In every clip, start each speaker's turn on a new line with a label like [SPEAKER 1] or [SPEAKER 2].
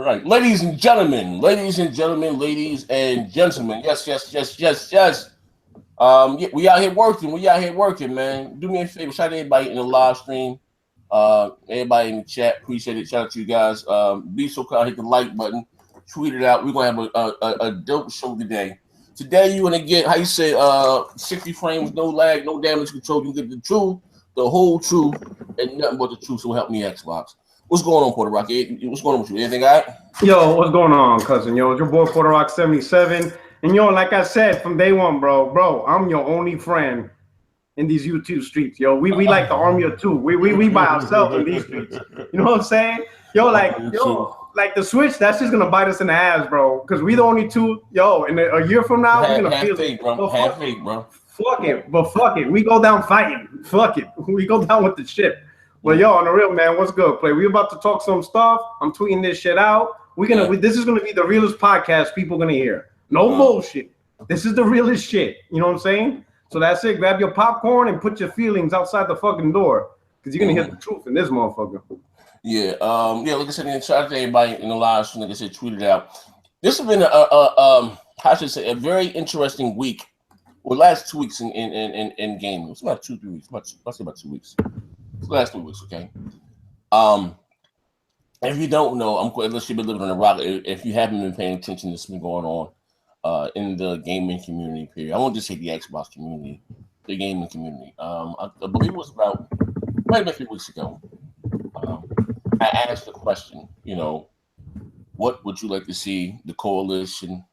[SPEAKER 1] right. Ladies and gentlemen, ladies and gentlemen, ladies and gentlemen. Yes, yes, yes, yes, yes. Yeah, we out here working. We out here working, man. Do me a favor. Shout out to everybody in the live stream. Everybody in the chat. Appreciate it. Shout out to you guys. Be so kind. Hit the like button. Tweet it out. We're gonna have a dope show today. Today you're gonna get, how you say, 60 frames, no lag, no damage control. You get the truth, the whole truth, and nothing but the truth. So help me, Xbox. What's going on, Puerto Rock? What's going on with you? Anything all right?
[SPEAKER 2] Yo, what's going on, cousin? Yo, it's your boy PUERTOROCK77. And yo, like I said from day one, bro, I'm your only friend in these YouTube streets. Yo, we like the army of two. We by ourselves in these streets. You know what I'm saying? Yo, like the Switch, that's just gonna bite us in the ass, bro. Because we the only two. Yo, and a year from now, we're gonna feel it,
[SPEAKER 1] bro. Have faith, bro.
[SPEAKER 2] Fuck it, but fuck it. We go down fighting. Fuck it. We go down with the ship. But yo, on the real, man, what's good, Play? We about to talk some stuff. I'm tweeting this shit out. This is gonna be the realest podcast people gonna hear. No bullshit. This is the realest shit. You know what I'm saying? So that's it. Grab your popcorn and put your feelings outside the fucking door, because you're gonna hear the truth in this motherfucker.
[SPEAKER 1] Yeah. Like I said, shout out to everybody in the live stream. Like I said, tweet it out. This has been I should say, a very interesting week. Well, last 2 weeks in gaming. It's about 2-3 weeks. Let's say about 2 weeks. It's the last 3 weeks, okay? If you don't know, unless you've been living on the rock, if you haven't been paying attention to what's been going on in the gaming community, period. I won't just say the Xbox community, the gaming community. I believe it was about 3 weeks ago. I asked the question, what would you like to see the coalition,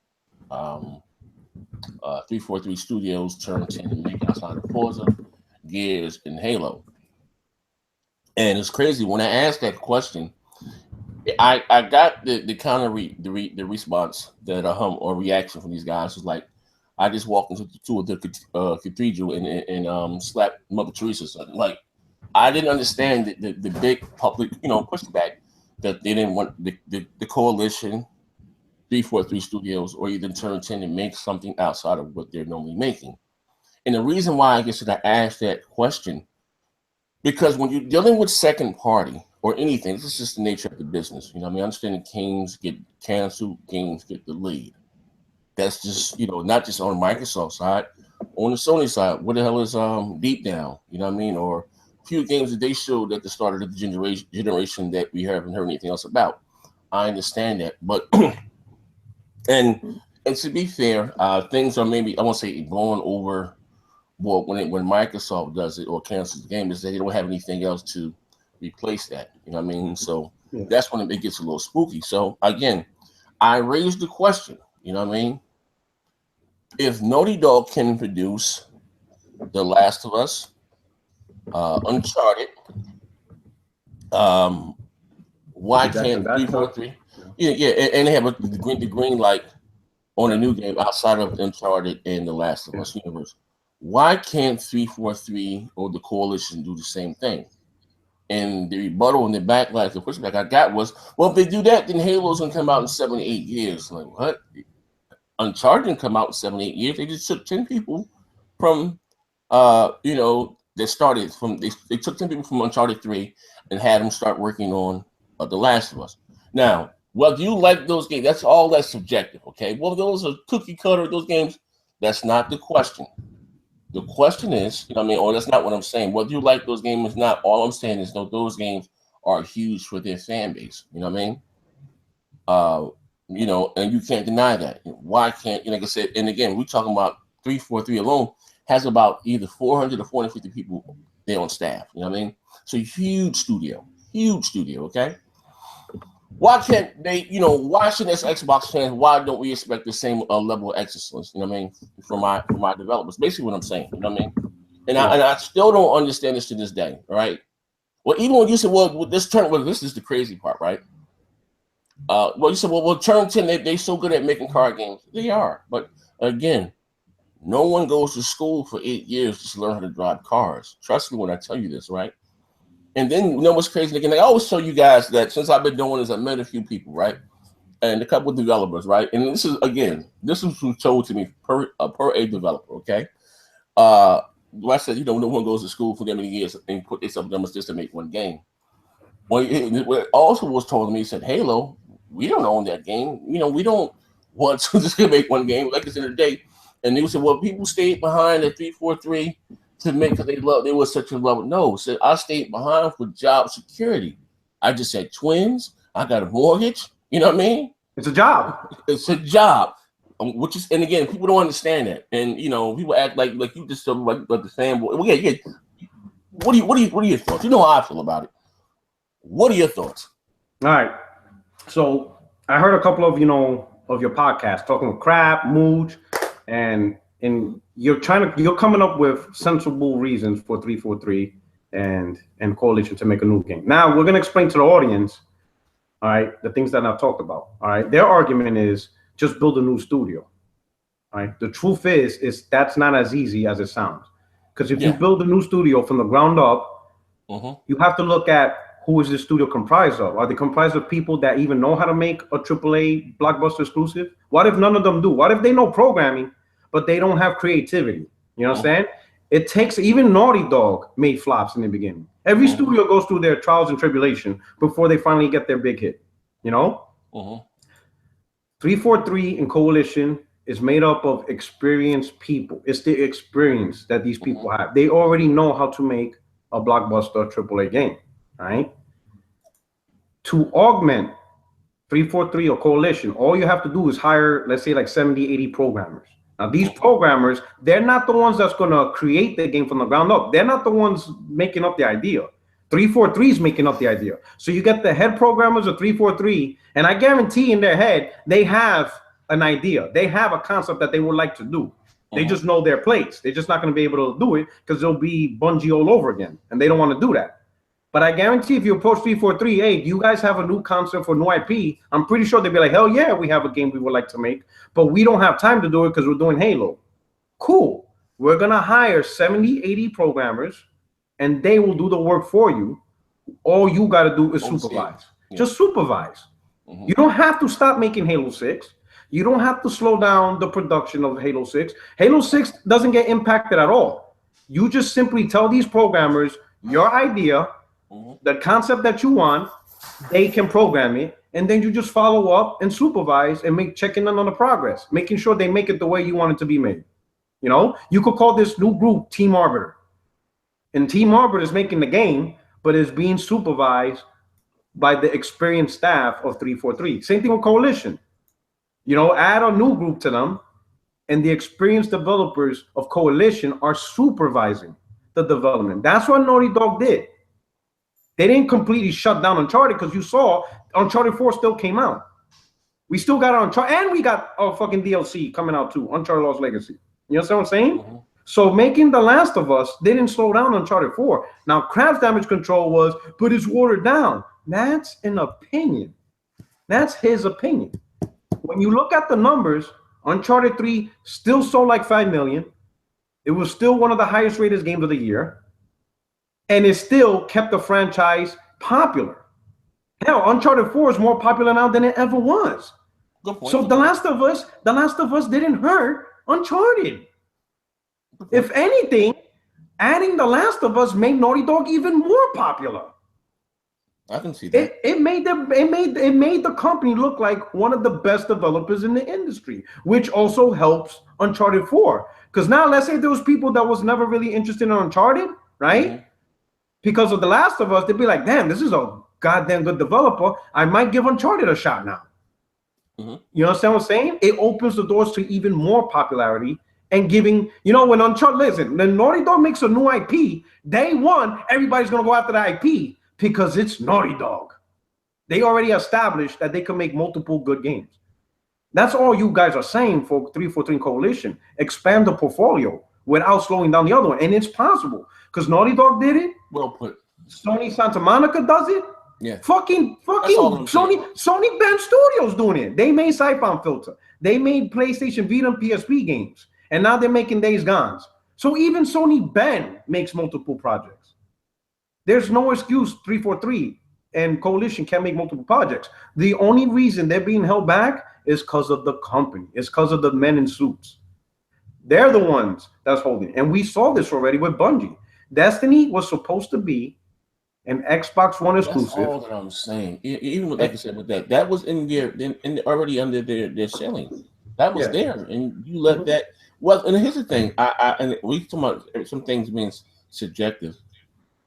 [SPEAKER 1] 343 Studios turn 10 and make outside of Forza, Gears, and Halo? And it's crazy when I asked that question, I got the kind of the response that or reaction from these guys was like, I just walked into the cathedral and slapped Mother Teresa or something. Like, I didn't understand the big public pushback that they didn't want the coalition, 343 Studios, or even turn 10 and make something outside of what they're normally making. And the reason why I guess that I asked that question, because when you're dealing with second party or anything, this is just the nature of the business. I understand that games get canceled, games get delayed. That's just, not just on Microsoft side, on the Sony side. What the hell is Deep Down? Or a few games that they showed at the start of the generation that we haven't heard anything else about. I understand that, but and to be fair, things are maybe, I won't say blowing over. Well, when Microsoft does it or cancels the game, is that they don't have anything else to replace that. So that's when it gets a little spooky. So again, I raised the question. If Naughty Dog can produce The Last of Us, Uncharted, why can't 343? Yeah, and they have the green light on a new game outside of Uncharted and The Last of Us universe. Why can't 343 or the coalition do the same thing? And the rebuttal and the backlash, the pushback I got was, well, if they do that, then Halo's gonna come out in 7 to 8 years. Like, what? Uncharted didn't come out in 7 to 8 years. They just took 10 people from, that started from. They took 10 people from Uncharted 3 and had them start working on The Last of Us. Now, well, do you like those games? That's subjective, okay? Well, those are cookie cutter. Those games. That's not the question. The question is, or that's not what I'm saying. Whether you like those games or not, all I'm saying is those games are huge for their fan base. And you can't deny that. Why can't, like I said, and again, we're talking about 343 alone has about either 400 or 450 people there on staff. So huge studio, okay? Why can't they, why shouldn't as Xbox fans, why don't we expect the same level of excellence, from my developers? Basically what I'm saying, And I still don't understand this to this day, all right? Well, even when you said, this is the crazy part, right? You said, well, turn 10, they're so good at making card games. They are, but again, no one goes to school for 8 years just to learn how to drive cars. Trust me when I tell you this, right? And then what's crazy? Again, I always tell you guys that since I've been doing this, I've met a few people, right? And a couple of developers, right? And this is who's told to me per a developer, okay? I said, no one goes to school for that many years and put themselves numbers just to make one game. What also was told to me, he said, Halo, we don't own that game. You know, we don't want to just make one game like this in a day. And they said, well, people stayed behind at 343 to make because they were such a love. No, said I stayed behind for job security. I just had twins. I got a mortgage. You know what I mean?
[SPEAKER 2] It's a job.
[SPEAKER 1] It's a job. Which is, and again, people don't understand that, and you know, people act like you just like the fanboy. Well, yeah. What are your thoughts? You know how I feel about it. What are your thoughts?
[SPEAKER 2] All right. So I heard a couple of of your podcasts talking with Crap, Mooch, and you're coming up with sensible reasons for 343 and Coalition to make a new game. Now we're gonna explain to the audience, all right, the things that I've talked about. All right, their argument is just build a new studio. All right, the truth is that's not as easy as it sounds, because if you build a new studio from the ground up, you have to look at who is this studio comprised of. Are they comprised of people that even know how to make a AAA blockbuster exclusive? What if none of them do? What if they know programming, but they don't have creativity? You know what I'm saying? It takes, even Naughty Dog made flops in the beginning. Every studio goes through their trials and tribulation before they finally get their big hit, you know? 343 and Coalition is made up of experienced people. It's the experience that these people have. They already know how to make a blockbuster AAA game, right? To augment 343 or Coalition, all you have to do is hire, let's say, like 70, 80 programmers. Now, these programmers, they're not the ones that's going to create the game from the ground up. They're not the ones making up the idea. 343 is making up the idea. So you get the head programmers of 343, and I guarantee in their head, they have an idea. They have a concept that they would like to do. They just know their place. They're just not going to be able to do it because they'll be Bungie all over again, and they don't want to do that. But I guarantee if you approach 343, hey, you guys have a new concept for new IP, I'm pretty sure they'd be like, hell yeah, we have a game we would like to make, but we don't have time to do it because we're doing Halo. Cool. We're going to hire 70, 80 programmers, and they will do the work for you. All you got to do is supervise. Just supervise. You don't have to stop making Halo 6. You don't have to slow down the production of Halo 6. Halo 6 doesn't get impacted at all. You just simply tell these programmers your idea, the concept that you want, they can program it, and then you just follow up and supervise and checking in on the progress, making sure they make it the way you want it to be made. You know, you could call this new group Team Arbiter. And Team Arbiter is making the game, but is being supervised by the experienced staff of 343. Same thing with Coalition. You know, add a new group to them, and the experienced developers of Coalition are supervising the development. That's what Naughty Dog did. They didn't completely shut down Uncharted, because you saw Uncharted 4 still came out. We still got Uncharted, and we got a fucking DLC coming out too, Uncharted Lost Legacy. You know what I'm saying? So making The Last of Us didn't slow down Uncharted 4. Now, Craft's damage control was, but it's watered down. That's an opinion. That's his opinion. When you look at the numbers, Uncharted 3 still sold like 5 million. It was still one of the highest rated games of the year. And it still kept the franchise popular. Hell, Uncharted 4 is more popular now than it ever was. So The Last of Us didn't hurt Uncharted. If anything, adding The Last of Us made Naughty Dog even more popular.
[SPEAKER 1] I can see that.
[SPEAKER 2] It made the company look like one of the best developers in the industry, which also helps Uncharted 4. Because now, let's say there was people that was never really interested in Uncharted, right? Because of The Last of Us, they'd be like, damn, this is a goddamn good developer. I might give Uncharted a shot now. You understand what I'm saying? It opens the doors to even more popularity and giving, you know, when Uncharted, listen, when Naughty Dog makes a new IP, day one, everybody's going to go after the IP because it's Naughty Dog. They already established that they can make multiple good games. That's all you guys are saying for 343 Coalition. Expand the portfolio without slowing down the other one. And it's possible because Naughty Dog did it.
[SPEAKER 1] Well put.
[SPEAKER 2] Sony Santa Monica does it.
[SPEAKER 1] Yeah.
[SPEAKER 2] Fucking Sony Band Studios doing it. They made Siphon Filter. They made PlayStation Vita and PSP games. And now they're making Days Gone. So even Sony Ben makes multiple projects. There's no excuse 343 and Coalition can't make multiple projects. The only reason they're being held back is because of the company. It's because of the men in suits. They're the ones that's holding it. And we saw this already with Bungie. Destiny was supposed to be an Xbox One exclusive.
[SPEAKER 1] That's all that I'm saying. Even with, like I said, with that was in there, already under their selling. That was there, and you let that. Well, and here's the thing. And we talk about some things being subjective.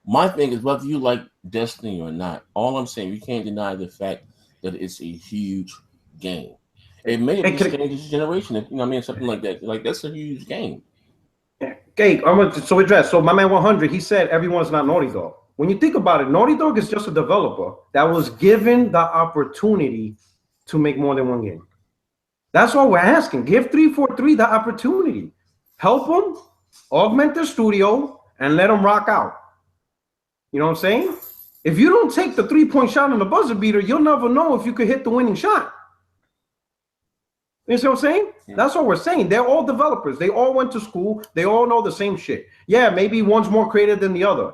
[SPEAKER 1] My thing is whether you like Destiny or not. All I'm saying, you can't deny the fact that it's a huge game. It may be changed this generation. You know what I mean? Something like that. Like that's a huge game.
[SPEAKER 2] Okay, I'm gonna address. So my man 100, he said everyone's not Naughty Dog. When you think about it, Naughty Dog is just a developer that was given the opportunity to make more than one game. That's all we're asking. Give 343 the opportunity. Help them, augment their studio, and let them rock out. You know what I'm saying? If you don't take the 3-point shot on the buzzer beater, you'll never know if you could hit the winning shot. You see what I'm saying? Yeah. That's what we're saying. They're all developers. They all went to school. They all know the same shit. Yeah, maybe one's more creative than the other.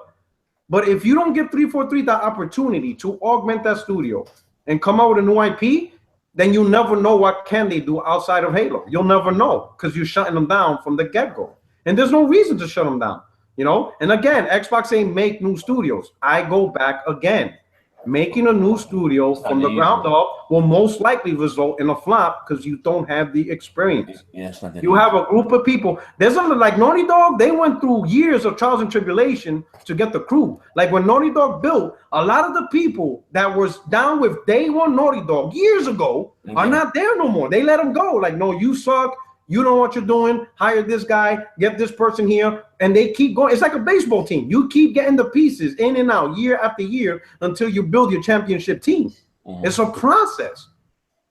[SPEAKER 2] But if you don't give 343 the opportunity to augment that studio and come out with a new IP, then you'll never know what can they do outside of Halo. You'll never know because you're shutting them down from the get-go. And there's no reason to shut them down, you know? And again, Xbox ain't make new studios. I go back again. Making a new studio from the ground up will most likely result in a flop because you don't have the experience.
[SPEAKER 1] Yeah,
[SPEAKER 2] you have a group of people. There's something like Naughty Dog. They went through years of trials and tribulation to get the crew. Like when Naughty Dog built, a lot of the people that was down with day one Naughty Dog years ago are not there no more. They let them go. Like, no, you suck. You know what you're doing. Hire this guy. Get this person here. And they keep going. It's like a baseball team. You keep getting the pieces in and out year after year until you build your championship team. It's a process.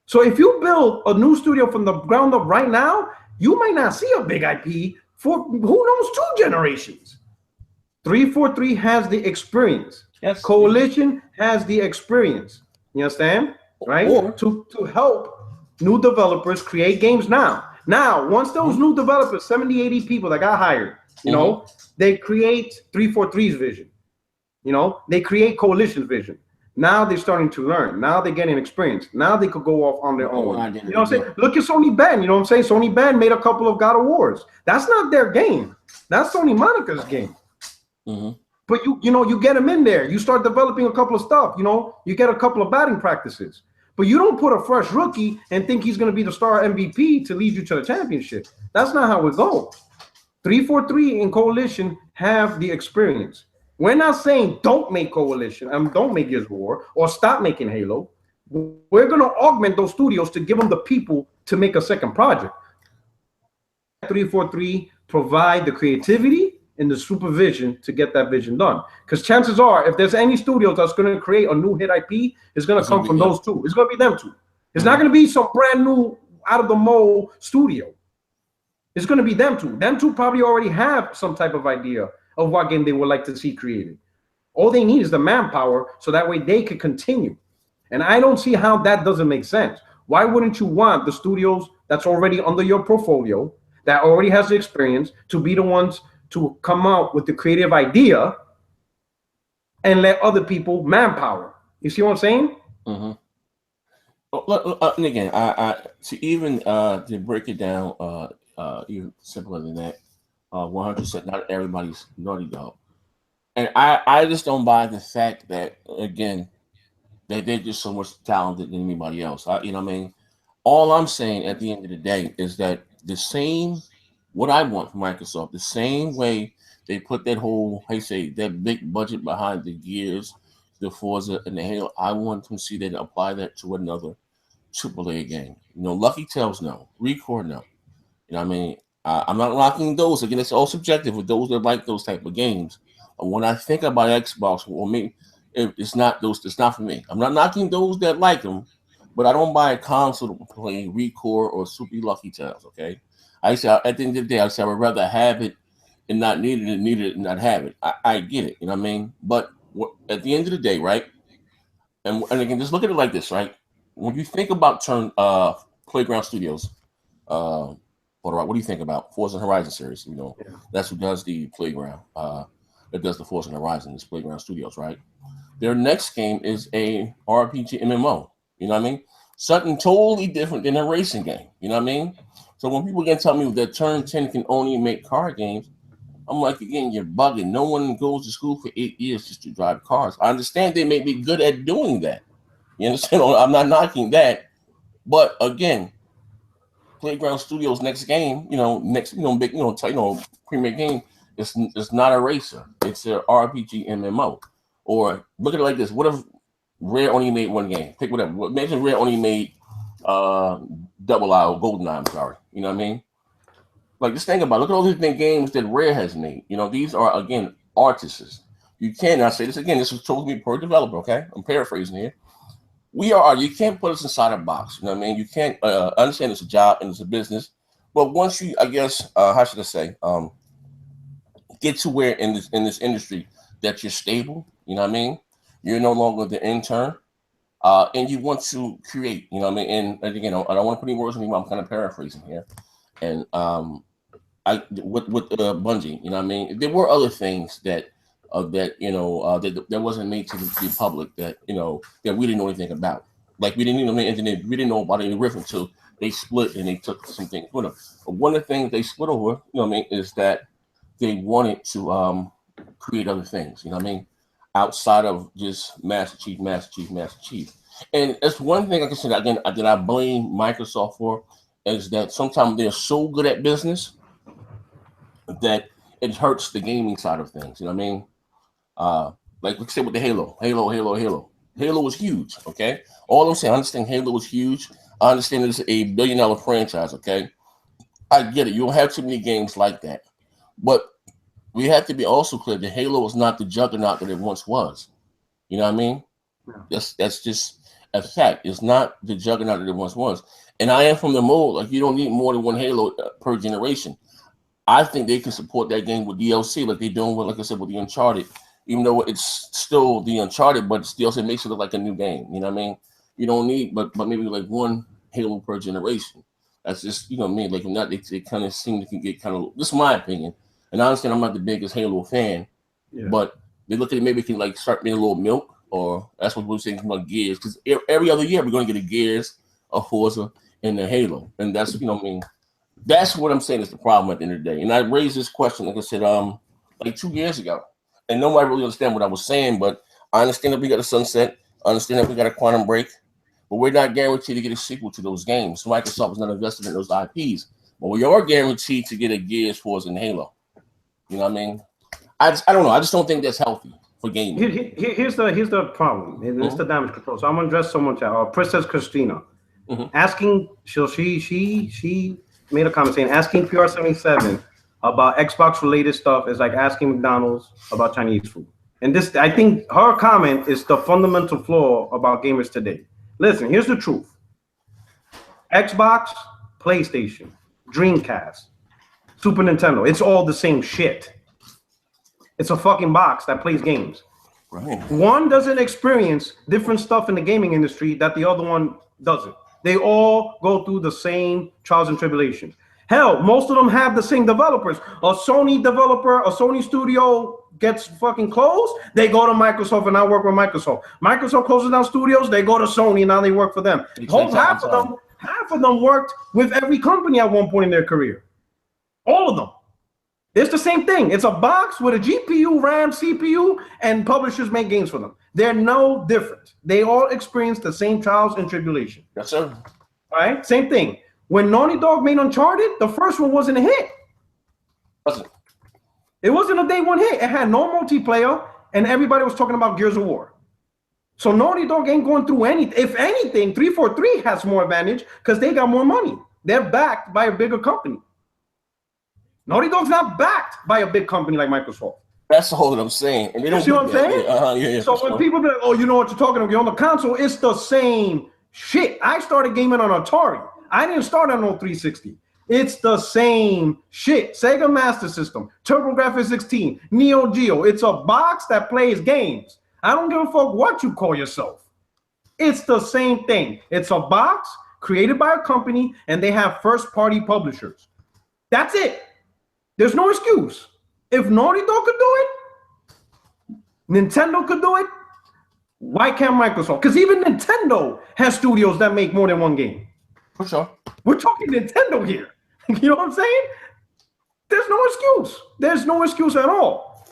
[SPEAKER 2] So if you build a new studio from the ground up right now, you might not see a big IP for who knows 2 generations. 343 has the experience.
[SPEAKER 1] Yes.
[SPEAKER 2] Coalition has the experience. You understand? Right? To help new developers create games now. Now, once those new developers, 70, 80 people that got hired, you know, they create 343's vision. You know, they create Coalition's vision. Now they're starting to learn. Now they're getting experience. Now they could go off on their own. You know what I'm saying? Look at Sony Ben. You know what I'm saying? Sony Ben made a couple of God of Wars. That's not their game. That's Sony Monica's game. But you get them in there. You start developing a couple of stuff. You know, you get a couple of batting practices. But you don't put a fresh rookie and think he's going to be the star MVP to lead you to the championship. That's not how it goes. 343 and Coalition have the experience. We're not saying don't make Coalition, don't make Gears of War, or stop making Halo. We're going to augment those studios to give them the people to make a second project. 343 provide the creativity and the supervision to get that vision done. Because chances are, if there's any studios that's going to create a new hit IP, it's going to come from those two. It's going to be them two. It's not going to be some brand new out of the mold studio. It's going to be them two. Them two probably already have some type of idea of what game they would like to see created. All they need is the manpower so that way they could continue. And I don't see how that doesn't make sense. Why wouldn't you want the studios that's already under your portfolio, that already has the experience, to be the ones to come out with the creative idea and let other people manpower? You see what I'm saying?
[SPEAKER 1] And again, I to even to break it down even simpler than that, 100 said not everybody's Naughty Dog, and I just don't buy the fact that again that they're just so much talented than anybody else. You know what I mean? All I'm saying at the end of the day is that the same. What I want from Microsoft, the same way they put that whole, that big budget behind the Gears, the Forza, and the Halo, I want them to see that apply that to another AAA game. You know, Lucky Tales, no. Record, no. You know what I mean? I'm not knocking those. Again, it's all subjective with those that like those type of games. And when I think about Xbox, well, me, it's not for me. I'm not knocking those that like them, but I don't buy a console to play Record or Super Lucky Tales, okay? I say at the end of the day, I say I would rather have it and not need it than need it and not have it. I get it, you know what I mean? But at the end of the day, right? And again, just look at it like this, right? When you think about Playground Studios, what do you think about Forza Horizon series? You know, that's who does the Playground. That does the Forza Horizon, this Playground Studios, right? Their next game is a RPG MMO. You know what I mean? Something totally different than a racing game. You know what I mean? So when people can tell me that Turn 10 can only make car games, I'm like, again, you're bugging. No one goes to school for 8 years just to drive cars. I understand they may be good at doing that. You understand? I'm not knocking that, but again, Playground Studios' next game, big, premier game, it's not a racer. It's an RPG MMO. Or look at it like this: what if Rare only made one game? Pick whatever. Imagine Rare only made Double I or GoldenEye. I'm sorry. You know what I mean? Like, just think about it. Look at all these big games that Rare has made. These are, again, artists. You cannot say this again. This was told to me per developer, okay? I'm paraphrasing here. You can't put us inside a box. You know what I mean? You can't understand it's a job and it's a business. But once you, I guess, how should I say, get to where in this industry that you're stable, you know what I mean? You're no longer the intern. And you want to create, you know what I mean? And again, I don't want to put any words in your mouth. I'm kind of paraphrasing here. And with Bungie, you know what I mean? There were other things that wasn't made to the public that that we didn't know anything about. Like, we didn't know the internet, we didn't know about any riff until they split and they took some things with them. But one of the things they split over, you know what I mean, is that they wanted to create other things, you know what I mean, outside of just Master Chief. And that's one thing, like I said, again, that I blame Microsoft for, is that sometimes they're so good at business that it hurts the gaming side of things, you know what I mean? Like we said with the Halo was huge, okay? All I'm saying, I understand Halo was huge. I understand it's $1 billion franchise, okay? I get it. You don't have too many games like that. But we have to be also clear that Halo is not the juggernaut that it once was. You know what I mean? Yeah. That's just a fact. It's not the juggernaut that it once was. And I am from the mold, like, you don't need more than one Halo per generation. I think they can support that game with DLC, like they're doing with, like I said, with the Uncharted. Even though it's still the Uncharted, but still it makes it look like a new game. You know what I mean? You don't need, but maybe like one Halo per generation. That's just, you know what I mean? Like, not they kind of seem to get kind of. This is my opinion, and I understand I'm not the biggest Halo fan, but they look at it, maybe can like start being a little milk, or that's what we're saying about Gears, because every other year we're going to get a Gears, a Forza, and a Halo, and that's, you know what I mean. That's what I'm saying is the problem at the end of the day. And I raised this question, like I said, like 2 years ago. And nobody really understand what I was saying, but I understand that we got a sunset. I understand that we got a quantum break, but we're not guaranteed to get a sequel to those games. Microsoft is not invested in those IPs, but we are guaranteed to get a Gears, Forza, and Halo. You know what I mean? I don't know. I just don't think that's healthy for gaming.
[SPEAKER 2] Here's the problem. It's the damage control. So I'm gonna address someone to Princess Christina, asking. She made a comment saying asking PR77 about Xbox related stuff is like asking McDonald's about Chinese food. And this, I think her comment is the fundamental flaw about gamers today. Listen, here's the truth. Xbox, PlayStation, Dreamcast, Super Nintendo, it's all the same shit. It's a fucking box that plays games. Right. One doesn't experience different stuff in the gaming industry that the other one doesn't. They all go through the same trials and tribulations. Hell, most of them have the same developers. A Sony developer, a Sony studio gets fucking closed, they go to Microsoft and now work with Microsoft. Microsoft closes down studios, they go to Sony and now they work for them. Half of them worked with every company at one point in their career. All of them. It's the same thing. It's a box with a GPU, RAM, CPU, and publishers make games for them. They're no different. They all experience the same trials and tribulations.
[SPEAKER 1] Yes, sir.
[SPEAKER 2] All right, same thing. When Naughty Dog made Uncharted, the first one wasn't a hit. It wasn't a day one hit. It had no multiplayer, and everybody was talking about Gears of War. So Naughty Dog ain't going through anything. If anything, 343 has more advantage because they got more money. They're backed by a bigger company. Naughty Dog's not backed by a big company like Microsoft.
[SPEAKER 1] That's all that I'm saying. And they don't
[SPEAKER 2] see what I'm saying?
[SPEAKER 1] Yeah,
[SPEAKER 2] so when people be like, oh, you know what you're talking about, you're on the console, it's the same shit. I started gaming on Atari. I didn't start on no 360. It's the same shit. Sega Master System, TurboGrafx 16, Neo Geo. It's a box that plays games. I don't give a fuck what you call yourself. It's the same thing. It's a box created by a company, and they have first-party publishers. That's it. There's no excuse. If Naughty Dog could do it, Nintendo could do it, why can't Microsoft? Because even Nintendo has studios that make more than one game.
[SPEAKER 1] For sure.
[SPEAKER 2] We're talking Nintendo here. You know what I'm saying? There's no excuse. There's no excuse at all.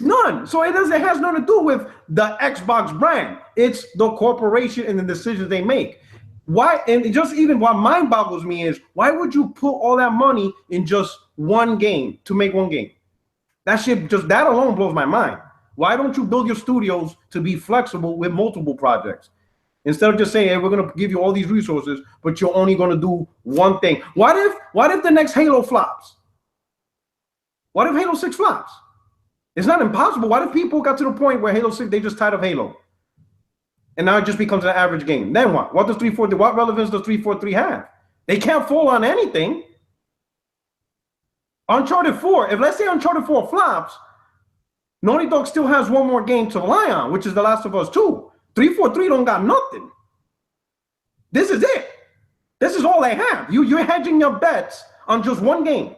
[SPEAKER 2] None. So it has nothing to do with the Xbox brand. It's the corporation and the decisions they make. Why? And just even what mind boggles me is, why would you put all that money in just one game to make one game? That shit, just that alone blows my mind. Why don't you build your studios to be flexible with multiple projects? Instead of just saying, hey, we're going to give you all these resources, but you're only going to do one thing. What if the next Halo flops? What if Halo 6 flops? It's not impossible. What if people got to the point where Halo 6, they just tired of Halo? And now it just becomes an average game. Then what? What does 343? What relevance does 343 have? They can't fall on anything. Uncharted 4, if let's say Uncharted 4 flops, Naughty Dog still has one more game to rely on, which is The Last of Us 2. 343 don't got nothing. This is it. This is all they have. You're hedging your bets on just one game.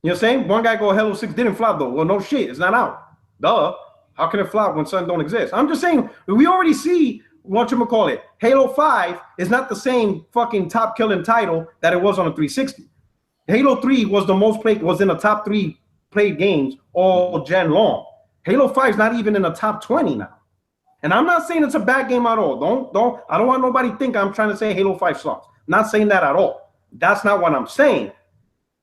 [SPEAKER 2] You know what I'm saying? One guy go, Halo 6 didn't flop though. Well, no shit, it's not out. Duh. How can it flop when something don't exist? I'm just saying, we already see, whatchamacallit, Halo 5 is not the same fucking top killing title that it was on a 360. Halo 3 was the most played, was in the top 3 played games all gen long. Halo 5 is not even in the top 20 now. And I'm not saying it's a bad game at all. I don't want nobody to think I'm trying to say Halo 5 sucks. Not saying that at all. That's not what I'm saying.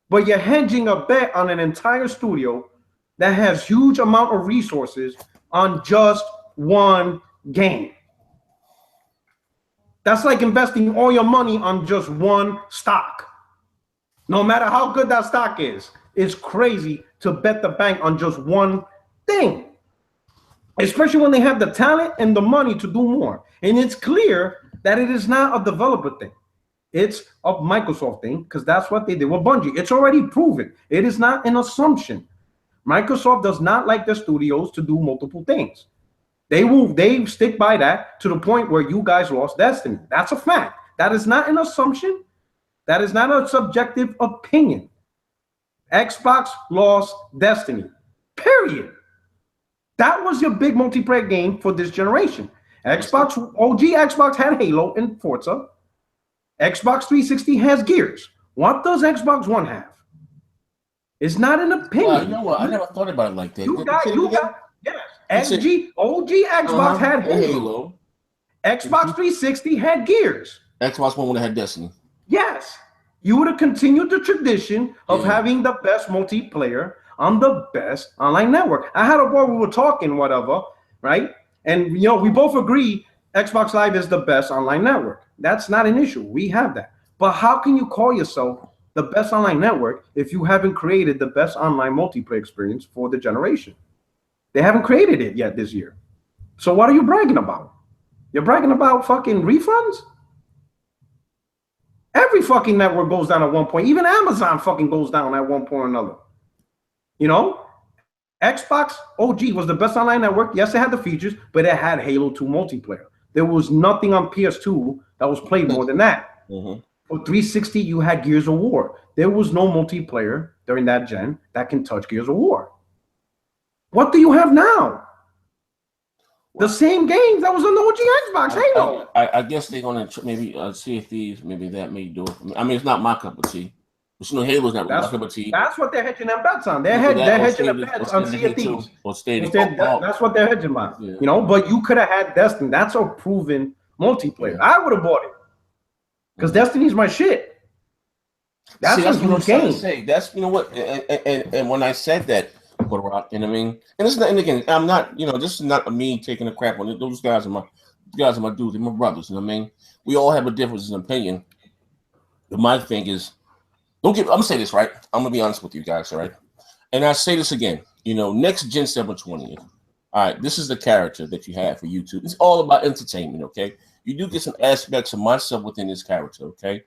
[SPEAKER 2] But you're hedging a bet on an entire studio that has huge amount of resources on just one game. That's like investing all your money on just one stock. No matter how good that stock is, it's crazy to bet the bank on just one thing. Especially when they have the talent and the money to do more. And it's clear that it is not a developer thing. It's a Microsoft thing, because that's what they did with Bungie. It's already proven. It is not an assumption. Microsoft does not like their studios to do multiple things. They stick by that to the point where you guys lost Destiny. That's a fact. That is not an assumption. That is not a subjective opinion. Xbox lost Destiny. Period. That was your big multiplayer game for this generation. Xbox, OG Xbox had Halo and Forza. Xbox 360 has Gears. What does Xbox One have? It's not an opinion.
[SPEAKER 1] Well, you know what? I never thought about it like that.
[SPEAKER 2] Yes. OG Xbox had Halo. Xbox 360 had Gears.
[SPEAKER 1] Xbox One would have had Destiny.
[SPEAKER 2] Yes. You would have continued the tradition of having the best multiplayer on the best online network. I had a boy, we were talking, whatever, right? And, you know, we both agree Xbox Live is the best online network. That's not an issue. We have that. But how can you call yourself the best online network if you haven't created the best online multiplayer experience for the generation? They haven't created it yet this year. So what are you bragging about? You're bragging about fucking refunds? Every fucking network goes down at one point. Even Amazon fucking goes down at one point or another. You know, Xbox OG was the best online network. Yes, it had the features, but it had Halo 2 multiplayer. There was nothing on PS2 that was played more than that. For 360, you had Gears of War. There was no multiplayer during that gen that can touch Gears of War. What do you have now? The same games that was on the OG Xbox, Halo.
[SPEAKER 1] I guess they're going to maybe see if these, maybe that may do it. I mean, it's not my cup of tea. But you know, Halo's not my cup of tea.
[SPEAKER 2] That's what they're hedging their bets on. They're hedging their bets on Sea of Thieves. That's what they're hedging on. Yeah. You know, but you could have had Destiny. That's a proven multiplayer. I would have bought it. Because Destiny's my shit. That's what I'm trying to say.
[SPEAKER 1] That's, you know what, and when I said that, PUERTOROCK, you know what I mean? And this is not, and again, I'm not, you know, this is not me taking a crap on it. Those guys are my dudes, they're my brothers, you know what I mean? We all have a difference in opinion. But my thing is, I'm gonna say this, right? I'm gonna be honest with you guys, all right? And I say this again, you know, NXTGEN720. All right, this is the character that you have for YouTube. It's all about entertainment, okay? You do get some aspects of myself within this character, okay?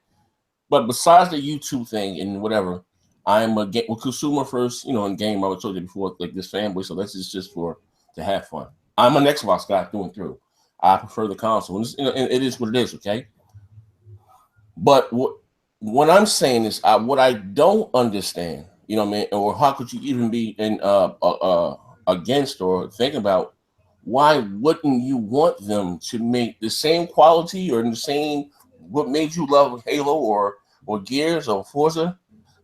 [SPEAKER 1] But besides the YouTube thing and whatever, I'm a consumer first, you know, in game. I told you before, like this fanboy, so this is just to have fun. I'm an Xbox guy through and through. I prefer the console, and, you know, and it is what it is, okay? But what I'm saying is, what I don't understand, you know what I mean, or how could you even be in against or think about, why wouldn't you want them to make the same quality or the same what made you love Halo or Gears or Forza?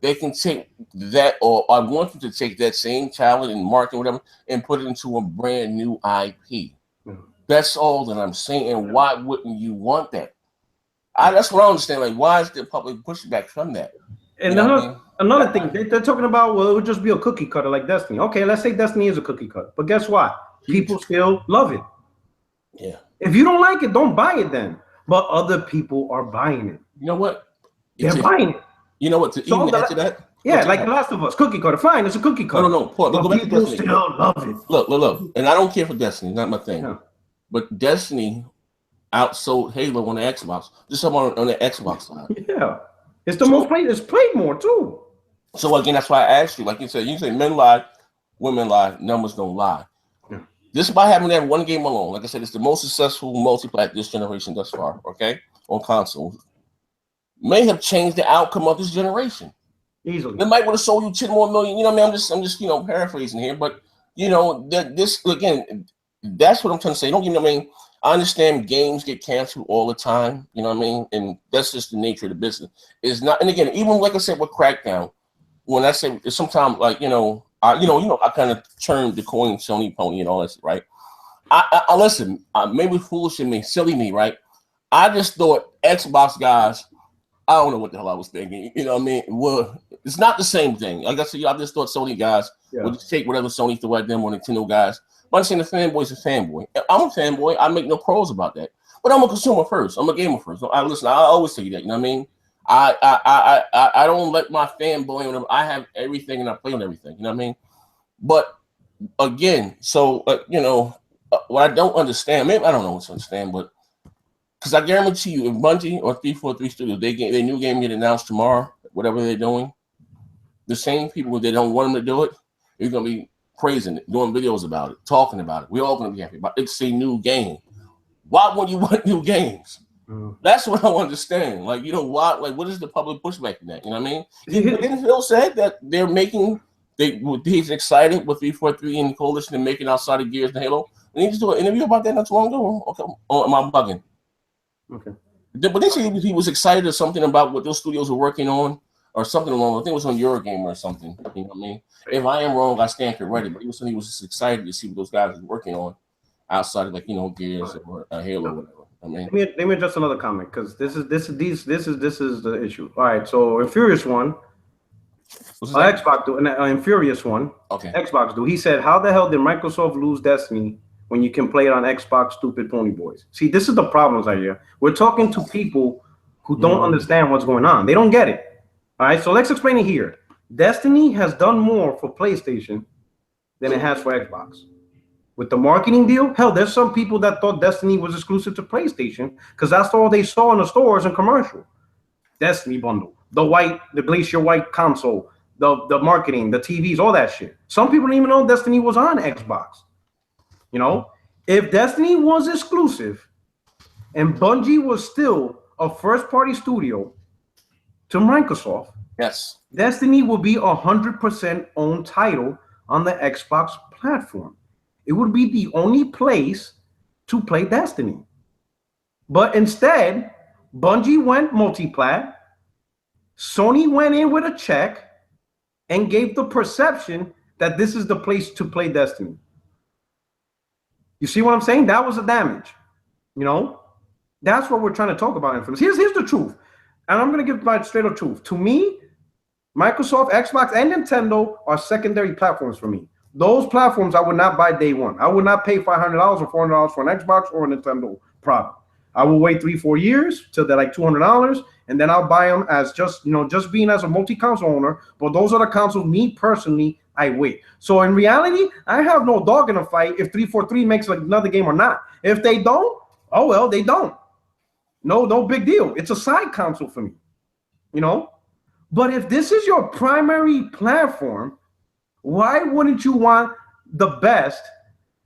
[SPEAKER 1] they can take that, or I want them to take that same talent and marketing, whatever, and put it into a brand new IP. That's all that I'm saying. And why wouldn't you want that? That's what I understand. Like, why is the public pushback from that?
[SPEAKER 2] And another thing, they're talking about, well, it would just be a cookie cutter like Destiny. Okay, let's say Destiny is a cookie cutter. But guess what? People still love it.
[SPEAKER 1] Yeah.
[SPEAKER 2] If you don't like it, don't buy it then. But other people are buying it.
[SPEAKER 1] You know what?
[SPEAKER 2] They're buying it.
[SPEAKER 1] You know what? To even add to that?
[SPEAKER 2] Yeah, like The Last of Us, cookie cutter. Fine, it's a cookie cutter.
[SPEAKER 1] No. Paul, go back to Destiny.
[SPEAKER 2] Still love it.
[SPEAKER 1] Look. And I don't care for Destiny. Not my thing.
[SPEAKER 2] Yeah.
[SPEAKER 1] But Destiny outsold Halo on the Xbox. Just on the Xbox side.
[SPEAKER 2] Yeah. It's the most played. It's played more, too.
[SPEAKER 1] So, again, that's why I asked you. Like you say men lie, women lie, numbers don't lie. Yeah. Just by having that one game alone, like I said, it's the most successful multiplayer this generation thus far, okay, on consoles. May have changed the outcome of this generation.
[SPEAKER 2] Easily.
[SPEAKER 1] They might would have sold you 10 more million. You know what I mean? I'm just paraphrasing here, but this again, that's what I'm trying to say. Don't get me. I mean, I understand games get canceled all the time. You know what I mean? And that's just the nature of the business. It's not. And again, even like I said with Crackdown, when I say sometimes like I kind of turned the coin Sony pony and all that, right? I listen. Maybe foolish in me, silly me, right? I just thought Xbox guys. I don't know what the hell I was thinking. You know what I mean? Well, it's not the same thing. Like I said, I just thought Sony guys would just take whatever Sony threw at them, or Nintendo guys. But I'm saying the fanboy's a fanboy. I'm a fanboy. I make no pros about that. But I'm a consumer first. I'm a gamer first. I always say that. You know what I mean? I don't let my fanboy on them. I have everything and I play on everything. You know what I mean? But again, so what I don't understand, maybe I don't know what to understand, but because I guarantee you, if Bungie or 343 Studios, their new game get announced tomorrow, whatever they're doing, the same people they don't want them to do it, they're gonna be praising it, doing videos about it, talking about it. We're all gonna be happy about it. It's a new game. Why wouldn't you want new games? That's what I don't understand. Like, why? Like, what is the public pushback in that? You know what I mean? Didn't Phil said that they're making? He's excited with 343 and Coalition and making outside of Gears and Halo. And he just do an interview about that not too long ago. Okay, am I bugging? Okay. But they say he was excited or something about what those studios were working on or something along. I think it was on Eurogamer or something. You know what I mean? If I am wrong, I stand corrected. But he was saying he was just excited to see what those guys were working on outside of Gears or Halo or whatever. I mean,
[SPEAKER 2] let me address another comment because this is the issue. All right, so Infurious one, Xbox do, Infurious one. Okay. Xbox do. He said, "How the hell did Microsoft lose Destiny when you can play it on Xbox, stupid pony boys?" See, this is the problems right here. We're talking to people who don't understand what's going on. They don't get it. All right, so let's explain it here. Destiny has done more for PlayStation than it has for Xbox. With the marketing deal, hell, there's some people that thought Destiny was exclusive to PlayStation because that's all they saw in the stores and commercial. Destiny bundle, the Glacier White console, the marketing, the TVs, all that shit. Some people didn't even know Destiny was on Xbox. If Destiny was exclusive and Bungie was still a first-party studio to Microsoft,
[SPEAKER 1] yes,
[SPEAKER 2] Destiny would be 100% owned title on the Xbox platform. It would be the only place to play Destiny. But instead, Bungie went multi-plat, Sony went in with a check and gave the perception that this is the place to play Destiny. You see what I'm saying? That was the damage. That's what we're trying to talk about. Infamous. Here's the truth. And I'm going to give my straight up truth. To me, Microsoft, Xbox, and Nintendo are secondary platforms for me. Those platforms I would not buy day one. I would not pay $500 or $400 for an Xbox or a Nintendo product. I will wait 3-4 years till they're like $200, and then I'll buy them as just being as a multi-console owner. But those are the consoles, me personally, I wait. So in reality, I have no dog in a fight if 343 makes another game or not. If they don't, oh well, they don't. No big deal. It's a side console for me, But if this is your primary platform, why wouldn't you want the best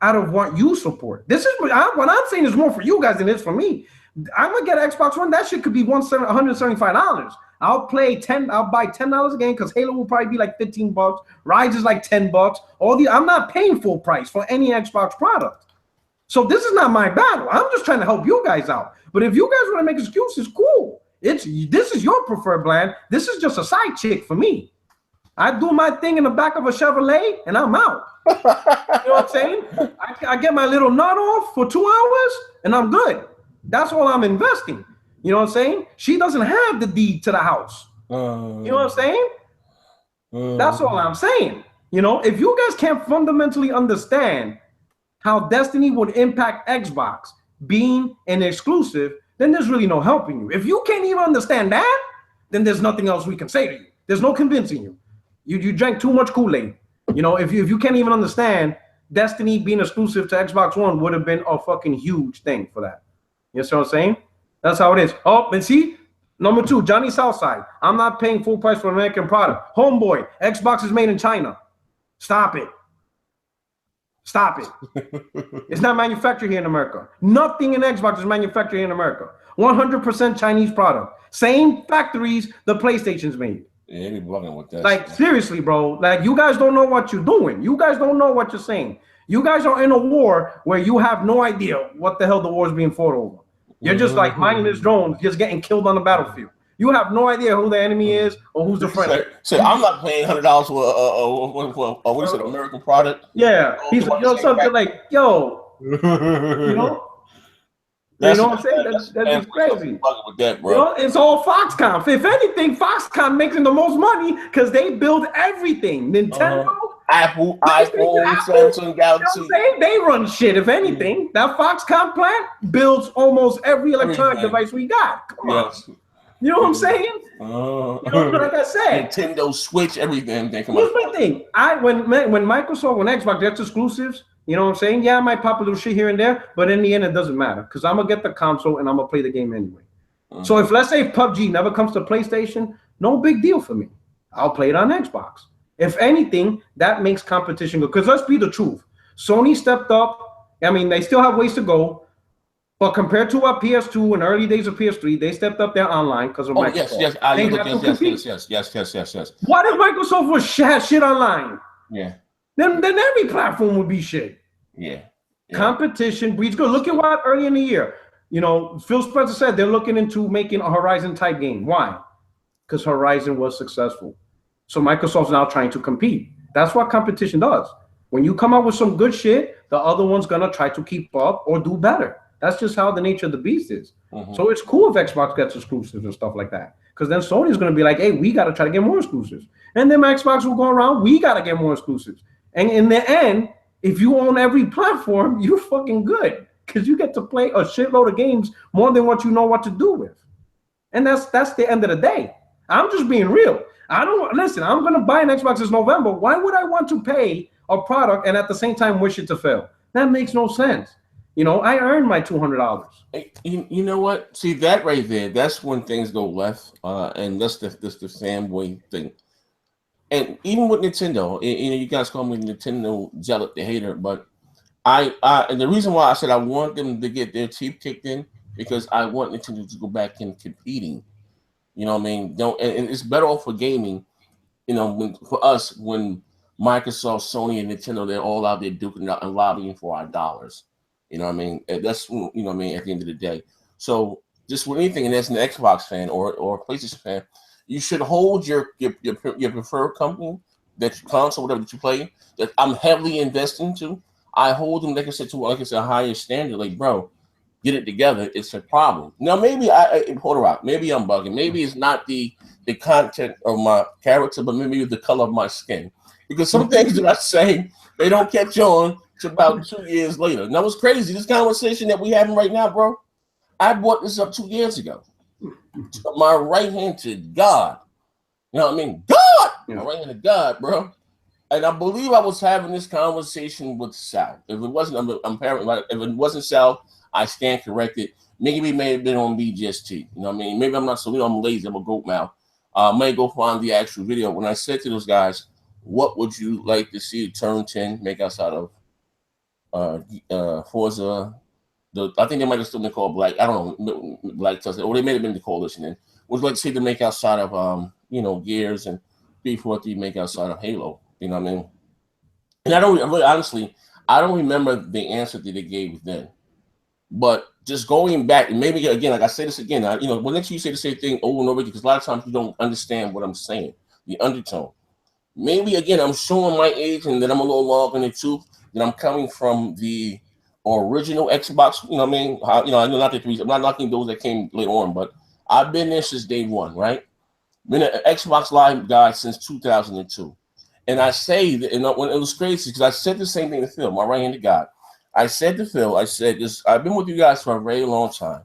[SPEAKER 2] out of what you support? This is what I'm saying is more for you guys than it is for me. I'm gonna get an Xbox One. That shit could be $175. I'll buy $10 a game because Halo will probably be like $15. Rise is like $10. I'm not paying full price for any Xbox product. So this is not my battle. I'm just trying to help you guys out. But if you guys want to make excuses, cool. This is your preferred brand. This is just a side chick for me. I do my thing in the back of a Chevrolet and I'm out. You know what I'm saying? I get my little nut off for 2 hours and I'm good. That's all I'm investing. You know what I'm saying? She doesn't have the deed to the house. You know what I'm saying? That's all I'm saying. You know, if you guys can't fundamentally understand how Destiny would impact Xbox being an exclusive, then there's really no helping you. If you can't even understand that, then there's nothing else we can say to you. There's no convincing you. You drank too much Kool-Aid. You know, if you can't even understand, Destiny being exclusive to Xbox One would have been a fucking huge thing for that. You know what I'm saying? That's how it is. Oh, and see, number 2, Johnny Southside. I'm not paying full price for American product. Homeboy, Xbox is made in China. Stop it. Stop it. It's not manufactured here in America. Nothing in Xbox is manufactured here in America. 100% Chinese product. Same factories the PlayStation's made.
[SPEAKER 1] Yeah, they be bugging with that.
[SPEAKER 2] Like, seriously, bro. Like, you guys don't know what you're doing. You guys don't know what you're saying. You guys are in a war where you have no idea what the hell the war is being fought over. You're just like mindless drones just getting killed on the battlefield. You have no idea who the enemy is or who's the friend.
[SPEAKER 1] So I'm not paying $100 for what is it, American product?
[SPEAKER 2] Yeah, he's like, yo, something like, yo, you know. You know what I'm saying? That's crazy.
[SPEAKER 1] With that, bro.
[SPEAKER 2] You know, it's all Foxconn. If anything, Foxconn making the most money because they build everything. Nintendo,
[SPEAKER 1] Apple, iPhone, Samsung, Galaxy.
[SPEAKER 2] You know they run shit. If anything, that Foxconn plant builds almost every electronic device we got. Come on. You know what I'm saying? You know, like I said,
[SPEAKER 1] Nintendo Switch, everything.
[SPEAKER 2] Here's my thing. When Microsoft, when Xbox gets exclusives, you know what I'm saying? Yeah, I might pop a little shit here and there, but in the end, it doesn't matter because I'm gonna get the console and I'm gonna play the game anyway. So if let's say PUBG never comes to PlayStation, no big deal for me. I'll play it on Xbox. If anything, that makes competition good. Because let's be the truth, Sony stepped up. I mean, they still have ways to go. But compared to our PS2 and early days of PS3, they stepped up their online because of Microsoft.
[SPEAKER 1] Yes.
[SPEAKER 2] What if Microsoft was shit online?
[SPEAKER 1] Yeah.
[SPEAKER 2] Then every platform would be shit.
[SPEAKER 1] Yeah.
[SPEAKER 2] Competition breeds good. Look at what early in the year, you know, Phil Spencer said they're looking into making a Horizon type game. Why? Because Horizon was successful. So Microsoft's now trying to compete. That's what competition does. When you come out with some good shit, the other one's gonna try to keep up or do better. That's just how the nature of the beast is. So it's cool if Xbox gets exclusives and stuff like that. Because then Sony's going to be like, hey, we got to try to get more exclusives. And then Xbox will go around, we got to get more exclusives. And in the end, if you own every platform, you're fucking good. Because you get to play a shitload of games more than what you know what to do with. And that's the end of the day. I'm just being real. I'm going to buy an Xbox this November. Why would I want to pay a product and at the same time wish it to fail? That makes no sense. You know, I earned my $200.
[SPEAKER 1] You know what? See that right there. That's when things go left, and that's the fanboy thing. And even with Nintendo, you know, you guys call me Nintendo zealot, the hater, but and the reason why I said I want them to get their teeth kicked in because I want Nintendo to go back in competing. You know what I mean? And it's better off for gaming. You know, for us when Microsoft, Sony, and Nintendo, they're all out there duking it out and lobbying for our dollars. You know what I mean? That's, you know what I mean, at the end of the day. So just with anything, and as an Xbox fan or a PlayStation fan, you should hold your preferred company, that console, whatever that you play, that I'm heavily investing into. I hold them, like I said, to a higher standard. Like, bro, get it together. It's a problem. Now, maybe PUERTOROCK, maybe I'm bugging. Maybe it's not the content of my character, but maybe the color of my skin. Because some things that I say, they don't catch on. It's about 2 years later. Now, what's crazy, this conversation that we having right now, bro, I brought this up 2 years ago. My right hand to God. You know what I mean? God! My right hand to God, bro. And I believe I was having this conversation with Sal. If it wasn't, I'm paranoid. If it wasn't Sal, I stand corrected. Maybe it may have been on BGST. You know what I mean? Maybe I'm not so, you know, I'm lazy. I'm a goat mouth. I may go find the actual video. When I said to those guys, what would you like to see Turn 10 make outside of Forza? I think they might have still been called Black. I don't know, Black Tusk, or they may have been the coalition. Then would you like to see them make outside of you know, Gears and 343 make outside of Halo? You know what I mean? And I don't really, honestly, I don't remember the answer that they gave then. But just going back, and maybe again, like I say this again, when next you say the same thing over and over again, because a lot of times you don't understand what I'm saying, the undertone. Maybe again, I'm showing my age and that I'm a little longer in the tooth, that I'm coming from the original Xbox. You know what I mean? I know not the three. I'm not knocking those that came later on, but I've been there since day one, right? Been an Xbox Live guy since 2002. And I say that, when it was crazy, because I said the same thing to Phil, my right-handed guy. I said to Phil, I said this, I've been with you guys for a very long time.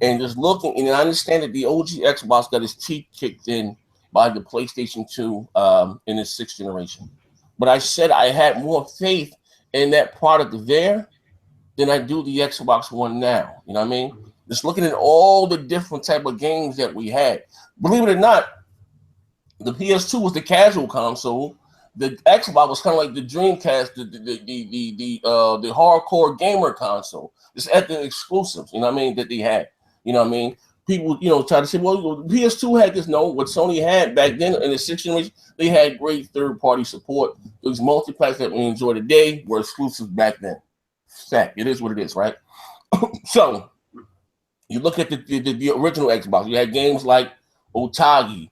[SPEAKER 1] And just looking, and I understand that the OG Xbox got his teeth kicked in by the PlayStation 2 in its 6th generation. But I said I had more faith in that product there than I do the Xbox One now. You know what I mean? Just looking at all the different type of games that we had. Believe it or not, the PS2 was the casual console. The Xbox was kind of like the Dreamcast, the hardcore gamer console. It's at the exclusives, you know what I mean, that they had. You know what I mean? People, try to say, well, PS2 had this. No, what Sony had back then in the 6th generation, they had great third-party support. Those multi-platforms that we enjoy today were exclusive back then. Fact, it is what it is, right? So you look at the original Xbox. You had games like Otage,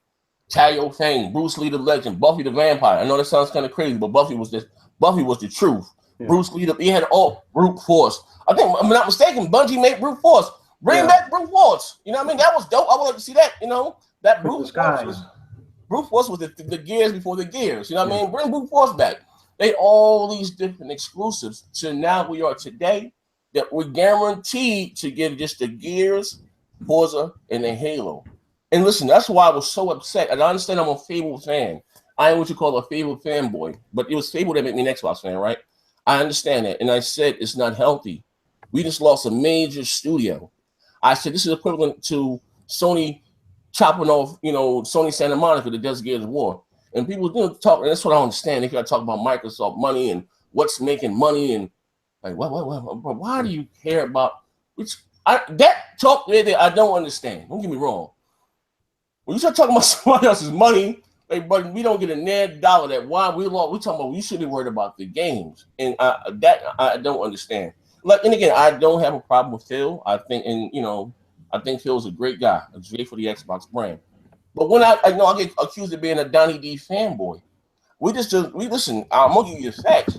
[SPEAKER 1] Tayo Fane, Bruce Lee the Legend, Buffy the Vampire. I know that sounds kind of crazy, but Buffy was the truth. Yeah. Bruce Lee, he had all Brute Force. I think, if I'm not mistaken, Bungie made Brute Force. Bring back Brute Force. You know what I mean? That was dope. I would like to see that. That Brute Force was the gears before the gears. You know what I mean? Bring Brute Force back. They all these different exclusives. So now we are today that we're guaranteed to get just the Gears, Forza, and the Halo. And listen, that's why I was so upset. And I understand I'm a Fable fan. I am what you call a Fable fanboy. But it was Fable that made me an Xbox fan, right? I understand that. And I said it's not healthy. We just lost a major studio. I said this is equivalent to Sony chopping off, Sony Santa Monica that does Gears of War. And people talk, and that's what I don't understand. They got to talk about Microsoft money and what's making money and like what? Why do you care about that talk there? I don't understand. Don't get me wrong. When you start talking about somebody else's money, but we don't get a net dollar. That why we lost. We talking about we should be worried about the games, and that I don't understand. And again, I don't have a problem with Phil. I think, I think Phil's a great guy. It's great for the Xbox brand. But when I get accused of being a Donnie D fanboy, we listen. I'm gonna give you the facts.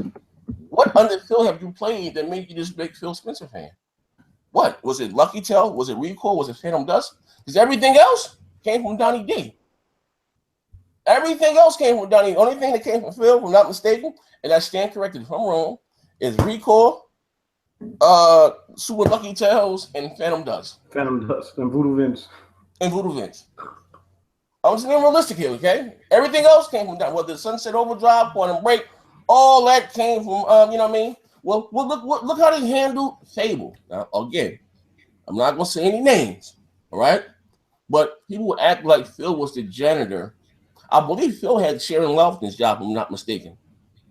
[SPEAKER 1] What under Phil have you played that made you this big Phil Spencer fan? What was it? Lucky Tale? Was it Recoil? Was it Phantom Dust? Because everything else came from Donnie D. Everything else came from Donnie. The only thing that came from Phil, if I'm not mistaken, and I stand corrected if I'm wrong, is Recoil, Super Lucky Tales, and Phantom Dust.
[SPEAKER 2] Phantom Dust and Voodoo Vince.
[SPEAKER 1] I'm just being realistic here, okay? Everything else came from Donnie. Whether Sunset Overdrive, Quantum Break, all that came from, you know what I mean? Well, look how they handled Fable. Now, again, I'm not going to say any names, all right? But people would act like Phil was the janitor. I believe Phil had Sharon Lofton's job, if I'm not mistaken.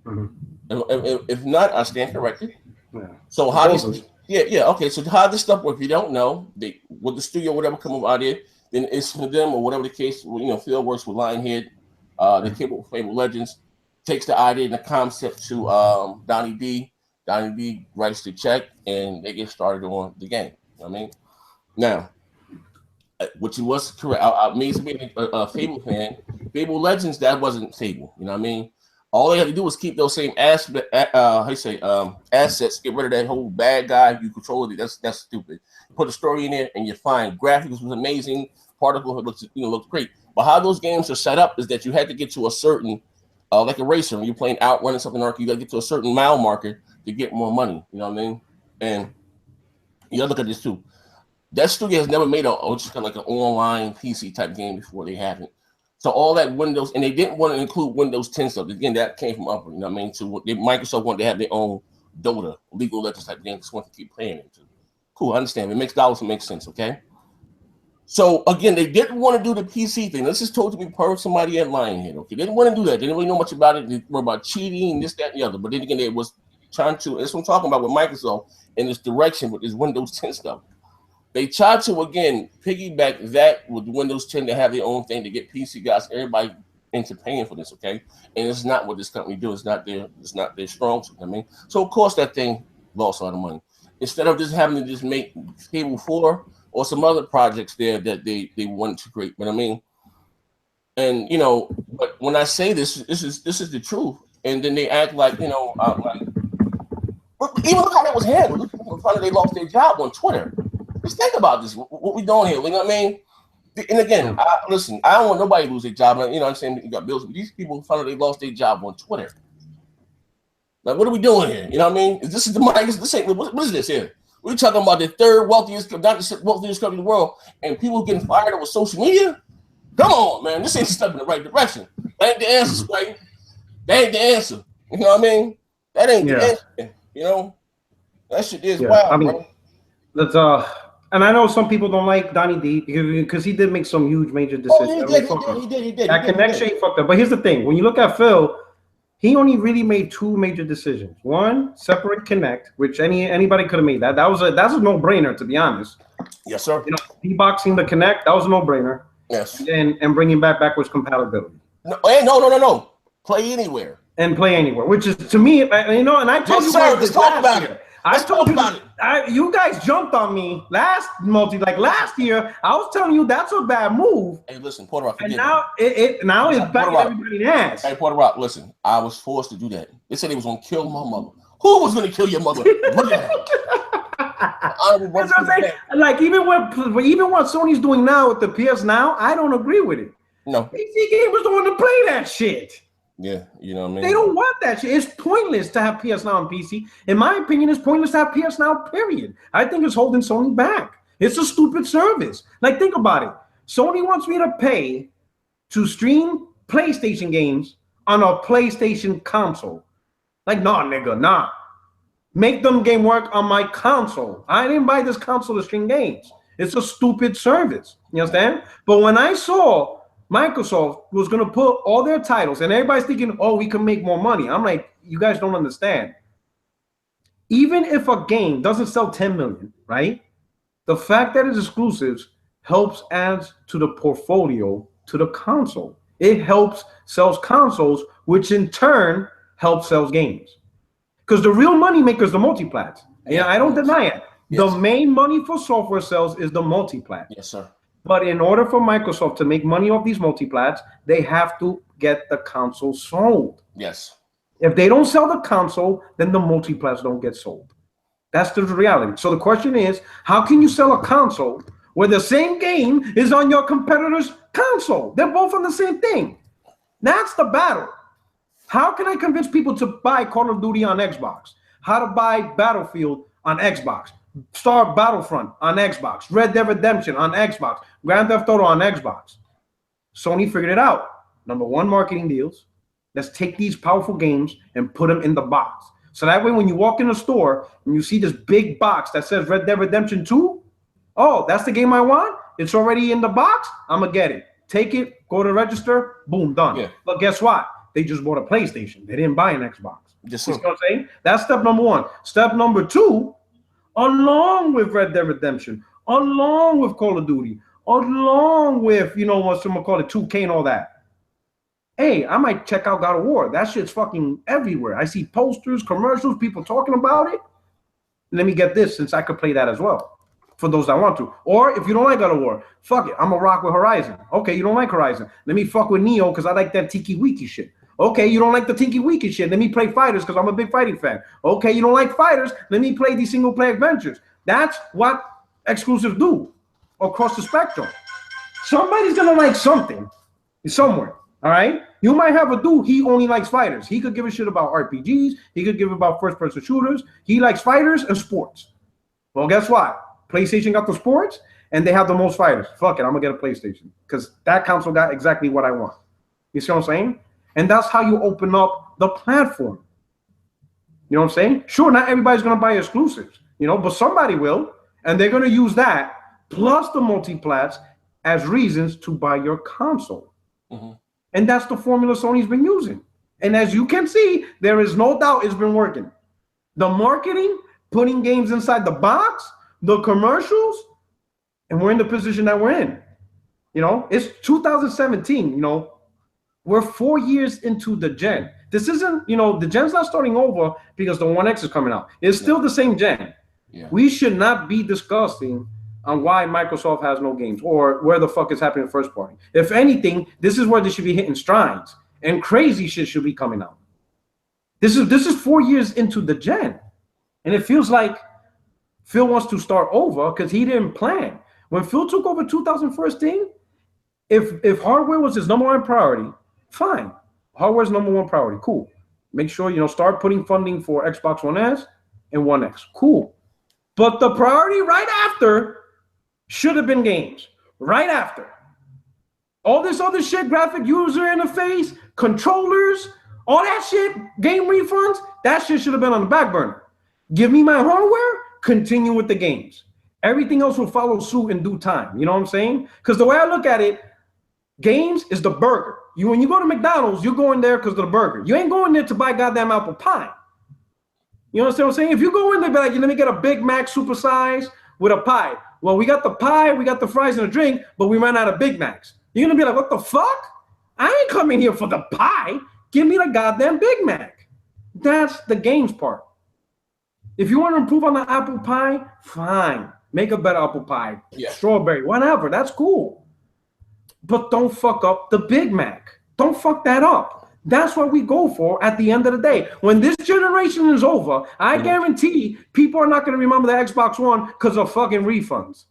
[SPEAKER 1] Mm-hmm. If not, I stand corrected. Yeah. So how this? Okay. So how this stuff work? If you don't know, with the studio, whatever come up out there, then it's for them or whatever the case. Phil works with Lionhead. They came up with Fable Legends. Takes the idea and the concept to Donnie D. Donnie D writes the check, and they get started on the game. You know what I mean? Now, which was correct. I made some a Fable fan. Fable Legends, that wasn't Fable. You know what I mean? All they had to do was keep those same assets. Get rid of that whole bad guy. You control it. That's stupid. Put a story in there, and you're fine. Graphics was amazing. Particle looked great. But how those games are set up is that you had to get to a certain, like a racer. When you're playing Outrun or something, you got to get to a certain mile marker to get more money. You know what I mean? And you got to look at this too. That studio has never made just kind of like an online PC type game before. They haven't. So all that Windows, and they didn't want to include Windows 10 stuff. Again, that came from Upper. You know what I mean? So Microsoft wanted to have their own Dota, League of Legends type game. Just want to keep playing it too. Cool, I understand. It makes dollars, it makes sense. Okay. So again, they didn't want to do the PC thing. This is told to me per somebody at Lionhead. Okay, they didn't want to do that. They didn't really know much about it. They were about cheating, this, that, and the other. But then again, they was trying to. That's what I'm talking about with Microsoft in this direction with this Windows 10 stuff. They tried to again piggyback that with Windows 10 to have their own thing to get PC guys, everybody into paying for this. Okay, and it's not what this company do. It's not their strong suit. I mean, so of course that thing lost a lot of money. instead of just having to just make Fable 4 or some other projects there that they wanted to create. But I mean, and you know, but when I say this is the truth, and then they act like, you know, like even look how that was handled. Look, people finally they lost their job on Twitter. Just think about this. What we doing here? You know what I mean? And again, listen, I don't want nobody to lose their job. You know what I'm saying? You got bills, but these people finally lost their job on Twitter. Like, what are we doing here? You know what I mean? This is the money. This ain't what is this here? We're talking about the third wealthiest, not the wealthiest company in the world, and people getting fired over social media. Come on, man. This ain't a step in the right direction. That ain't the answer, right? That ain't the answer. You know what I mean? That ain't the answer. You know, that shit is wild. I mean, bro.
[SPEAKER 2] Let's and I know some people don't like Donnie D because he did make some huge major decisions.
[SPEAKER 1] Oh, he did.
[SPEAKER 2] That connection he fucked up. But here's the thing: when you look at Phil, he only really made two major decisions. One, separate Connect, which anybody could have made that. That's a no-brainer, to be honest.
[SPEAKER 1] Yes, sir.
[SPEAKER 2] You know, deboxing the Connect, that was a no-brainer.
[SPEAKER 1] Yes.
[SPEAKER 2] And bringing backwards compatibility.
[SPEAKER 1] No. Play anywhere.
[SPEAKER 2] And play anywhere, which is, to me, you know, and I told you guys
[SPEAKER 1] let's talk about it.
[SPEAKER 2] I told you about it. You guys jumped on me last year. I was telling you that's a bad move.
[SPEAKER 1] Hey, listen, PUERTOROCK.
[SPEAKER 2] And now it's back in everybody's ass.
[SPEAKER 1] Hey, PUERTOROCK, listen, I was forced to do that. They said they was gonna kill my mother. Who was gonna kill your mother? Look at that.
[SPEAKER 2] That's what I'm saying. Like even what Sony's doing now with the PS Now, I don't agree with it.
[SPEAKER 1] No.
[SPEAKER 2] PC gamers don't want to play that shit.
[SPEAKER 1] Yeah, you know what I mean?
[SPEAKER 2] They don't want that shit. It's pointless to have PS Now on PC. In my opinion, it's pointless to have PS Now, period. I think it's holding Sony back. It's a stupid service. Like, think about it. Sony wants me to pay to stream PlayStation games on a PlayStation console. Like, nah, nigga, nah. Make them game work on my console. I didn't buy this console to stream games. It's a stupid service. You understand? But when I saw Microsoft was going to put all their titles, and everybody's thinking, oh, we can make more money. I'm like, you guys don't understand. Even if a game doesn't sell 10 million, right? The fact that it's exclusives helps add to the portfolio to the console. It helps sells consoles, which in turn helps sells games. Because the real money maker is the multiplats. Yeah, I don't deny it. Yes. The main money for software sales is the multiplat.
[SPEAKER 1] Yes, sir.
[SPEAKER 2] But in order for Microsoft to make money off these multiplats, they have to get the console sold.
[SPEAKER 1] Yes.
[SPEAKER 2] If they don't sell the console, then the multiplats don't get sold. That's the reality. So the question is, how can you sell a console where the same game is on your competitor's console? They're both on the same thing. That's the battle. How can I convince people to buy Call of Duty on Xbox? How to buy Battlefield on Xbox? Star Battlefront on Xbox, Red Dead Redemption on Xbox, Grand Theft Auto on Xbox. Sony figured it out. Number one, marketing deals. Let's take these powerful games and put them in the box. So that way when you walk in a store and you see this big box that says Red Dead Redemption 2, oh, that's the game I want? It's already in the box? I'm going to get it. Take it, go to register, boom, done. Yeah. But guess what? They just bought a PlayStation. They didn't buy an Xbox.
[SPEAKER 1] Just
[SPEAKER 2] you know what I'm saying? That's step number one. Step number two, along with Red Dead Redemption, along with Call of Duty, along with, you know, what someone call it, 2K and all that. Hey, I might check out God of War. That shit's fucking everywhere. I see posters, commercials, people talking about it. Let me get this since I could play that as well for those that want to. Or if you don't like God of War, fuck it. I'm going to rock with Horizon. Okay, you don't like Horizon. Let me fuck with Neo because I like that tiki-wiki shit. Okay, you don't like the tiki-wiki shit. Let me play Fighters because I'm a big fighting fan. Okay, you don't like Fighters. Let me play these single-player adventures. That's what exclusives do across the spectrum. Somebody's going to like something somewhere, all right? You might have a dude, he only likes fighters. He could give a shit about RPGs. He could give about first-person shooters. He likes fighters and sports. Well, guess what? PlayStation got the sports, and they have the most fighters. Fuck it, I'm going to get a PlayStation because that console got exactly what I want. You see what I'm saying? And that's how you open up the platform. You know what I'm saying? Sure, not everybody's going to buy exclusives, you know, but somebody will. And they're going to use that plus the multiplats as reasons to buy your console. Mm-hmm. And that's the formula Sony's been using. And as you can see, there is no doubt it's been working. The marketing, putting games inside the box, the commercials, and we're in the position that we're in. You know, it's 2017, you know. We're 4 years into the gen. This isn't, you know, the gen's not starting over because the 1X is coming out. It's still the same gen.
[SPEAKER 1] Yeah.
[SPEAKER 2] We should not be discussing on why Microsoft has no games or where the fuck is happening first party. If anything, this is where they should be hitting strides and crazy shit should be coming out. This is 4 years into the gen, and it feels like Phil wants to start over because he didn't plan. When Phil took over 2014, if hardware was his number one priority, fine. Hardware's number one priority, cool. Make sure start putting funding for Xbox One S and One X, cool. But the priority right after should have been games. Right after. All this other shit, graphic user interface, controllers, all that shit, game refunds, that shit should have been on the back burner. Give me my hardware, continue with the games. Everything else will follow suit in due time. You know what I'm saying? Because the way I look at it, games is the burger. When you go to McDonald's, you're going there because of the burger. You ain't going there to buy goddamn apple pie. You understand what I'm saying? If you go in there, be like, let me get a Big Mac supersize with a pie. Well, we got the pie, we got the fries and a drink, but we ran out of Big Macs. You're going to be like, what the fuck? I ain't coming here for the pie. Give me the goddamn Big Mac. That's the games part. If you want to improve on the apple pie, fine. Make a better apple pie. Yeah. Strawberry, whatever. That's cool. But don't fuck up the Big Mac. Don't fuck that up. That's what we go for at the end of the day. When this generation is over, I guarantee people are not going to remember the Xbox One because of fucking refunds.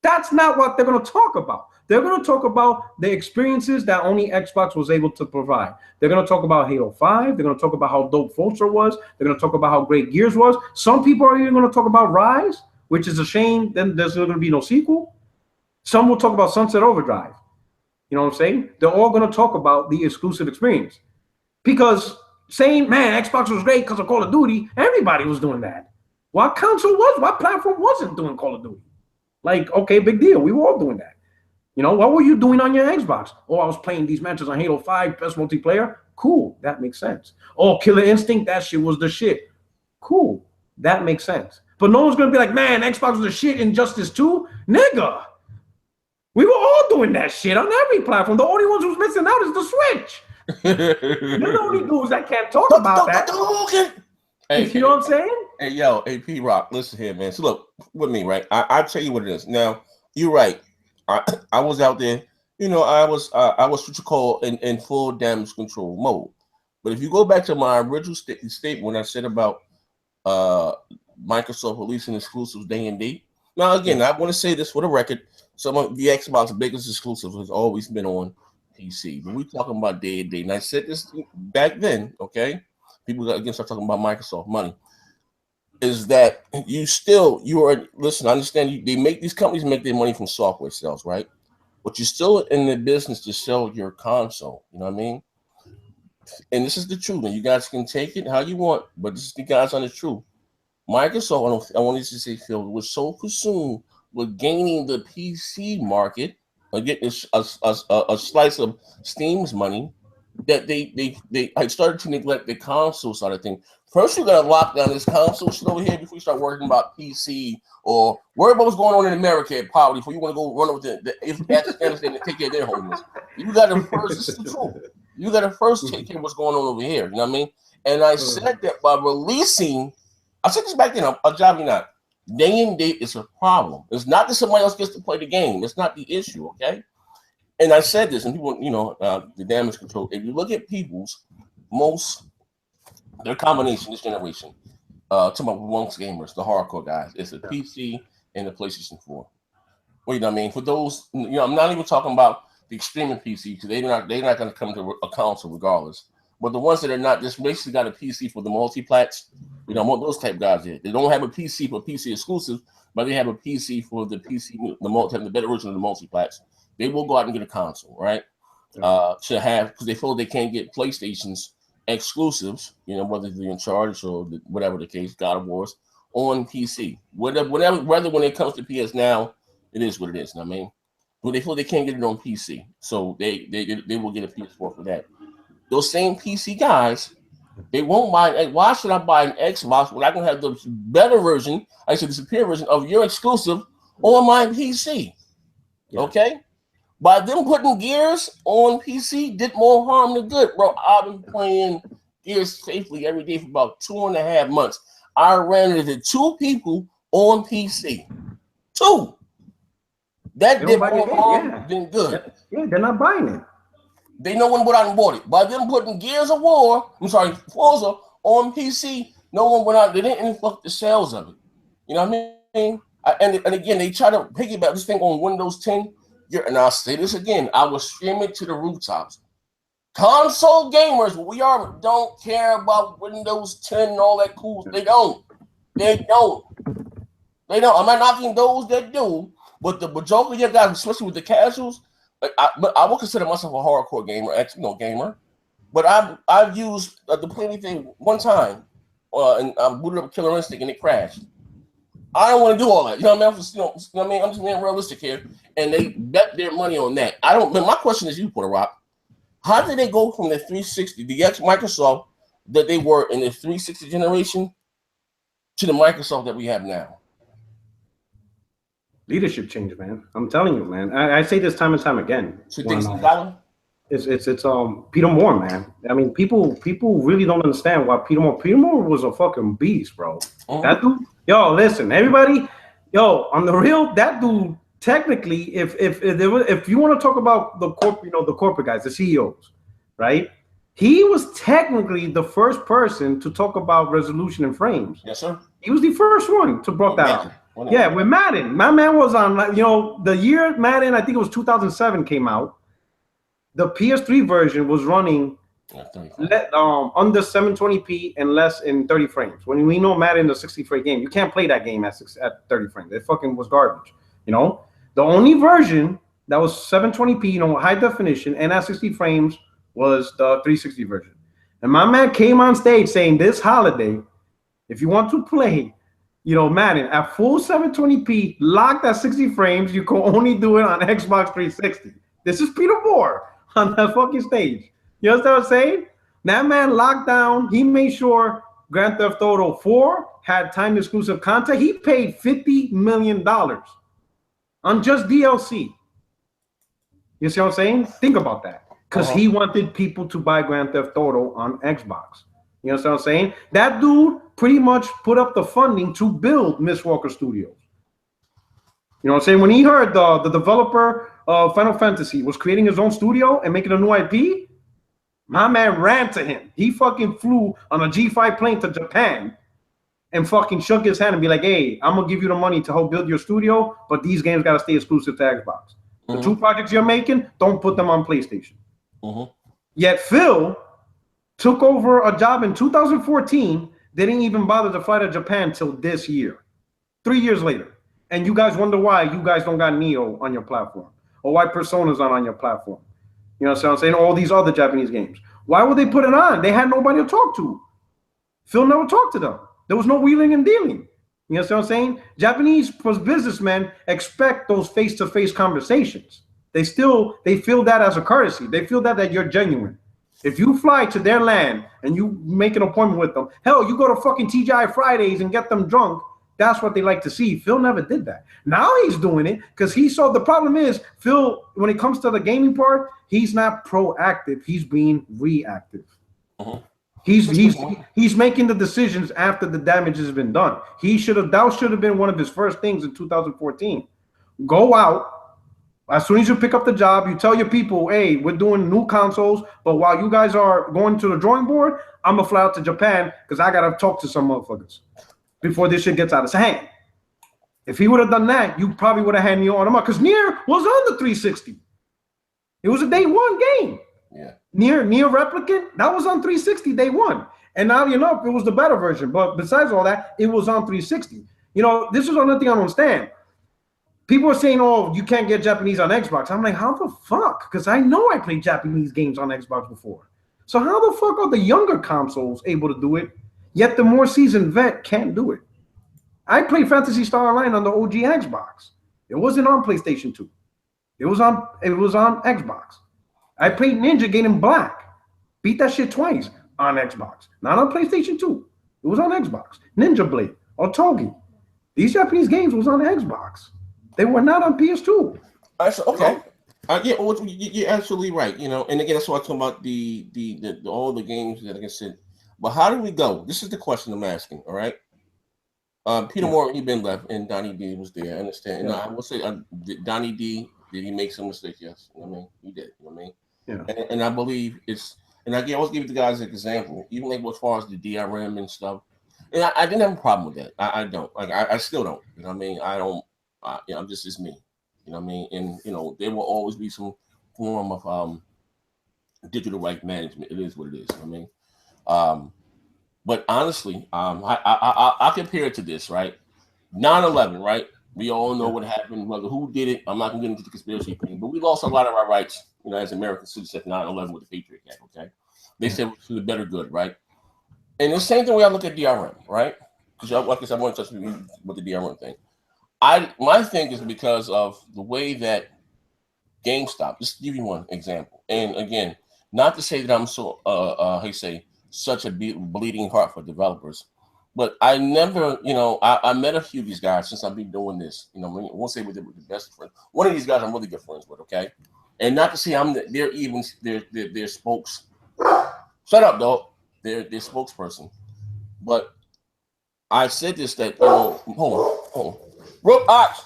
[SPEAKER 2] That's not what they're going to talk about. They're going to talk about the experiences that only Xbox was able to provide. They're going to talk about Halo 5. They're going to talk about how dope Forza was. They're going to talk about how great Gears was. Some people are even going to talk about Rise, which is a shame. Then there's going to be no sequel. Some will talk about Sunset Overdrive. You know what I'm saying? They're all going to talk about the exclusive experience. Because saying, man, Xbox was great because of Call of Duty, everybody was doing that. What platform wasn't doing Call of Duty? Like, okay, big deal. We were all doing that. What were you doing on your Xbox? Oh, I was playing these matches on Halo 5, best multiplayer. Cool, that makes sense. Oh, Killer Instinct, that shit was the shit. Cool, that makes sense. But no one's going to be like, man, Xbox was the shit, Injustice 2? Nigga, we were all doing that shit on every platform. The only ones who's missing out is the Switch. You're the only dudes that can't talk about that.
[SPEAKER 1] Hey,
[SPEAKER 2] you know what I'm saying?
[SPEAKER 1] Hey, yo, hey, P-Rock, listen here, man. So look, with me, right? I'll tell you what it is. Now, you're right. I was out there, I was what you call in full damage control mode. But if you go back to my original statement when I said about Microsoft releasing exclusives day and date. Now, again, I want to say this for the record. Some of the Xbox biggest exclusives has always been on PC. But we're talking about day and date. And I said this back then, okay? People again start talking about Microsoft money. Is that listen, I understand these companies make their money from software sales, right? But you're still in the business to sell your console, you know what I mean? And this is the truth, and you guys can take it how you want, but this is the guys on the truth. Microsoft, I want to say, Phil, was so consumed with gaining the PC market, getting a slice of Steam's money, that they started to neglect the console side of things. First, you got to lock down this console shit over here before you start worrying about PC or worry about what's going on in America at poverty before you want to go run over to Afghanistan and take care of their homeless. You got to first, this is the truth. You got to first take care of what's going on over here. You know what I mean? And I said that by releasing, I said this back then, I'll job you not. Day and date is a problem. It's not that somebody else gets to play the game. It's not the issue, okay? And I said this, and people, the damage control. If you look at their combination this generation, talking about amongst gamers, the hardcore guys, it's a PC and a PlayStation 4. Well, you know what I mean? For those, I'm not even talking about the extreme PC because they're not going to come to a console regardless. But the ones that are not, just basically got a PC for the multi-plats, those type guys here. They don't have a PC for PC exclusive, but they have a PC for the PC, the better version of the multi-plats. They will go out and get a console, right? To have, because they feel they can't get PlayStation's exclusives, whether they're in charge or whatever the case, God of Wars, on PC. Whether when it comes to PS now, it is what it is. You know what I mean? But they feel they can't get it on PC, so they will get a PS4 for that. Those same PC guys, they won't buy. Why should I buy an Xbox when I can have the better version, the superior version of your exclusive on my PC? Yeah. Okay. By them putting Gears on PC did more harm than good, bro. I've been playing Gears safely every day for about 2.5 months. I ran into 2 people on PC. 2. That dip on been good.
[SPEAKER 2] Yeah, they're not buying it.
[SPEAKER 1] They know one went out and bought it. By them putting Forza on PC, no one went out. They didn't fuck the sales of it. You know what I mean? And again, they try to piggyback this thing on Windows 10. And I'll say this again, I will stream it to the rooftops. Console gamers, don't care about Windows 10 and all that cool. They don't. I'm not knocking those that do, but the majority of guys, especially with the casuals, I will consider myself a hardcore gamer, but I've used the play anything one time, and I booted up Killer Instinct and it crashed. I don't want to do all that. You know what I mean? I'm just being realistic here, and they bet their money on that. My question is, PUERTOROCK, how did they go from the 360, the ex-Microsoft that they were in the 360 generation, to the Microsoft that we have now?
[SPEAKER 2] Leadership change, man. I'm telling you, man. I say this time and time again.
[SPEAKER 1] So you think it's
[SPEAKER 2] Peter Moore, man. I mean, people really don't understand why Peter Moore was a fucking beast, bro. That dude, listen, everybody, on the real, that dude, technically, if you want to talk about the corporate guys, the CEOs, right? He was technically the first person to talk about resolution and frames.
[SPEAKER 1] Yes, sir.
[SPEAKER 2] He was the first one to brought that up. Yeah, with Madden. My man was on, the year Madden, I think it was 2007 came out. The PS3 version was running under 720p and less in 30 frames. When we know Madden, the 60 frame game, you can't play that game at 30 frames. It fucking was garbage. The only version that was 720p, high definition, and at 60 frames was the 360 version. And my man came on stage saying this holiday, if you want to play, Madden at full 720p, locked at 60 frames, you can only do it on Xbox 360. This is Peter Moore on that fucking stage. You understand what I'm saying? That man locked down. He made sure Grand Theft Auto 4 had time exclusive content. He paid $50 million on just DLC. You see what I'm saying? Think about that. Because he wanted people to buy Grand Theft Auto on Xbox. You know what I'm saying? That dude pretty much put up the funding to build Miss Walker Studios. You know what I'm saying? When he heard the developer of Final Fantasy was creating his own studio and making a new IP, my man ran to him. He fucking flew on a G5 plane to Japan and fucking shook his hand and be like, hey, I'm going to give you the money to help build your studio, but these games got to stay exclusive to Xbox. The 2 projects you're making, don't put them on PlayStation. Yet Phil took over a job in 2014, didn't even bother to fly to Japan till this year, 3 years later. And you guys wonder why you guys don't got Neo on your platform, or why Persona's not on your platform. You know what I'm saying? All these other Japanese games. Why would they put it on? They had nobody to talk to. Phil never talked to them. There was no wheeling and dealing. You know what I'm saying? Japanese businessmen expect those face-to-face conversations. They feel that as a courtesy. They feel that you're genuine. If you fly to their land and you make an appointment with them, hell, you go to fucking TGI Fridays and get them drunk. That's what they like to see. Phil never did that. Now he's doing it because he saw the problem is Phil, when it comes to the gaming part, he's not proactive. He's being reactive. He's making the decisions after the damage has been done. That should have been one of his first things in 2014. Go out. As soon as you pick up the job, you tell your people, hey, we're doing new consoles, but while you guys are going to the drawing board, I'm going to fly out to Japan because I got to talk to some motherfuckers before this shit gets out of hand. If he would have done that, you probably would have had Neo on him because Nier was on the 360. It was a day one game.
[SPEAKER 1] Yeah.
[SPEAKER 2] Nier Replicant, that was on 360 day one. And now, it was the better version. But besides all that, it was on 360. This is another thing I don't understand. People are saying, oh, you can't get Japanese on Xbox. I'm like, how the fuck? Because I know I played Japanese games on Xbox before. So how the fuck are the younger consoles able to do it, yet the more seasoned vet can't do it? I played Phantasy Star Online on the OG Xbox. It wasn't on PlayStation 2. It was on Xbox. I played Ninja Gaiden Black. Beat that shit twice on Xbox. Not on PlayStation 2. It was on Xbox. Ninja Blade, Otogi. These Japanese games was on Xbox. They were not on PS2.
[SPEAKER 1] Okay. You're absolutely right. And again, that's why I talk about the all the games that I can sit. But how do we go? This is the question I'm asking. All right. Peter Moore, he been left, and Donnie D was there. I understand. And I will say, Donnie D, did he make some mistakes? Yes. You know what I mean? He did. You know what I mean?
[SPEAKER 2] Yeah.
[SPEAKER 1] And I believe it's, and I always give the guys an example, even like as far as the DRM and stuff. And I didn't have a problem with that. I don't. Like, I still don't. You know what I mean? I don't. You know, I'm just me. You know what I mean? And, you know, there will always be some form of digital right management. It is what it is. You know what I mean? But honestly, I compare it to this, right? 9/11, right? We all know what happened, whether who did it. I'm not going to get into the conspiracy thing, but we lost a lot of our rights, you know, as American citizens after 9/11 with the Patriot Act, okay? They said for the better good, right? And the same thing when I look at DRM, right? Because I want to touch with the DRM thing. My thing is because of the way that GameStop, just to give you one example. And again, not to say that I'm so how you say, such a bleeding heart for developers, but I never, you know, I met a few of these guys since I've been doing this. You know, I won't say we're the best friends. One of these guys I'm really good friends with, okay? And not to say they're spokes. Shut up, dog. They're spokesperson. But I said this that, you know, hold on. Rook Ox.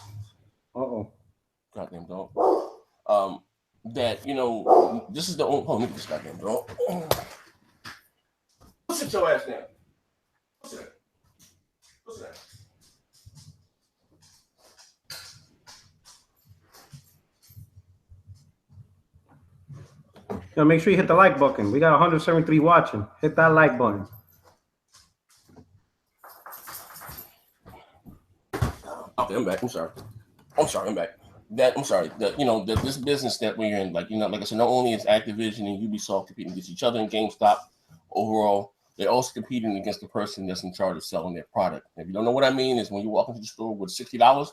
[SPEAKER 1] Goddamn dog. That, you know, this is the only, hold on, look at this goddamn dog. Sit your ass down. Sit down.
[SPEAKER 2] Yeah, make sure you hit the like button. We got 173 watching. Hit that like button.
[SPEAKER 1] Okay, I'm back. I'm sorry. I'm back. That you know, that this business that we're in, like, you know, like I said, not only is Activision and Ubisoft competing against each other in GameStop overall, they're also competing against the person that's in charge of selling their product. If you don't know what I mean, is when you walk into the store with $60,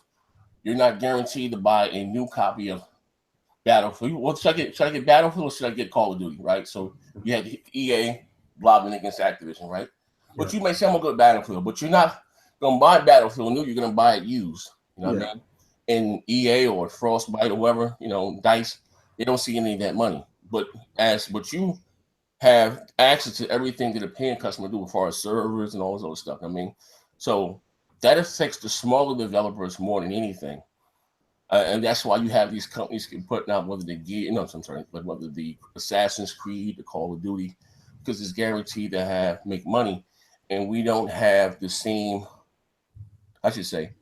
[SPEAKER 1] you're not guaranteed to buy a new copy of Battlefield. Well, should I get Battlefield or should I get Call of Duty, right? So you had EA lobbying against Activision, right? But you may say I'm gonna go to Battlefield, but you're not gonna buy Battlefield new, you're gonna buy it used. You know what I mean? And EA or Frostbite or whoever, you know, DICE, they don't see any of that money. But you have access to everything that a paying customer do as far as servers and all this other stuff. I mean, so that affects the smaller developers more than anything. And that's why you have these companies putting out whether whether the Assassin's Creed, the Call of Duty, because it's guaranteed to make money, and we don't have the same, I should say,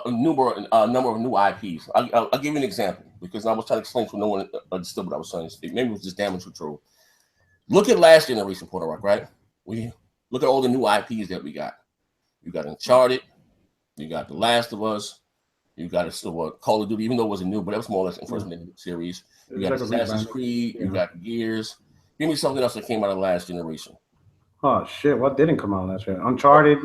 [SPEAKER 1] number of new IPs. I'll give you an example because I was trying to explain to no one understood what I was trying to say. Maybe it was just damage control. Look at last generation PUERTOROCK, right? We look at all the new IPs that we got. You got Uncharted, you got The Last of Us, you got Call of Duty, even though it wasn't new, but that was more or less in first series. You got Assassin's Creed, you got Gears. Give me something else that came out of last generation.
[SPEAKER 2] Oh shit! What didn't come out last year? Uncharted.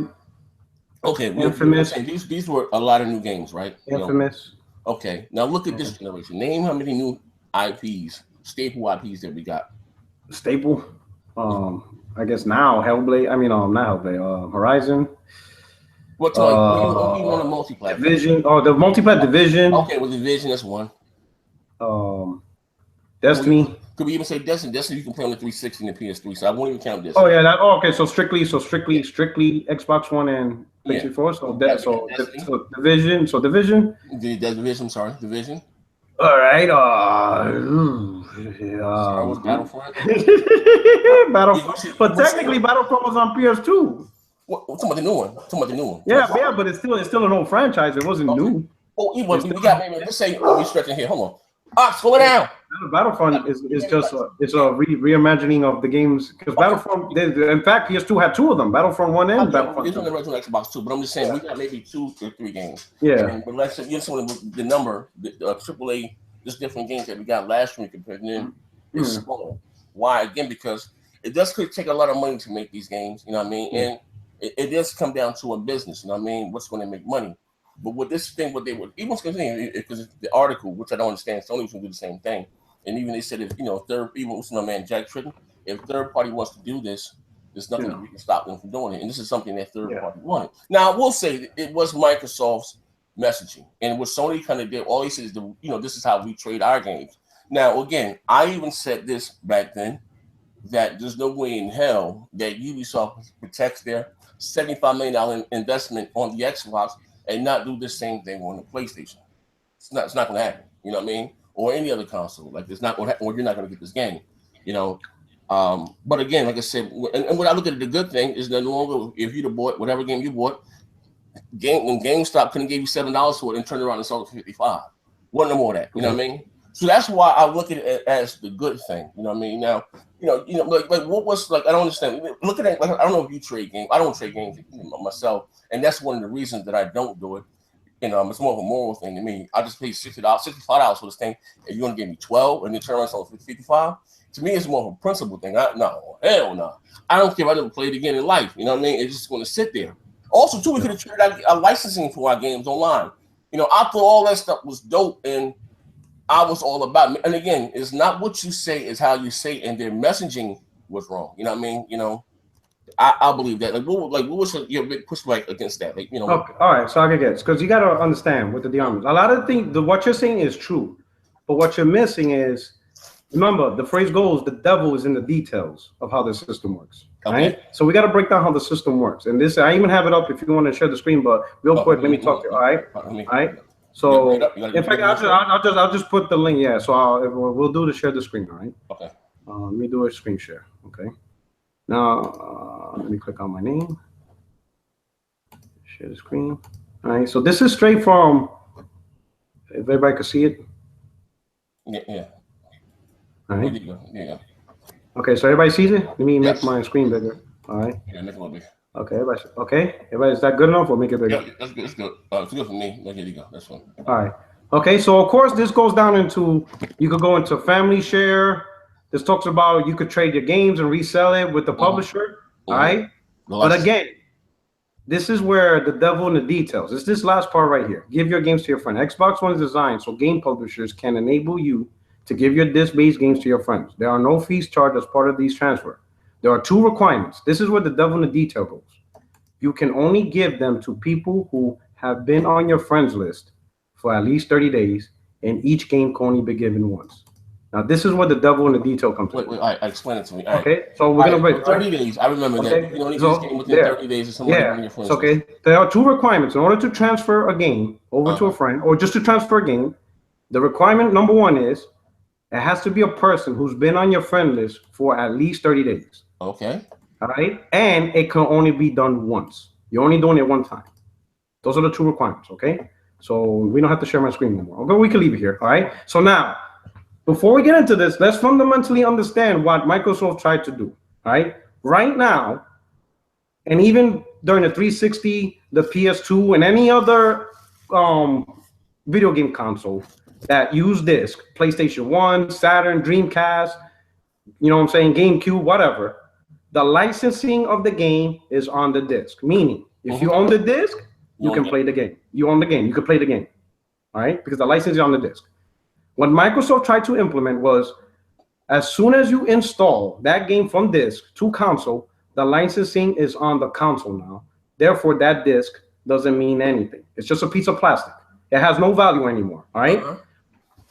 [SPEAKER 1] Okay,
[SPEAKER 2] Infamous.
[SPEAKER 1] These were a lot of new games, right?
[SPEAKER 2] Infamous.
[SPEAKER 1] You know? Okay, now look at this generation. Name how many new IPs, staple IPs that we got.
[SPEAKER 2] Staple. I guess now Hellblade. I mean, not Hellblade. Horizon.
[SPEAKER 1] What time? Only on a multi-platform.
[SPEAKER 2] Division. Oh, the multi-plat Division.
[SPEAKER 1] Okay, well, Division, that's one.
[SPEAKER 2] Destiny.
[SPEAKER 1] Could we even say Destiny? Destiny you can play on the 360 and the PS3, so I won't even count this.
[SPEAKER 2] Oh yeah, okay. So strictly Xbox One and PlayStation 4. So Division. So Division.
[SPEAKER 1] Division. Sorry, Division.
[SPEAKER 2] All right.
[SPEAKER 1] Star Wars Battlefront.
[SPEAKER 2] Battlefront. But technically, Battlefront was on PS2.
[SPEAKER 1] What? Talking about the new one.
[SPEAKER 2] Yeah, but it's still an old franchise. It wasn't new.
[SPEAKER 1] Oh, we got maybe. Let's say we stretching here. Hold on. Ox, slow it down.
[SPEAKER 2] Battlefront is just a reimagining of the games because Battlefront. In fact, PS2 had two of them: Battlefront 1 and Battlefront 2.
[SPEAKER 1] It's on the original Xbox too, but I'm just saying we got maybe 2 or 3 games.
[SPEAKER 2] Yeah.
[SPEAKER 1] But let's say the number, the AAA, just different games that we got last week compared to them is smaller. Why? Again, because it does take a lot of money to make these games. You know what I mean? And it does come down to a business. You know what I mean? What's going to make money? But with this thing, what they would even because the article, which I don't understand, Sony was going to do the same thing. And even they said, if my man Jack Tritton, if third party wants to do this, there's nothing that we can stop them from doing it. And this is something that third party wanted. Now, I will say it was Microsoft's messaging, and what Sony kind of did, all he said is, this is how we trade our games. Now, again, I even said this back then that there's no way in hell that Ubisoft protects their $75 million investment on the Xbox and not do the same thing on the PlayStation. It's not going to happen. You know what I mean? Or any other console. Like it's not going to happen, or you're not going to get this game. You know. But again, like I said, and when I look at it, the good thing is that no longer if you'd have bought whatever game you bought, when GameStop couldn't give you $7 for it and turned around and sold it for $55. Wasn't no more of that. You know what I mean? So that's why I look at it as the good thing. You know what I mean? Now, like what was like I don't understand. Look at it. Like, I don't know if you trade games. I don't trade games myself, and that's one of the reasons that I don't do it. It's more of a moral thing to me. I just paid $65 for this thing, and you're gonna give me 12 and then turn around and sell it for 55. To me, it's more of a principle thing. No, hell no. I don't care if I never play it again in life. You know what I mean? It's just gonna sit there. Also, too, we could have traded out licensing for our games online. I thought all that stuff was dope, and I was all about it. And again, it's not what you say, it's how you say it, and their messaging was wrong. You know what I mean? I believe that. What was your big pushback against that? Okay,
[SPEAKER 2] all right, so I can get it. Because you got to understand with the dearmament, a lot of things, what you're saying is true, but what you're missing is, remember, the phrase goes, the devil is in the details of how the system works. Right? So we got to break down how the system works. And this, I even have it up if you want to share the screen, but real quick, let me talk to you. All right. All right. So in fact, I'll just put the link. Yeah. So we'll do the share the screen. All right.
[SPEAKER 1] Okay.
[SPEAKER 2] Let me do a screen share. Okay. Now let me click on my name. Share the screen. All right. So this is straight from. If everybody can see it.
[SPEAKER 1] Yeah.
[SPEAKER 2] All right.
[SPEAKER 1] There you go. Yeah.
[SPEAKER 2] Okay, so everybody sees it? Let me make my screen bigger. All right.
[SPEAKER 1] Yeah, make it a little bigger.
[SPEAKER 2] Okay, everybody, is that good enough? Or make it bigger?
[SPEAKER 1] Yeah, that's good. It's good. It's good for me. There you go. That's fine.
[SPEAKER 2] All right. Okay, so of course this goes down into, you could go into family share. This talks about you could trade your games and resell it with the publisher. All right. But again, this is where the devil in the details. It's this last part right here. Give your games to your friend. Xbox One is designed so game publishers can enable you to give your disc-based games to your friends. There are no fees charged as part of these transfer. There are 2 requirements. This is where the devil in the detail goes. You can only give them to people who have been on your friends list for at least 30 days, and each game can only be given once. Now, this is where the devil in the detail comes in.
[SPEAKER 1] Wait, explain it to me.
[SPEAKER 2] Okay, so we're going to break
[SPEAKER 1] 30 days. I remember that. You can only give this game within 30 days of somebody on your friends list.
[SPEAKER 2] Okay, there are 2 requirements. In order to transfer a game over to a friend, or just to transfer a game, the requirement number 1 is, it has to be a person who's been on your friend list for at least 30 days.
[SPEAKER 1] Okay.
[SPEAKER 2] All right. And it can only be done once. You're only doing it one time. Those are the 2 requirements. Okay. So we don't have to share my screen anymore. Okay. We can leave it here. All right. So now, before we get into this, let's fundamentally understand what Microsoft tried to do. All right. Right now, and even during the 360, the PS2, and any other video game console that use disc, PlayStation 1, Saturn, Dreamcast, GameCube, whatever, the licensing of the game is on the disc. Meaning, if you own the disc, you can play the game. You own the game, you can play the game. All right? Because the license is on the disc. What Microsoft tried to implement was, as soon as you install that game from disc to console, the licensing is on the console now. Therefore, that disc doesn't mean anything. It's just a piece of plastic. It has no value anymore. All right?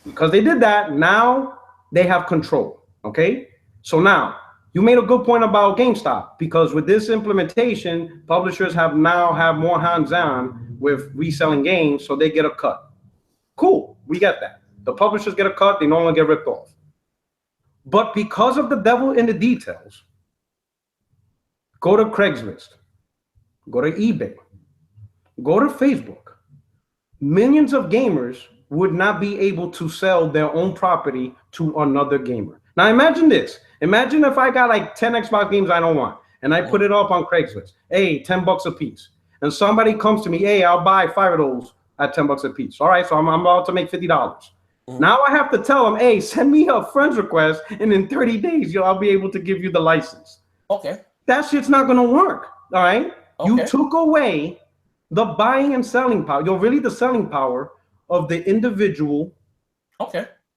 [SPEAKER 2] Because they did that, now they have control, okay? So now, you made a good point about GameStop, because with this implementation, publishers have more hands-on with reselling games, so they get a cut. Cool, we get that. The publishers get a cut, they no longer get ripped off. But because of the devil in the details, go to Craigslist, go to eBay, go to Facebook. Millions of gamers would not be able to sell their own property to another gamer. Now imagine this. Imagine if I got like 10 Xbox games I don't want, and I put it up on Craigslist. Hey, $10 a piece. And somebody comes to me, hey, I'll buy 5 of those at $10 a piece. All right, so I'm about to make $50. Now I have to tell them, hey, send me a friend's request, and in 30 days, I'll be able to give you the license.
[SPEAKER 1] Okay.
[SPEAKER 2] That shit's not gonna work, all right? Okay. You took away the buying and selling power. Really the selling power of the individual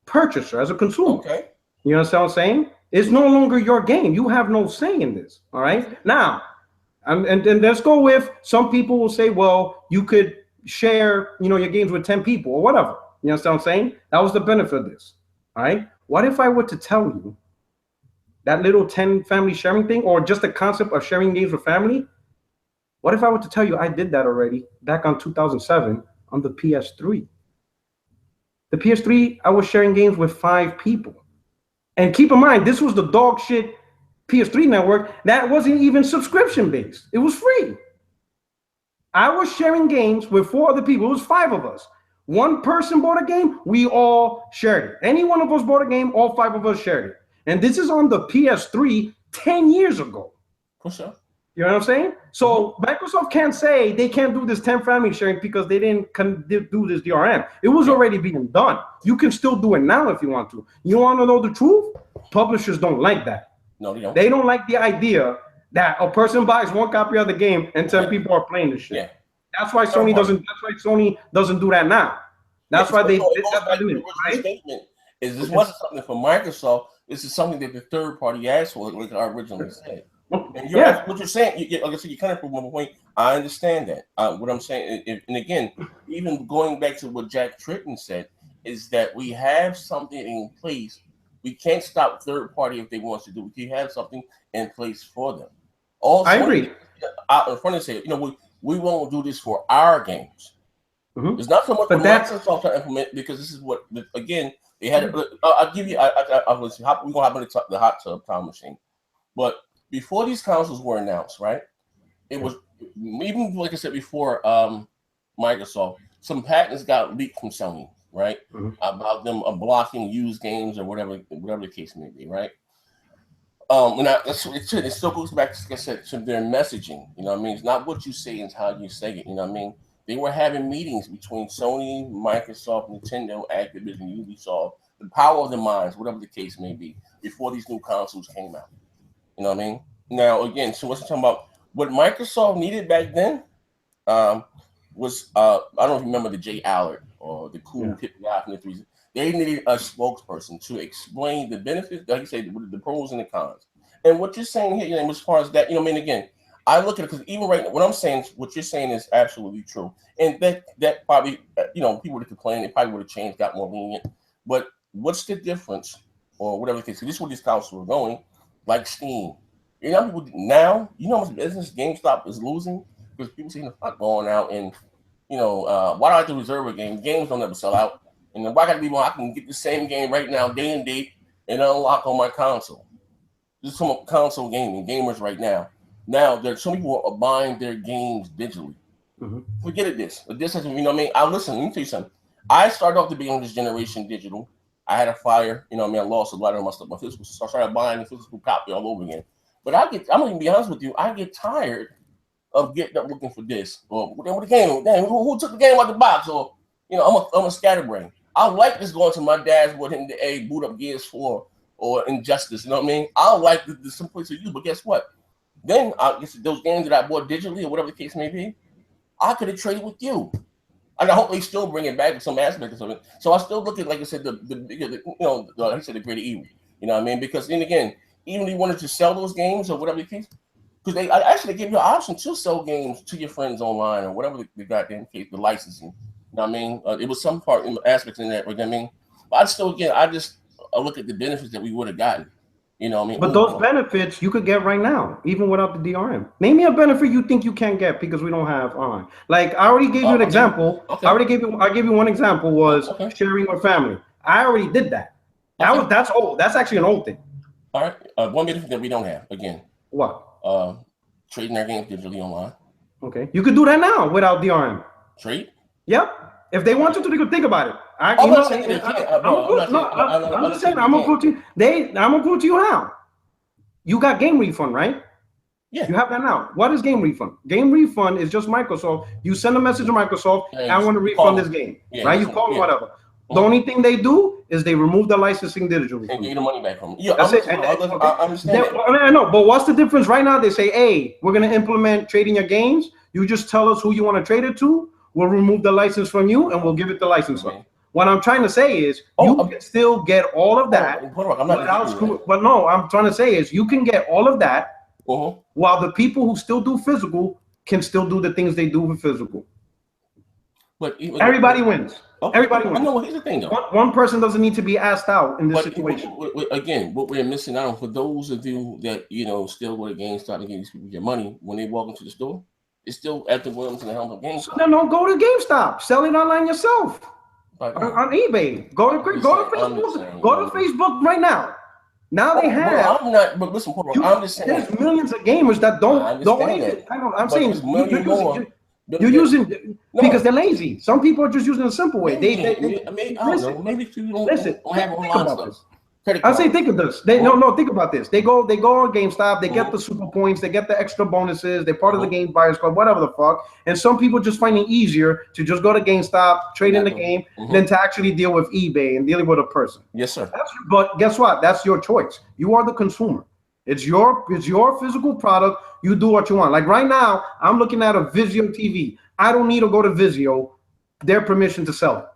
[SPEAKER 2] purchaser as a consumer. Okay. You understand what I'm saying? It's no longer your game. You have no say in this. All right. Now, and let's go with, some people will say, well, you could share, your games with 10 people or whatever. You understand what I'm saying? That was the benefit of this. All right. What if I were to tell you that little 10 family sharing thing, or just the concept of sharing games with family, What if I were to tell you I did that already back on 2007 on the PS3? The PS3, I was sharing games with 5 people. And keep in mind, this was the dog shit PS3 network that wasn't even subscription based. It was free. I was sharing games with 4 other people. It was 5 of us. One person bought a game, we all shared it. Any one of us bought a game, all 5 of us shared it. And this is on the PS3 10 years ago.
[SPEAKER 1] For sure.
[SPEAKER 2] You know what I'm saying? So Microsoft can't say they can't do this 10 family sharing because they didn't do this DRM. It was already being done. You can still do it now if you want to. You want to know the truth? Publishers don't like that.
[SPEAKER 1] No, they don't.
[SPEAKER 2] They don't like the idea that a person buys 1 copy of the game and 10 people are playing this shit.
[SPEAKER 1] Yeah.
[SPEAKER 2] That's why Sony doesn't. That's why Sony doesn't do that now. That's why they.
[SPEAKER 1] Right? Statement is this wasn't something for Microsoft. This is something that the third party asked for, like I originally said. And what you're saying, like I said, you kind of prove my point. I understand that. What I'm saying, and again, even going back to what Jack Tritton said, is that we have something in place. We can't stop third party if they want to do it. We have something in place for them. Also,
[SPEAKER 2] I agree.
[SPEAKER 1] Out in front of say, we won't do this for our games. It's not so much for Microsoft to implement, because this is what, again, they had. I'll give you. We're gonna hop in the hot tub time machine, but before these consoles were announced, right? It was even, like I said before, Microsoft. Some patents got leaked from Sony, right? About them blocking used games or whatever the case may be, right? It still goes back, like I said, to their messaging. You know what I mean? It's not what you say, it's how you say it. You know what I mean? They were having meetings between Sony, Microsoft, Nintendo, Activision, Ubisoft, the power of the minds, whatever the case may be, before these new consoles came out. You know what I mean? Now, again, so what's talking about? What Microsoft needed back then was, I don't remember the Jay Allard or the cool hip guy from the 3s. They needed a spokesperson to explain the benefits, like you say, the pros and the cons. And what you're saying here, as far as that, I mean, again, I look at it because even right now, what I'm saying, what you're saying is absolutely true. And that probably, people would have complained, it probably would have changed, got more lenient. But what's the difference, or whatever the case? This is where these consoles were going, like Steam. People now, how much business GameStop is losing because people saying the fuck going out and, why do I have to reserve a game? Games don't ever sell out. And if I got to be more, I can get the same game right now, day and date, and unlock on my console. This is some console gaming, gamers right now. Now, there's some people are buying their games digitally. Forget it. This doesn't, what I mean? Let me tell you something. I started off to be on this generation digital. I had a fire, I lost a lot of my stuff, my physical. So I started buying the physical copy all over again. But I'm going to be honest with you, I get tired of getting up looking for this. Or what the game? Damn, who took the game out the box? Or, I'm a scatterbrain. I like this going to my dad's with him to boot up Gears 4 or Injustice. You know what I mean? I like the simplicity of use, but guess what? Then I guess those games that I bought digitally or whatever the case may be, I could have traded with you. And I hope they still bring it back with some aspect of it. So I still look at, like I said, like I said, the greater evil. You know what I mean? Because then again, even if you wanted to sell those games or whatever the case, because they actually give you an option to sell games to your friends online or whatever the goddamn case, the licensing. You know what I mean? It was some part in aspects in that, you know what I mean? But I look at the benefits that we would have gotten. You know what I mean?
[SPEAKER 2] But those benefits you could get right now, even without the DRM. Name me a benefit you think you can't get because we don't have on. Like I already gave you an example. Okay. I gave you one example was sharing with family. I already did that. That's old. That's actually an old thing.
[SPEAKER 1] All right. One benefit that we don't have again.
[SPEAKER 2] What?
[SPEAKER 1] Trading our games digitally online.
[SPEAKER 2] Okay. You could do that now without DRM.
[SPEAKER 1] Trade?
[SPEAKER 2] Yep. If they want to, they could think about it. I'm just saying. I'm gonna put to you now. You got game refund, right?
[SPEAKER 1] Yeah.
[SPEAKER 2] You have that now. What is game refund? Game refund is just Microsoft. You send a message to Microsoft, I want to refund this game. Right? You call them, whatever. The only thing they do is they remove the licensing digitally.
[SPEAKER 1] And get the money back from them. Yeah, I understand.
[SPEAKER 2] I know, but what's the difference right now? They say, hey, we're going to implement trading your games. You just tell us who you want to trade it to. We'll remove the license from you and we'll give it the license. What I'm trying to say is you can still get all of that. But no, I'm trying to say is you can get all of that while the people who still do physical can still do the things they do with physical. But everybody wins. Everybody wins.
[SPEAKER 1] No, here's the thing, though.
[SPEAKER 2] One person doesn't need to be asked out in this situation.
[SPEAKER 1] Again, what we're missing out on for those of you that still go to GameStop and give these people your money when they walk into the store, It's still at the Williams and the helm of GameStop.
[SPEAKER 2] So then don't go to GameStop. Sell it online yourself on eBay. Go to Facebook. Go to Facebook right now. Now they have.
[SPEAKER 1] Well, I'm not. But listen, I'm just saying.
[SPEAKER 2] There's millions of gamers that don't. I'm saying you're using because they're lazy. Some people are just using a simple way. Maybe don't have online stuff. I say think of this. Think about this. They go on GameStop. They get the super points. They get the extra bonuses. They're part of the game buyers club, whatever the fuck. And some people just find it easier to just go to GameStop, trade in the game, than to actually deal with eBay and dealing with a person.
[SPEAKER 1] Yes, sir.
[SPEAKER 2] But guess what? That's your choice. You are the consumer. It's your physical product. You do what you want. Like right now, I'm looking at a Vizio TV. I don't need to go to Vizio, their permission to sell it.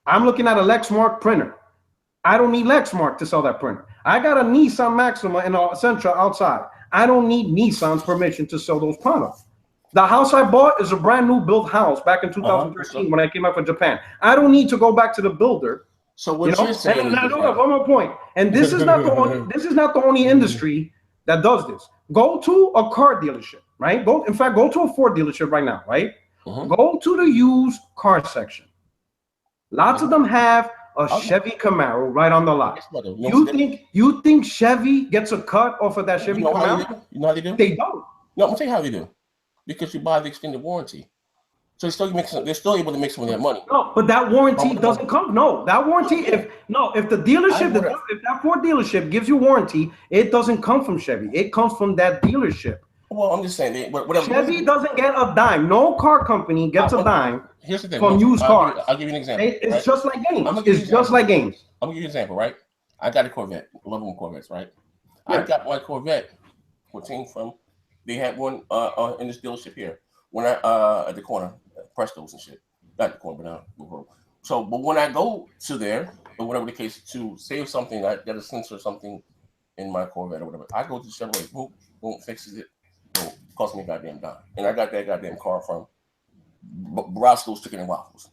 [SPEAKER 2] I'm looking at a Lexmark printer. I don't need Lexmark to sell that printer. I got a Nissan Maxima in Centra outside. I don't need Nissan's permission to sell those products. The house I bought is a brand new built house back in 2013 when I came out from Japan. I don't need to go back to the builder.
[SPEAKER 1] So what you're saying?
[SPEAKER 2] One more point. And this is not the only. This is not the only industry that does this. Go to a car dealership, right? Go to a Ford dealership right now, right? Go to the used car section. Lots of them have a Chevy Camaro right on the lot. You think Chevy gets a cut off of that Chevy Camaro?
[SPEAKER 1] You know how they do?
[SPEAKER 2] They don't.
[SPEAKER 1] No, I'm gonna tell you how they do. Because you buy the extended warranty. So they're still able to make some of that money.
[SPEAKER 2] No, but that warranty doesn't come. No, that warranty, if the dealership, if that Ford dealership gives you warranty, it doesn't come from Chevy. It comes from that dealership.
[SPEAKER 1] Well, I'm just saying,
[SPEAKER 2] Chevy doesn't get a dime. No car company gets a dime from used cars.
[SPEAKER 1] I'll give you an example.
[SPEAKER 2] It's just like games. It's just like games.
[SPEAKER 1] I'm gonna give you an example, right? I got a Corvette. I love them Corvettes, right? Yeah. I got my Corvette 14 from. They had one in this dealership here. When I at the corner, Prestos and shit. Not the corner, but now. So, but when I go to there, or whatever the case, to save something, I got a sensor or something in my Corvette or whatever. I go to Chevrolet, boom, fixes it. Cost me a goddamn dime. And I got that goddamn car from Roscoe's Chicken and Waffles.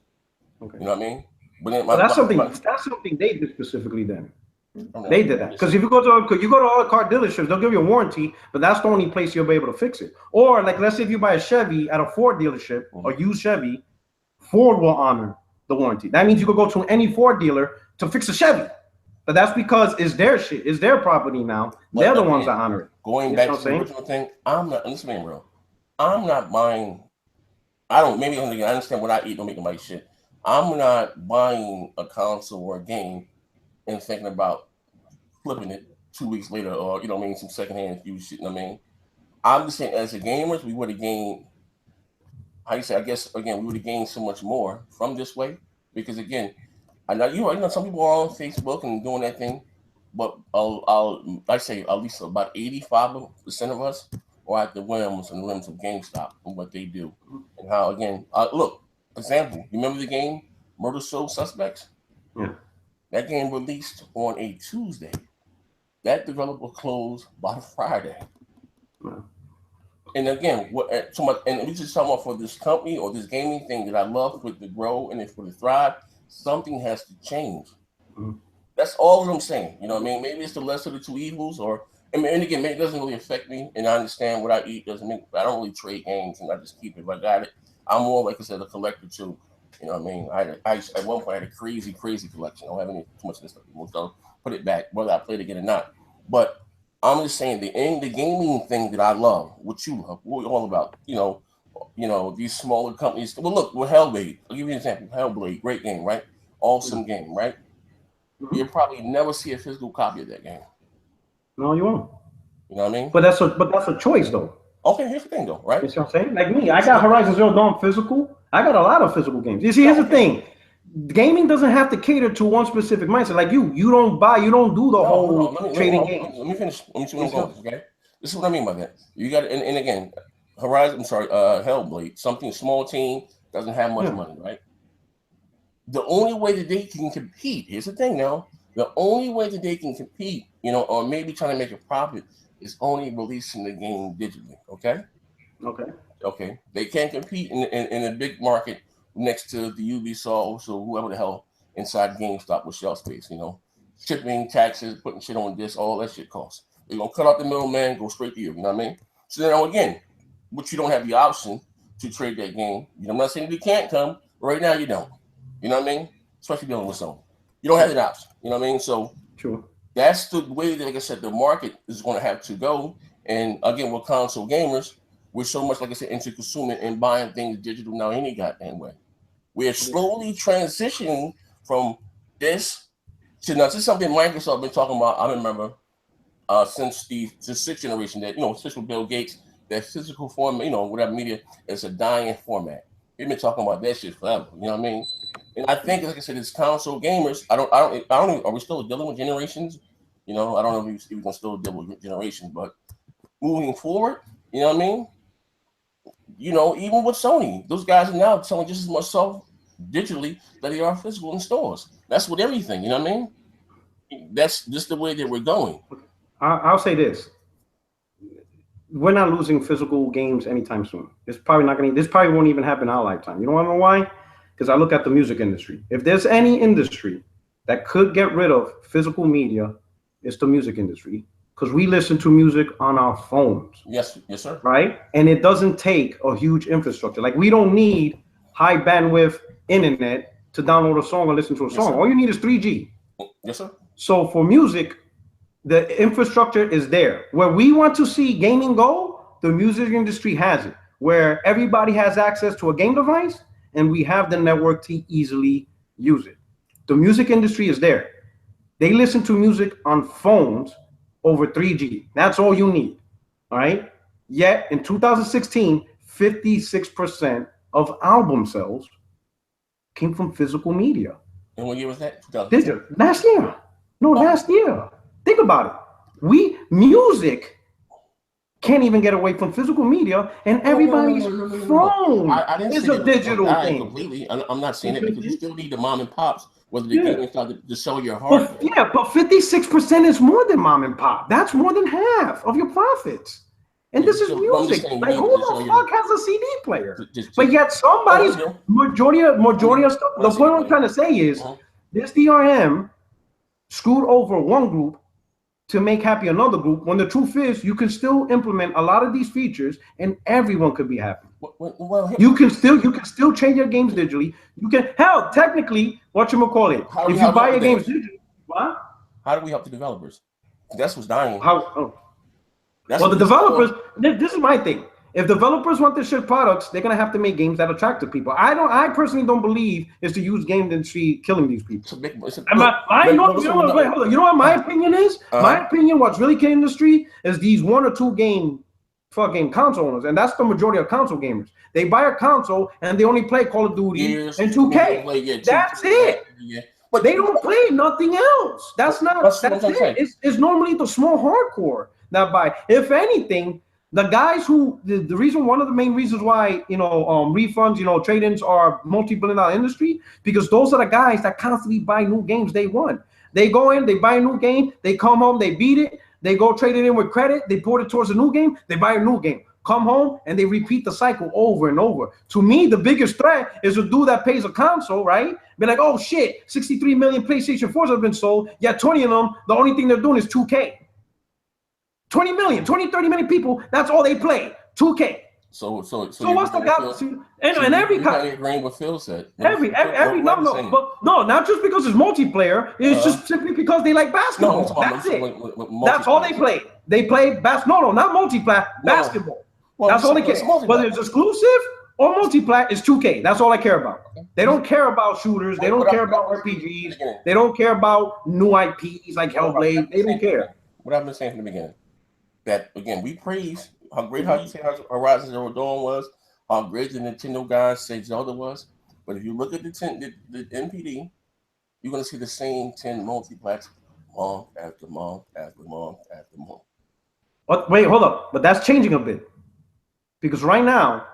[SPEAKER 1] Okay. You know what I mean? But then that's something they did specifically then. They did that. Because if you go to all the car dealerships, they'll give you a warranty, but that's the only place you'll be able to fix it. Or like let's say if you buy a Chevy at a Ford dealership or used Chevy, Ford will honor the warranty. That means you could go to any Ford dealer to fix a Chevy. But that's because it's their shit, it's their property now. They're the ones that honor it. Going back to the original thing, let's be real. I'm not buying. I understand what I eat. Don't make nobody shit. I'm not buying a console or a game and thinking about flipping it 2 weeks later, or some secondhand used shit. You know what I mean? I'm just saying, as a gamers, we would have gained. How you say? I guess again, we would have gained so much more from this way because again. I know some people are on Facebook and doing that thing, but I say at least about 85% of us are at the whims and limbs of GameStop and what they do and how again. Look, example. You remember the game Murder Soul Suspects?
[SPEAKER 2] Yeah.
[SPEAKER 1] That game released on a Tuesday. That developer closed by Friday. Yeah. And again, and we just talking about for this company or this gaming thing that I love for it to grow and for it to thrive. Something has to change. That's all I'm saying. You know what I mean? Maybe it's the lesser of the two evils, and again, maybe it doesn't really affect me. And I understand what I eat doesn't mean I don't really trade games, and I just keep it. If I got it, I'm more like I said, a collector too. You know what I mean? I at one point I had a crazy collection. I don't have any too much of this stuff anymore. So put it back, whether I play it again or not. But I'm just saying the gaming thing that I love, what you love, what we're all about. These smaller companies. Well, look, with Hellblade, I'll give you an example. Hellblade, great game, right? Awesome game, right? You'll probably never see a physical copy of that game.
[SPEAKER 2] No, you won't.
[SPEAKER 1] You know what I mean?
[SPEAKER 2] But that's a choice, though.
[SPEAKER 1] Okay, here's the thing, though, right?
[SPEAKER 2] You see what I'm saying? Like me, I got Horizon Zero Dawn physical. I got a lot of physical games. You see, here's the thing. Gaming doesn't have to cater to one specific mindset. Like you don't do the whole trading games.
[SPEAKER 1] Let me finish. Let me see where I'm going, okay? This is what I mean by that. You got and again, Hellblade, something small team, doesn't have much money, right? The only way that they can compete, here's the thing now, the only way that they can compete, or maybe trying to make a profit is only releasing the game digitally, okay? Okay. They can't compete in a big market next to the Ubisoft or whoever the hell inside GameStop with shelf space, shipping, taxes, putting shit on this, all that shit costs. They're going to cut out the middleman, go straight to you, you know what I mean? So now again, but you don't have the option to trade that game. You know, I'm not saying you can't come, but right now you don't. You know what I mean? Especially dealing with Sony. You don't have that option. You know what I mean? So
[SPEAKER 2] True.
[SPEAKER 1] That's the way that, like I said, the market is going to have to go. And again, with console gamers, we're so much, like I said, into consuming and buying things digital now any goddamn way. We're slowly transitioning from this to now. This is something Microsoft been talking about. I remember since the sixth generation that, especially Bill Gates, that physical format, whatever media is a dying format. They've been talking about that shit forever. You know what I mean? And I think, like I said, it's console gamers. I don't know. Are we still dealing with generations? I don't know if we can still deal with generations, but moving forward, you know what I mean? Even with Sony, those guys are now selling just as much stuff digitally that they are physical in stores. That's with everything. You know what I mean? That's just the way that we're going.
[SPEAKER 2] I'll say this: we're not losing physical games anytime soon. It's probably not going to. This probably won't even happen in our lifetime. You want to know why? Because I look at the music industry. If there's any industry that could get rid of physical media, it's the music industry. Because we listen to music on our phones.
[SPEAKER 1] Yes, sir.
[SPEAKER 2] Right? And it doesn't take a huge infrastructure. Like, we don't need high bandwidth internet to download a song or listen to a song.
[SPEAKER 1] Sir.
[SPEAKER 2] All you need is 3G.
[SPEAKER 1] Yes, sir.
[SPEAKER 2] So for music, the infrastructure is there. Where we want to see gaming go, the music industry has it. Where everybody has access to a game device, and we have the network to easily use it. The music industry is there. They listen to music on phones over 3G. That's all you need, all right? Yet in 2016, 56% of album sales came from physical media.
[SPEAKER 1] And what year was that?
[SPEAKER 2] Last year. No, last year. Think about it. Music can't even get away from physical media, and everybody's phone is a digital thing.
[SPEAKER 1] Completely. I'm not saying it because you still need the mom and pops, whether they get inside to sell your heart.
[SPEAKER 2] But 56% is more than mom and pop. That's more than half of your profits. And this is music. Like, who the fuck has a CD player? But yet somebody's majority of stuff. The point I'm trying to say is this DRM screwed over one group to make happy another group, when the truth is you can still implement a lot of these features and everyone could be happy. You can still change your games digitally. You can technically, whatchamacallit, if you buy your games digitally, what?
[SPEAKER 1] How do we help the developers? That's what's dying.
[SPEAKER 2] The developers, this is my thing. If developers want their shit products, they're gonna have to make games that attract to people. I personally don't believe is to use game industry killing these people. You know what my opinion is? My opinion, what's really killing the industry is these 1 or 2 game fucking console owners, and that's the majority of console gamers. They buy a console and they only play Call of Duty and 2K. That's it. But they don't play nothing else. That's it. It's normally the small hardcore that buy. If anything, the guys who one of the main reasons why refunds, trade-ins are multi-billion-dollar industry, because those are the guys that constantly buy new games day one. They go in, they buy a new game, they come home, they beat it, they go trade it in with credit, they put it towards a new game, they buy a new game, come home, and they repeat the cycle over and over. To me, the biggest threat is a dude that pays a console, right? Be like, oh shit, 63 million PlayStation 4s have been sold, yet 20 of them, the only thing they're doing is 2K. 20 million, 20, 30 million people, that's all they play, 2K.
[SPEAKER 1] So what's
[SPEAKER 2] the gap? And every
[SPEAKER 1] agreeing with Phil said.
[SPEAKER 2] No, not just because it's multiplayer. It's just simply because they like basketball. That's it. That's all they play. They play basketball. No, not multiplayer. Basketball. That's all they care. Whether it's exclusive or multiplayer, it's 2K. That's all I care about. They don't care about shooters. They don't care about RPGs. They don't care about new IPs like Hellblade. They don't care.
[SPEAKER 1] What I've been saying from the beginning, that again, we praise how great how you say Horizon Zero Dawn was, how great the Nintendo guys say Zelda was. But if you look at the NPD, you're going to see the same 10 multiplats month after month after month after month.
[SPEAKER 2] But wait, hold up. But that's changing a bit. Because right now,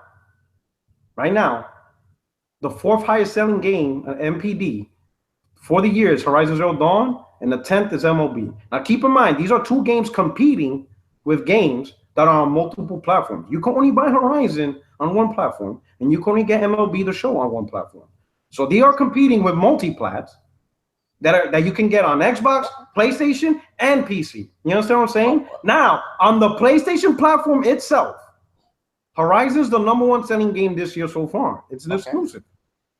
[SPEAKER 2] the 4th highest selling game, MPD, for the year is Horizon Zero Dawn, and the 10th is MLB. Now keep in mind, these are 2 games competing with games that are on multiple platforms. You can only buy Horizon on one platform, and you can only get MLB The Show on one platform. So they are competing with multiplats that you can get on Xbox, PlayStation, and PC. You understand what I'm saying? Now, on the PlayStation platform itself, Horizon's the #1 selling game this year so far. It's an exclusive.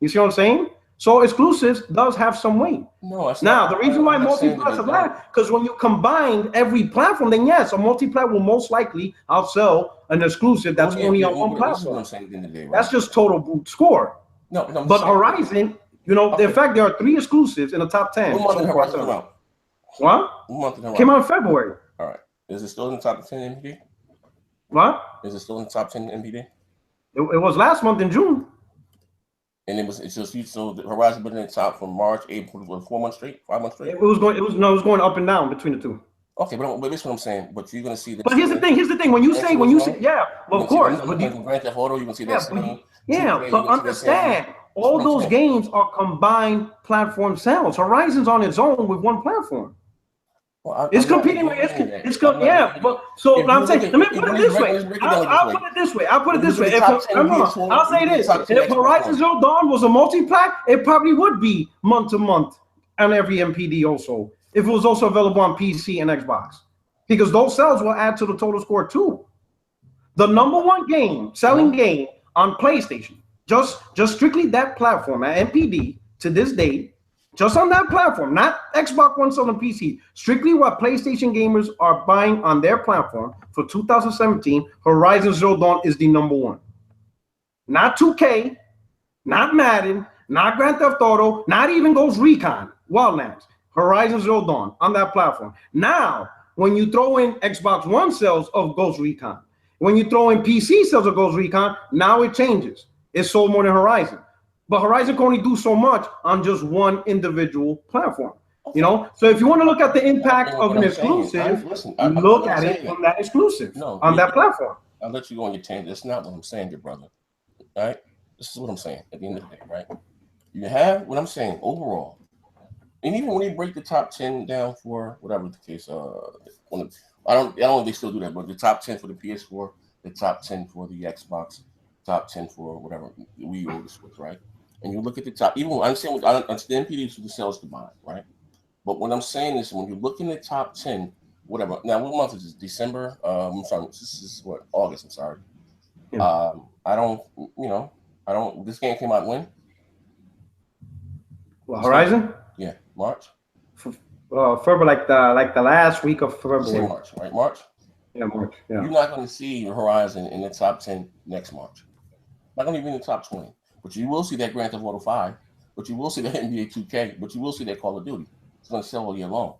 [SPEAKER 2] You see what I'm saying? So exclusives does have some weight.
[SPEAKER 1] No, it's
[SPEAKER 2] now
[SPEAKER 1] not,
[SPEAKER 2] the reason why multi-plat is that, because when you combine every platform, then yes, a multi-plat will most likely outsell an exclusive that's only on one platform. That's just total boot score.
[SPEAKER 1] No,
[SPEAKER 2] but Horizon, you know, in fact, there are 3 exclusives in the top 10.
[SPEAKER 1] What month did Horizon come out?
[SPEAKER 2] What?
[SPEAKER 1] What month did Horizon
[SPEAKER 2] came out in February.
[SPEAKER 1] All right. Is it still in the top 10 NPD?
[SPEAKER 2] What?
[SPEAKER 1] Is it still in the top 10 NPD?
[SPEAKER 2] It was last month in June.
[SPEAKER 1] And it's just so the Horizon been in the top from March, April, 4 months straight, 5 months straight.
[SPEAKER 2] It was going up and down between the two.
[SPEAKER 1] Okay, but this is what I'm saying. But you're gonna see that.
[SPEAKER 2] But here's the thing. When you say, yeah, well, of course. But you,
[SPEAKER 1] Grand Theft Auto, you can see that.
[SPEAKER 2] But understand, all those games are combined platform sales. Horizon's on its own with one platform. Well, it's competing with but so I'm saying, let me put it this way. I'll put it this way. I'll say this: if Horizon Zero Dawn was a multi-plat, it probably would be month to month on every MPD also. If it was also available on PC and Xbox, because those sales will add to the total score too. The #1 selling game on PlayStation, just strictly that platform at MPD to this day. Just on that platform, not Xbox One selling PC, strictly what PlayStation gamers are buying on their platform for 2017, Horizon Zero Dawn is the #1. Not 2K, not Madden, not Grand Theft Auto, not even Ghost Recon, Wildlands. Horizon Zero Dawn on that platform. Now, when you throw in Xbox One sales of Ghost Recon, when you throw in PC sales of Ghost Recon, now it changes. It's sold more than Horizon. But Horizon can only do so much on just one individual platform, you know. So if you want to look at the impact of an exclusive, look at it from that exclusive on that platform.
[SPEAKER 1] I'll let you go on your tangent. That's not what I'm saying, your brother. All right, this is what I'm saying. At the end of the day, right? You have what I'm saying overall, and even when they break the top 10 down for whatever the case, I don't know if they still do that, but the top 10 for the PS4, the top 10 for the Xbox, top 10 for whatever the Wii or the Switch, right? And you look at the top, even I understand MPDs for the sales combined, right? But what I'm saying is when you look in the top 10, whatever. Now, what month is this? December? I'm sorry, this is what, August, I'm sorry. Yeah. This game came out when?
[SPEAKER 2] Well, Horizon?
[SPEAKER 1] Yeah, March.
[SPEAKER 2] February, like the last week of February.
[SPEAKER 1] Say March, right? March?
[SPEAKER 2] Yeah, March. Yeah.
[SPEAKER 1] You're not going to see Horizon in the top 10 next March. Not going to be in the top 20. But you will see that Grand Theft Auto 5. But you will see that NBA 2K. But you will see that Call of Duty. It's going to sell all year long.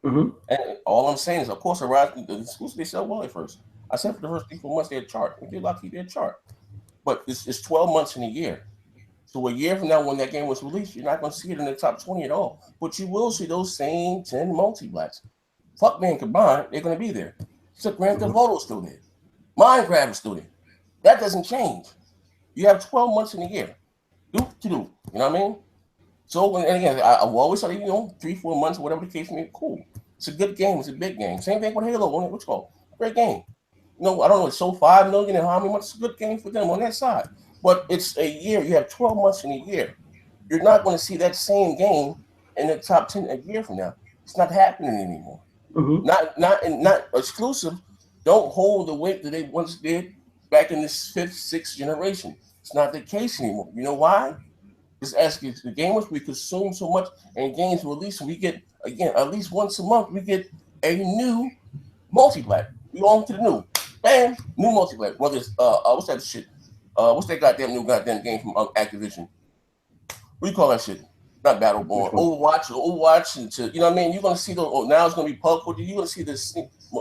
[SPEAKER 1] And all I'm saying is, of course, Horizon, the exclusive, they sell well at first. I said for the first 3 4 months, they'll chart. If they're lucky, they'll chart. But it's 12 months in a year. So a year from now, when that game was released, you're not going to see it in the top 20 at all. But you will see those same 10 multi-plats. Fuck man combined, they're going to be there. So Grand Theft Auto is still there. Minecraft is still there. That doesn't change. You have 12 months in a year. You know what I mean? So, and again, I will always say, 3 4 months, whatever the case may be, cool. It's a good game. It's a big game. Same thing with Halo. What's it called? Great game. I don't know. It sold 5 million and how many months? It's a good game for them on that side. But it's a year. You have 12 months in a year. You're not going to see that same game in the top 10 a year from now. It's not happening anymore. Not exclusive. Don't hold the weight that they once did back in this 5th, 6th generation. It's not the case anymore. You know why? It's asking the gamers, we consume so much and games release, and we get, again, at least once a month, we get a new multi-plat. We on to the new. Bam, new multi-plat. Whether it's, what's that shit? What's that new game from Activision? What do you call that shit? Not Battleborn. Overwatch, and you know what I mean? You're going to see those, now it's going to be PUBG. You're going to see this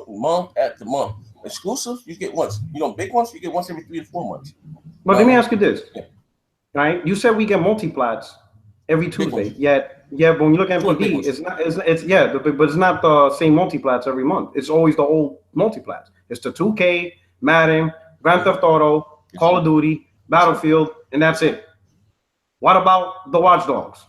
[SPEAKER 1] month after month. Exclusives, you get once. Big ones, you get once every 3 to 4 months.
[SPEAKER 2] But let me ask you this. Yeah. Right? You said we get multi-plats every Tuesday. Yeah, but when you look at MPD, but it's not the same multi-plats every month. It's always the old multi-plats. It's the 2K, Madden, Grand Theft Auto, Call of Duty, Battlefield, and that's it. What about the Watch Dogs?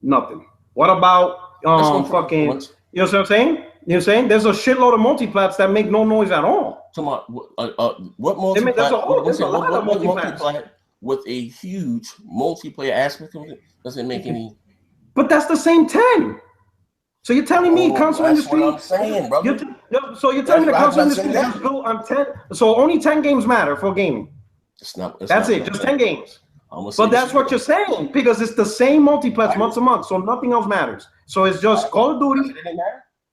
[SPEAKER 2] Nothing. What about fucking? You know what I'm saying? You know what I'm saying? There's a shitload of multi-plats that make no noise at all.
[SPEAKER 1] What multi-plat? There's a lot of multi-plats with a huge multiplayer aspect of it doesn't make any.
[SPEAKER 2] But that's the same 10. So you're telling me console industry?
[SPEAKER 1] That's what I'm saying, brother.
[SPEAKER 2] No, so you're telling me the console industry is built on 10? So only 10 games matter for gaming. That's it. Just 10 games. But that's what you're saying because it's the same multiplats month to month, so nothing else matters. So it's just Call of Duty,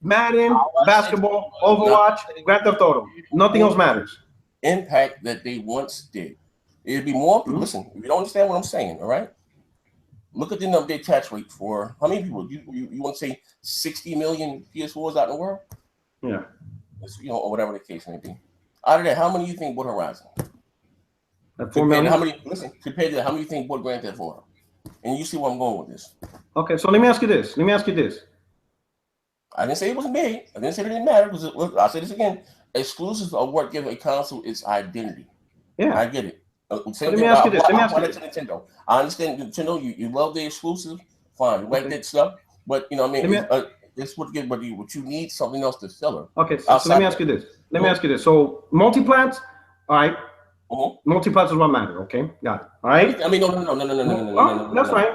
[SPEAKER 2] Madden, basketball, Overwatch, Grand Theft Auto. Nothing else matters.
[SPEAKER 1] Impact that they once did. It'd be more. Listen, if you don't understand what I'm saying, all right? Look at the number they attach rate for how many people? You want to say 60 million PS4s out in the world?
[SPEAKER 2] Yeah.
[SPEAKER 1] You know, or whatever the case may be. Out of that, how many do you think bought Horizon?
[SPEAKER 2] At 4 million?
[SPEAKER 1] How many? Listen, compared to that, how many do you think bought Grand Theft Auto? And you see where I'm going with this.
[SPEAKER 2] Okay, so let me ask you this.
[SPEAKER 1] I didn't say it was made. I didn't say it didn't matter because I'll say this again. Exclusives are what give a console its identity.
[SPEAKER 2] Yeah,
[SPEAKER 1] I get it.
[SPEAKER 2] Let me ask you this.
[SPEAKER 1] Nintendo. I understand Nintendo. You love the exclusive. Fine, you like that stuff. But you know, what I mean, it's what you need something else to sell her.
[SPEAKER 2] Okay, so let me ask you this. So multiplats, all right. Multiplats is what matter. Okay, got it. All right.
[SPEAKER 1] I mean, no.
[SPEAKER 2] That's fine.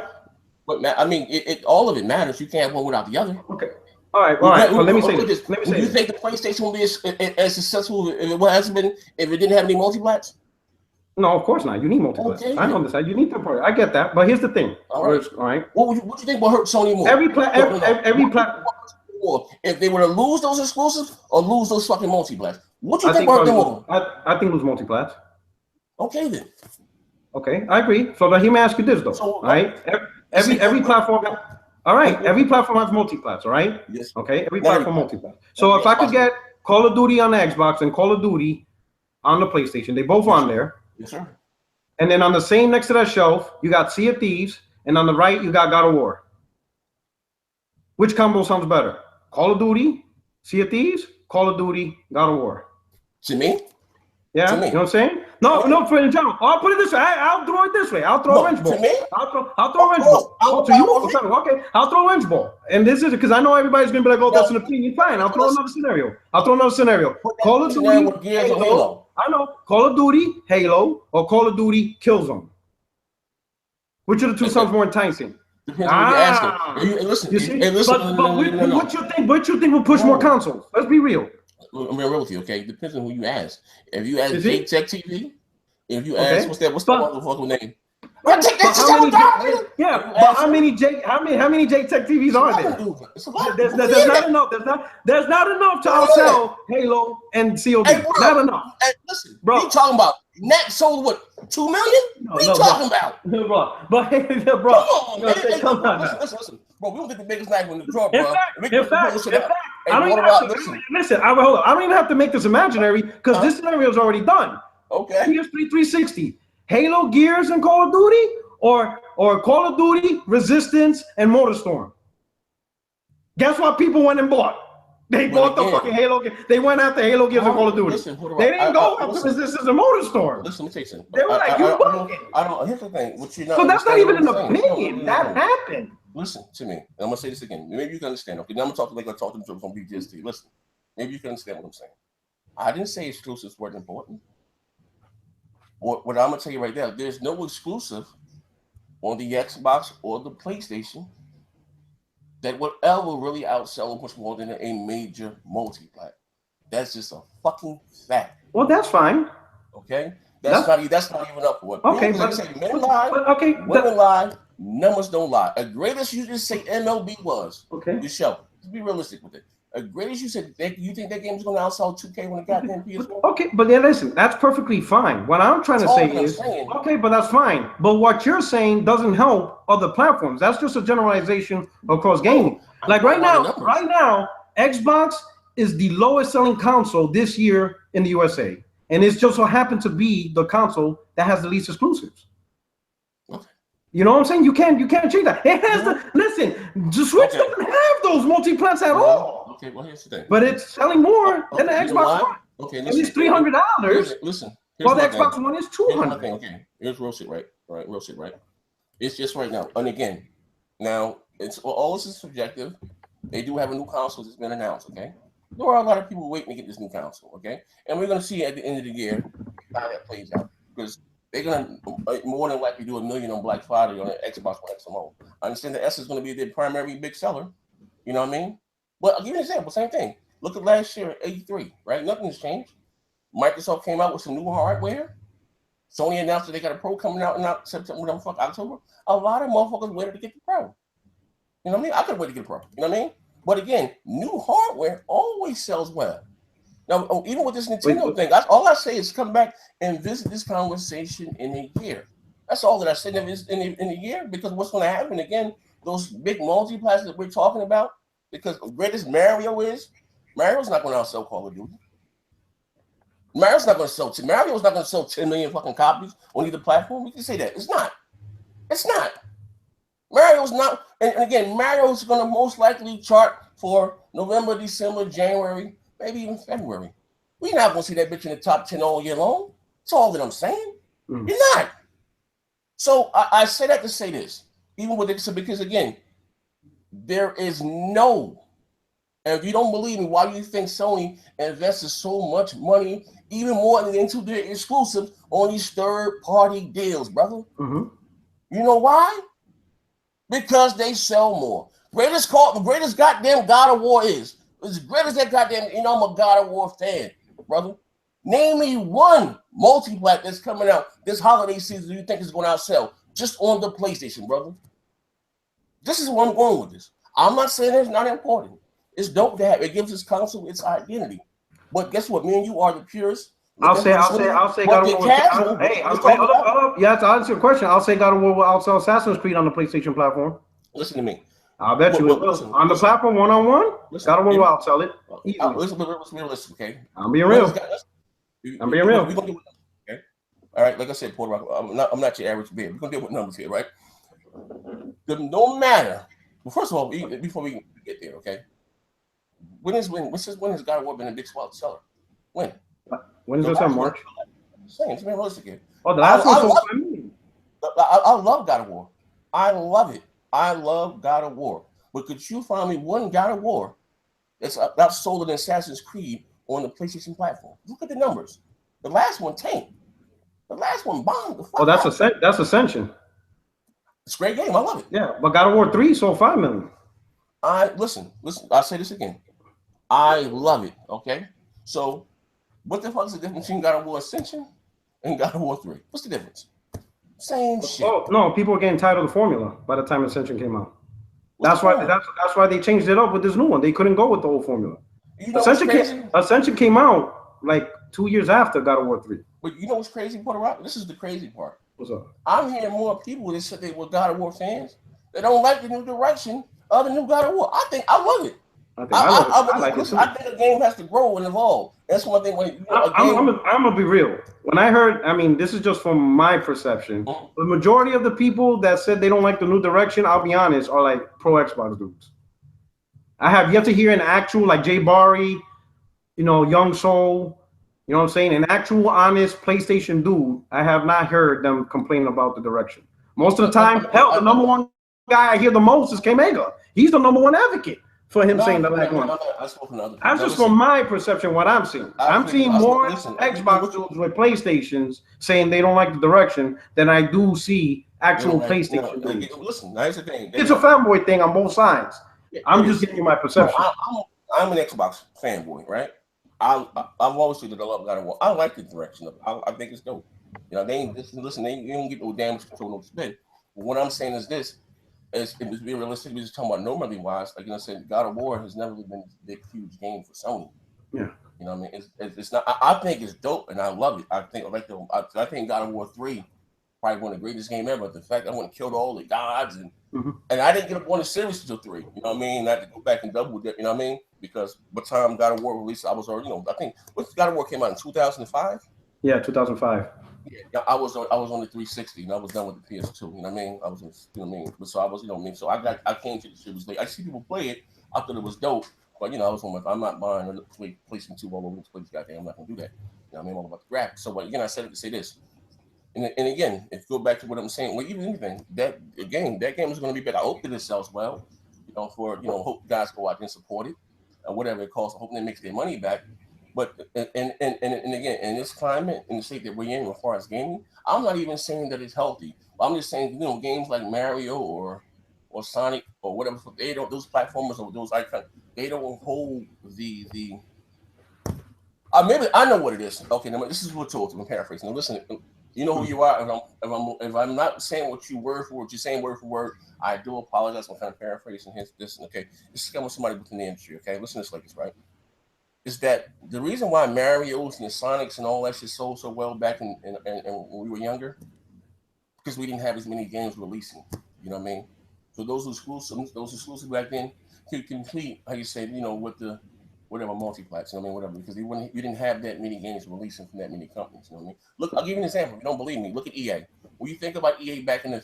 [SPEAKER 1] But I mean, all of it matters. You can't have one without the other.
[SPEAKER 2] Okay. All right. Well, let me say this.
[SPEAKER 1] Do you think the PlayStation will be as successful if it hasn't been if it didn't have any multiplats?
[SPEAKER 2] No, of course not. You need multiplats. Okay. I know this. You need third party. I get that. But here's the thing. All right.
[SPEAKER 1] What do you think will hurt Sony more?
[SPEAKER 2] Every platform.
[SPEAKER 1] If they were to lose those exclusives or lose those fucking multiplats, what do you think will hurt them more?
[SPEAKER 2] I think lose multiplats.
[SPEAKER 1] Okay then.
[SPEAKER 2] Okay, I agree. So let me ask you this though. All right. Every platform. All right. Every platform has multiplats. All right.
[SPEAKER 1] Yes.
[SPEAKER 2] Okay. Every platform multiplats. So if I could get Call of Duty on the Xbox and Call of Duty on the PlayStation, they both on there.
[SPEAKER 1] Yes, sir.
[SPEAKER 2] And then on the same next to that shelf, you got Sea of Thieves, and on the right you got God of War. Which combo sounds better? Call of Duty, Sea of Thieves, Call of Duty, God of War.
[SPEAKER 1] To me?
[SPEAKER 2] Yeah, you know what I'm saying? No, for in general. I'll put it this way. I'll throw it this way. I'll throw a wrench ball.
[SPEAKER 1] To me?
[SPEAKER 2] I'll throw a wrench ball. To you? Okay. I'll throw a wrench ball. And this is because I know everybody's gonna be like, oh, that's an opinion. Fine. I'll throw another scenario. Call of Duty, Halo. I know. Call of Duty, Halo, or Call of Duty, Killzone. Which of the two sounds more enticing?
[SPEAKER 1] Depends on what you're asking. Listen,
[SPEAKER 2] you see? But what you think will push more consoles? Let's be real.
[SPEAKER 1] I'm real with you, okay? It depends on who you ask. If you ask J Tech TV, if you ask what's the motherfucking name?
[SPEAKER 2] But how many J Tech TVs are there? There's not enough to outsell Halo and COD. Not enough.
[SPEAKER 1] Listen, bro, you talking about Nat sold what 2 million? What are you talking about? Come on, listen. Bro, we don't get the biggest knife in the drawer, bro.
[SPEAKER 2] In fact, I don't even have to make this imaginary because this scenario is already done.
[SPEAKER 1] Okay.
[SPEAKER 2] PS3 360, Halo, Gears, and Call of Duty, or Call of Duty, Resistance, and MotorStorm. Guess what people went and bought? They bought the fucking Halo. They went after Halo, Gears, and Call of Duty. They didn't go after Resistance and MotorStorm.
[SPEAKER 1] Listen, let me tell you something.
[SPEAKER 2] They were like,
[SPEAKER 1] I don't. Here's the thing.
[SPEAKER 2] So that's not even an opinion. That happened.
[SPEAKER 1] Listen to me. I'm gonna say this again. Maybe you can understand. Okay, now I'm gonna talk like I talked to them from BGST. Listen, maybe you can understand what I'm saying. I didn't say exclusives weren't important. What I'm gonna tell you right now, there's no exclusive on the Xbox or the PlayStation that would ever really outsell much more than a major multiplat. That's just a fucking fact.
[SPEAKER 2] Well, that's fine.
[SPEAKER 1] Okay, that's not even up for it.
[SPEAKER 2] Okay,
[SPEAKER 1] men lie. Women lie. Numbers don't lie. As great as you just say MLB was, the show. Let's be realistic with it. As great as you said, you think that game is going to outsell 2K when it got them PS4?
[SPEAKER 2] Okay, but then listen, that's perfectly fine. What I'm trying to say is, okay, but that's fine. But what you're saying doesn't help other platforms. That's just a generalization across gaming. Like right now, Xbox is the lowest selling console this year in the USA, and it just so happened to be the console that has the least exclusives. You know what I'm saying? You can't change that. It has listen. The Switch doesn't have those multiplats at all.
[SPEAKER 1] Okay, well here's the thing.
[SPEAKER 2] But it's selling more than the Xbox One.
[SPEAKER 1] Okay,
[SPEAKER 2] listen. It's $300.
[SPEAKER 1] Listen.
[SPEAKER 2] While the Xbox One is $200.
[SPEAKER 1] Okay, here's real shit, right? All right, real shit, right? It's just right now. And again, now it's all this is subjective. They do have a new console that's been announced. Okay, there are a lot of people waiting to get this new console. Okay, and we're gonna see at the end of the year how that plays out because they're gonna more than likely do $1 million on Black Friday on the Xbox One XMO. I understand the S is gonna be their primary big seller. You know what I mean? But I'll give you an example. Same thing. Look at last year, '83, right? Nothing's changed. Microsoft came out with some new hardware. Sony announced that they got a Pro coming out in September, October. A lot of motherfuckers waited to get the Pro. You know what I mean? I could wait to get a Pro. You know what I mean? But again, new hardware always sells well. Now, even with this Nintendo thing, all I say is come back and visit this conversation in a year. That's all that I said in a year, because what's going to happen again, those big multiplats that we're talking about, because greatest Mario's not going to outsell Call of Duty. Mario's not going to sell 10 million fucking copies on either platform. We can say that. It's not. Mario's not. And again, Mario's going to most likely chart for November, December, January, maybe even February. We're not going to see that bitch in the top 10 all year long. That's all that I'm saying. You're not. So I say that to say this, even with it, because again, there is no. And if you don't believe me, why do you think Sony invested so much money, even more than into their exclusives, on these third-party deals, brother? You know why? Because they sell more. Greatest goddamn God of War is. As great as that goddamn, I'm a God of War fan, brother. Name me one multi-plat that's coming out this holiday season you think is going to outsell just on the PlayStation, brother. This is where I'm going with this. I'm not saying it's not important. It's dope to have. It gives this console its identity. But guess what? Me and you are the purists.
[SPEAKER 2] I'll say God of War. Yeah, to answer your question, I'll say God of War will outsell Assassin's Creed on the PlayStation platform.
[SPEAKER 1] Listen to me.
[SPEAKER 2] I'll bet you it will. On the platform, one-on-one, God of War will outsell it.
[SPEAKER 1] Let's be realistic, okay?
[SPEAKER 2] I'm being real. I'm being real.
[SPEAKER 1] We're gonna deal with numbers, okay? All right, like I said, PUERTOROCK, I'm not your average bear. We're gonna deal with numbers here, right? No matter. Well, first of all, before we get there, okay? When has God of War been a big seller? When?
[SPEAKER 2] When is this on March?
[SPEAKER 1] It's been realistic here.
[SPEAKER 2] Oh, the last one.
[SPEAKER 1] I love God of War. I love it. I love God of War. But could you find me one God of War that's outsold than Assassin's Creed on the PlayStation platform? Look at the numbers. The last one tanked. The last one bombed.
[SPEAKER 2] That's Ascension.
[SPEAKER 1] It's a great game. I love it.
[SPEAKER 2] Yeah, but God of War 3 sold 5 million.
[SPEAKER 1] Listen. I'll say this again. I love it. Okay. So, what the fuck is the difference between God of War Ascension and God of War 3? What's the difference? Same shit.
[SPEAKER 2] Oh no, people were getting tired of the formula by the time Ascension came out. That's why they changed it up with this new one. They couldn't go with the old formula. Ascension came out like 2 years after God of War 3.
[SPEAKER 1] But you know what's crazy, PUERTOROCK? This is the crazy part.
[SPEAKER 2] What's up?
[SPEAKER 1] I'm hearing more people that said they were God of War fans. They don't like the new direction of the new God of War. I love it. I think a game has to grow and evolve. That's one thing. I'm
[SPEAKER 2] gonna be real. When I heard, this is just from my perception. The majority of the people that said they don't like the new direction, I'll be honest, are like pro Xbox dudes. I have yet to hear an actual like Jay Barry, Young Soul, you know what I'm saying, an actual honest PlayStation dude. I have not heard them complaining about the direction. Most of the time, hell, the number one guy I hear the most is K-Mega. He's the number one advocate for him saying the last one. That's just from my perception, what I'm seeing. I'm seeing more Xbox dudes with PlayStations saying they don't like the direction than I do see actual PlayStation dudes.
[SPEAKER 1] Listen, that's the thing.
[SPEAKER 2] It's a fanboy thing on both sides. I'm just giving you my perception.
[SPEAKER 1] I'm an Xbox fanboy, right? I've always said that I love God of War. I like the direction of it. I think it's dope. They don't get no damage control, no spin. But what I'm saying is this. It was being realistic. We're just talking about normally wise. Like I said, God of War has never been a big, huge game for Sony.
[SPEAKER 2] Yeah.
[SPEAKER 1] You know what I mean? It's not. I think it's dope, and I love it. I think God of War 3 probably one of the greatest game ever. The fact I went and killed all the gods, and I didn't get up on the series until 3. You know what I mean? I had to go back and double dip. You know what I mean? Because by the time God of War released, I was already. I think God of War came out in 2005.
[SPEAKER 2] Yeah, 2005.
[SPEAKER 1] Yeah, I was on the 360 and I was done with the PS2. You know what I mean? I was, So I was, So I came to the series late. I see people play it. I thought it was dope, but I was I'm not buying a PlayStation 2 all over the place. Goddamn, I'm not gonna do that. You know what I mean? I'm all about the graphics. So, but again, I said it to say this. And again, if you go back to what I'm saying, well, even anything that game is going to be better. I hope that it sells well. Hope guys go out there and support it, whatever it costs. I hope they make their money back. But and again, in this climate, in the state that we're in, as far as gaming, I'm not even saying that it's healthy. I'm just saying, games like Mario or or Sonic or whatever. They don't. Those platformers or those icons. They don't hold the. Maybe I know what it is. Okay, now this is what told. I'm paraphrasing. Now listen, you know who you are. If I'm not saying what you word for word, you're saying word for word. I do apologize. I'm kind of paraphrasing this. Okay, this is coming from somebody within the industry. Okay, listen to this like this, right? Is that the reason why Mario's and the Sonics and all that shit sold so well back in when we were younger? Because we didn't have as many games releasing. You know what I mean? So those exclusive back then could complete, how you say, with the whatever multiplats, you know what I mean, whatever, because you didn't have that many games releasing from that many companies, you know what I mean? Look, I'll give you an example. If you don't believe me, look at EA. When you think about EA back in the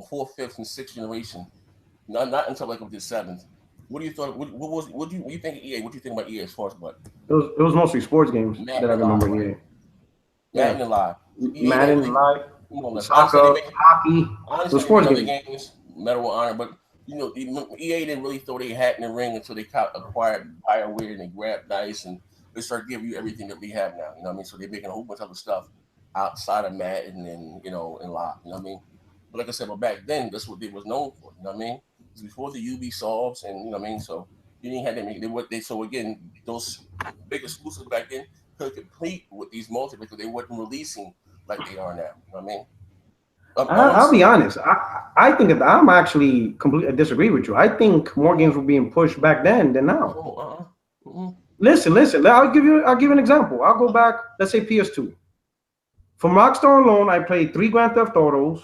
[SPEAKER 1] fourth, fifth, and sixth generation, not until like with the seventh, what do you thought? What do you think of EA? What do you think about EA as far as what?
[SPEAKER 2] It was mostly sports games that I remember.
[SPEAKER 1] Right? Madden and Live.
[SPEAKER 2] Madden and Live. Soccer, hockey.
[SPEAKER 1] Honestly, the sports games, Medal of Honor, but EA didn't really throw their hat in the ring until they acquired BioWare and they grabbed DICE and they started giving you everything that we have now. You know what I mean? So they're making a whole bunch of other stuff outside of Madden and and Live. You know what I mean? But like I said, back then that's what they was known for. You know what I mean? It was before the Ubisofts and you know what I mean. So you didn't have that many. So again, those big exclusives back then could complete with these multi because they weren't releasing like they are now. You know what I mean?
[SPEAKER 2] I'll be honest. I think that I'm actually completely disagree with you. I think more games were being pushed back then than now. Listen. I'll give you an example. I'll go back. Let's say PS2. From Rockstar alone, I played 3 Grand Theft Autos.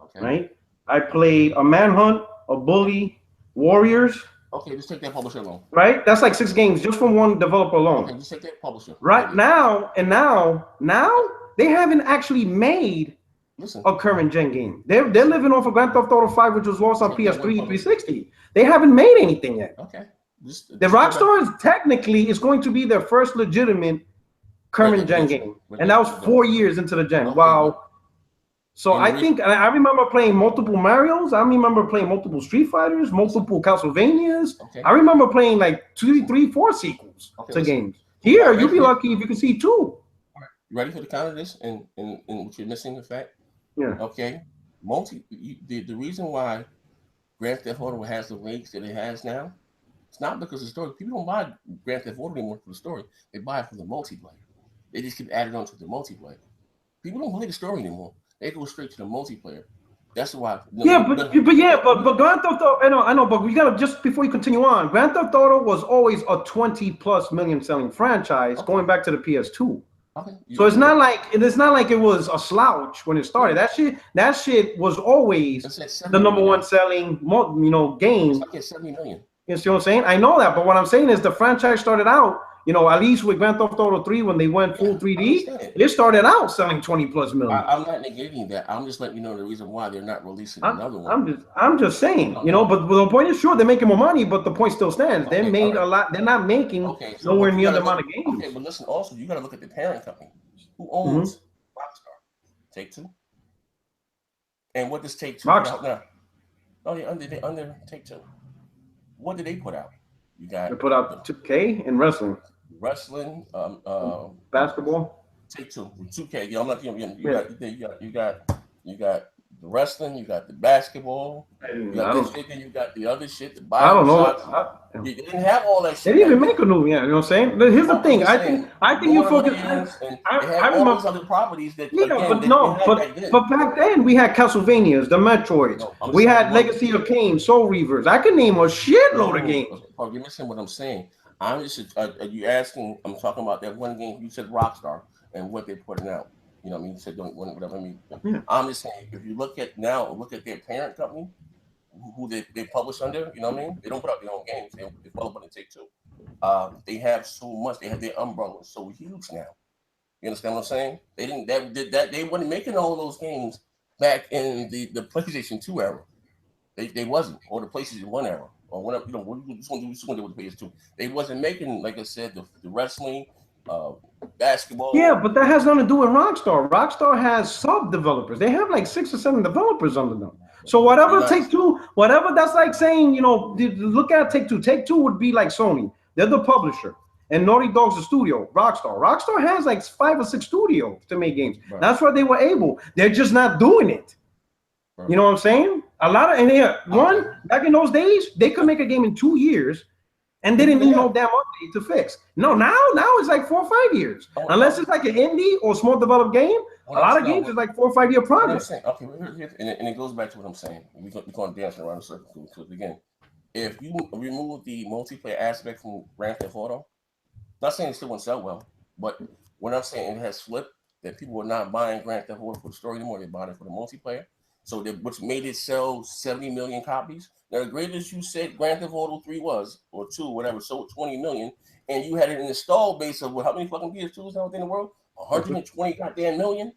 [SPEAKER 2] Okay. Right. I played a Manhunt, a Bully, Warriors.
[SPEAKER 1] Okay, just take that publisher alone.
[SPEAKER 2] Right. That's like 6 games just from one developer alone.
[SPEAKER 1] Okay, just take that publisher.
[SPEAKER 2] Right now they haven't actually made a current gen game. They're living off of Grand Theft Auto 5, which was launched on PS3, 360. They haven't made anything yet. Okay. The Rockstar is going to be their first legitimate current gen game, and that was 4 years into the gen. Okay. Wow. So I remember playing multiple Marios. I remember playing multiple Street Fighters, multiple Castlevanias. Okay. I remember playing like 2, 3, 4 sequels to games. Here, you'll be lucky if you can see 2.
[SPEAKER 1] All right. You ready for the counter this and what you're missing the fact?
[SPEAKER 2] Yeah.
[SPEAKER 1] Okay. The reason why Grand Theft Auto has the legs that it has now, it's not because of the story. People don't buy Grand Theft Auto anymore for the story. They buy it for the multiplayer. They just keep adding on to the multiplayer. People don't believe the story anymore. They go straight to the multiplayer. That's why.
[SPEAKER 2] But Grand Theft Auto, I know, but we gotta just before you continue on. Grand Theft Auto was always a 20+ million selling franchise going back to the PS2. Okay. So it's not like it was a slouch when it started. That shit was always the number one selling game.
[SPEAKER 1] It's like 70 million.
[SPEAKER 2] You see what I'm saying? I know that, but what I'm saying is the franchise started out, at least with Grand Theft Auto 3 when they went full 3D, it started out selling 20+ million.
[SPEAKER 1] I'm not negating that. I'm just letting you know the reason why they're not releasing another one.
[SPEAKER 2] I'm just saying, but the point is, sure, they're making more money, but the point still stands. They made a lot. They're not making nowhere near the amount of games.
[SPEAKER 1] Okay, but listen, also you got to look at the parent company who owns Rockstar. Take-Two. And what does Take-Two put out now? Oh, yeah, under Take-Two. What did they put out?
[SPEAKER 2] They put out 2K and wrestling. Basketball.
[SPEAKER 1] Take-Two. 2K. Yeah, I'm not. You got the wrestling. You got the basketball. You got this shit. Then you got the other shit. The
[SPEAKER 2] I don't know.
[SPEAKER 1] They didn't have all that shit.
[SPEAKER 2] They didn't even make a new. Yeah, you know what I'm saying. But here's the thing. I think you focus. I remember
[SPEAKER 1] all other properties that.
[SPEAKER 2] But back then we had Castlevanias, the Metroids. We had Legacy of Kain, Soul Reavers. I could name a shitload of games.
[SPEAKER 1] You're missing what I'm saying. I'm just you asking. I'm talking about that one game. You said Rockstar and what they're putting out. You know what I mean? You said don't whatever. I mean, I'm just saying if you look at their parent company, who they publish under. You know what I mean? They don't put out their own games. They develop and Take-Two. They have so much. They have their umbrella so huge now. You understand what I'm saying? They didn't. They weren't making all those games back in the PlayStation 2 era. They wasn't, or the PlayStation 1 era. Or whatever, what you just want to do with the PS2. They wasn't making, like I said, the wrestling, basketball.
[SPEAKER 2] Yeah, but that has nothing to do with Rockstar. Rockstar has sub-developers. They have like 6 or 7 developers under them. So whatever Take-Two, whatever that's like saying, look at Take-Two. Take-Two would be like Sony. They're the publisher. And Naughty Dog's the studio, Rockstar. Rockstar has like 5 or 6 studios to make games. Right. That's why they were able. They're just not doing it. Right. You know what I'm saying? A lot of back in those days, they could make a game in 2 years, and they didn't need no damn update to fix. No, now it's like 4 or 5 years, unless it's like an indie or small developed game. A lot of games is like 4 or 5 year projects.
[SPEAKER 1] Okay, and it goes back to what I'm saying. We're going to dance around the circle because again, if you remove the multiplayer aspect from Grand Theft Auto, not saying it still won't sell well, but what I'm saying, it has flipped that people are not buying Grand Theft Auto for the story anymore. They're buying it for the multiplayer. So which made it sell 70 million copies. Now, the greatest you said Grand Theft Auto 3 was, or 2, whatever, sold 20 million, and you had an installed base of how many fucking PS2s out there in the world? 120 goddamn million.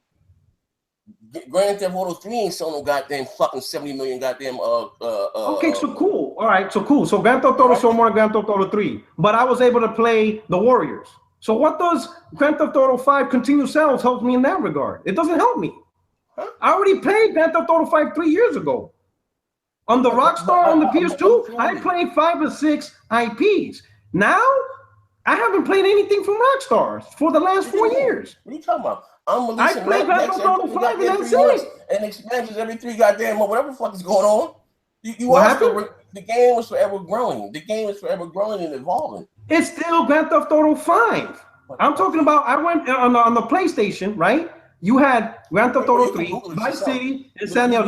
[SPEAKER 1] Grand Theft Auto 3 ain't selling no goddamn fucking 70 million goddamn
[SPEAKER 2] okay, so cool. All right, so cool. So Grand Theft Auto sold more than Grand Theft Auto 3, but I was able to play the Warriors. So what does Grand Theft Auto 5 continue sales help me in that regard? It doesn't help me. I already played Grand Theft Auto 5 3 years ago. On the Rockstar on the PS2, I played 5 or 6 IPs. Now, I haven't played anything from Rockstar for the last 4 years.
[SPEAKER 1] What are you talking about?
[SPEAKER 2] I played Grand Theft Auto 5 and that's it.
[SPEAKER 1] And expansions every 3 goddamn months, whatever the fuck is going on. The game was forever growing. The game is forever growing and evolving.
[SPEAKER 2] It's still Grand Theft Auto 5. I'm talking about, I went on the PlayStation, right? You had Grand Theft Auto 3, Vice City, and San Diego.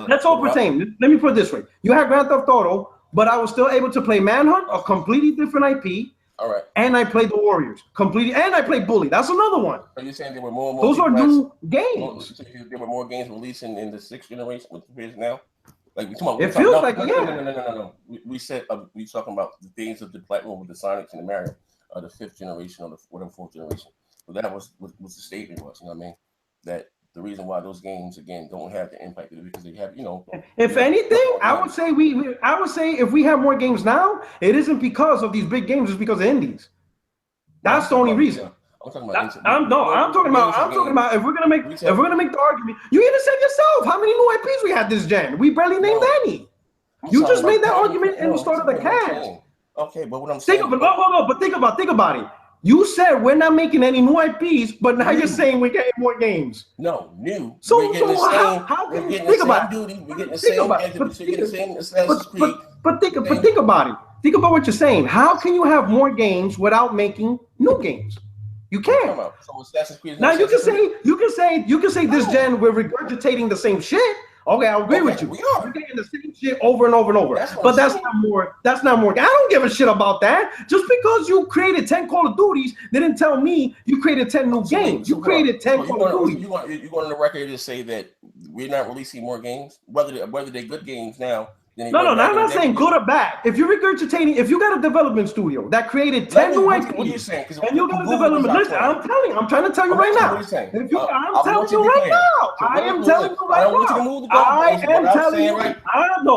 [SPEAKER 2] Let's all pertain. Let me put it this way. You had Grand Theft Auto, but I was still able to play Manhunt, a completely different IP.
[SPEAKER 1] All right.
[SPEAKER 2] And I played the Warriors, completely. And I played Bully. That's another one.
[SPEAKER 1] Are you saying there were more?
[SPEAKER 2] Those are new games.
[SPEAKER 1] There were more games releasing in the 6th generation, which is now. Like,
[SPEAKER 2] it feels like
[SPEAKER 1] no. We said we talking about the days of the platform with the Sonics and the Mario, the 5th generation or the whatever 4th generation. So that was the statement was, you know what I mean? That the reason why those games again don't have the impact because they have,
[SPEAKER 2] If anything, I would say if we have more games now, it isn't because of these big games, it's because of indies. That's the only reason.
[SPEAKER 1] I'm talking about.
[SPEAKER 2] I'm talking about if we're gonna make the argument, you even said yourself how many new IPs we had this gen. We barely named any. You just made that argument in the start of the cast.
[SPEAKER 1] Okay, but what I'm saying.
[SPEAKER 2] Think about it. You said we're not making any new IPs, but now you're saying we're getting more games.
[SPEAKER 1] No, new.
[SPEAKER 2] So
[SPEAKER 1] we're getting the same.
[SPEAKER 2] How can you
[SPEAKER 1] think about it? We're getting the same.
[SPEAKER 2] But think about it. Think about what you're saying. How can you have more games without making new games? You can't.
[SPEAKER 1] So Assassin's Creed.
[SPEAKER 2] Now you can say this gen we're regurgitating the same shit. Okay, I agree with you. We're getting the same shit over and over and over. But that's not more. That's not more. I don't give a shit about that. Just because you created 10 Call of Duties, they didn't tell me you created 10 new games. You created 10 Call of Duties.
[SPEAKER 1] You want on the record to say that we're not releasing more games, whether they're good games now.
[SPEAKER 2] No, I'm not saying good or bad. If you're regurgitating, if you got a development studio that created 10 new IPs,
[SPEAKER 1] what are you saying?
[SPEAKER 2] And you got a development, listen, I'm trying to tell you right now. I'm telling you right now. I am telling you right now. I am telling you.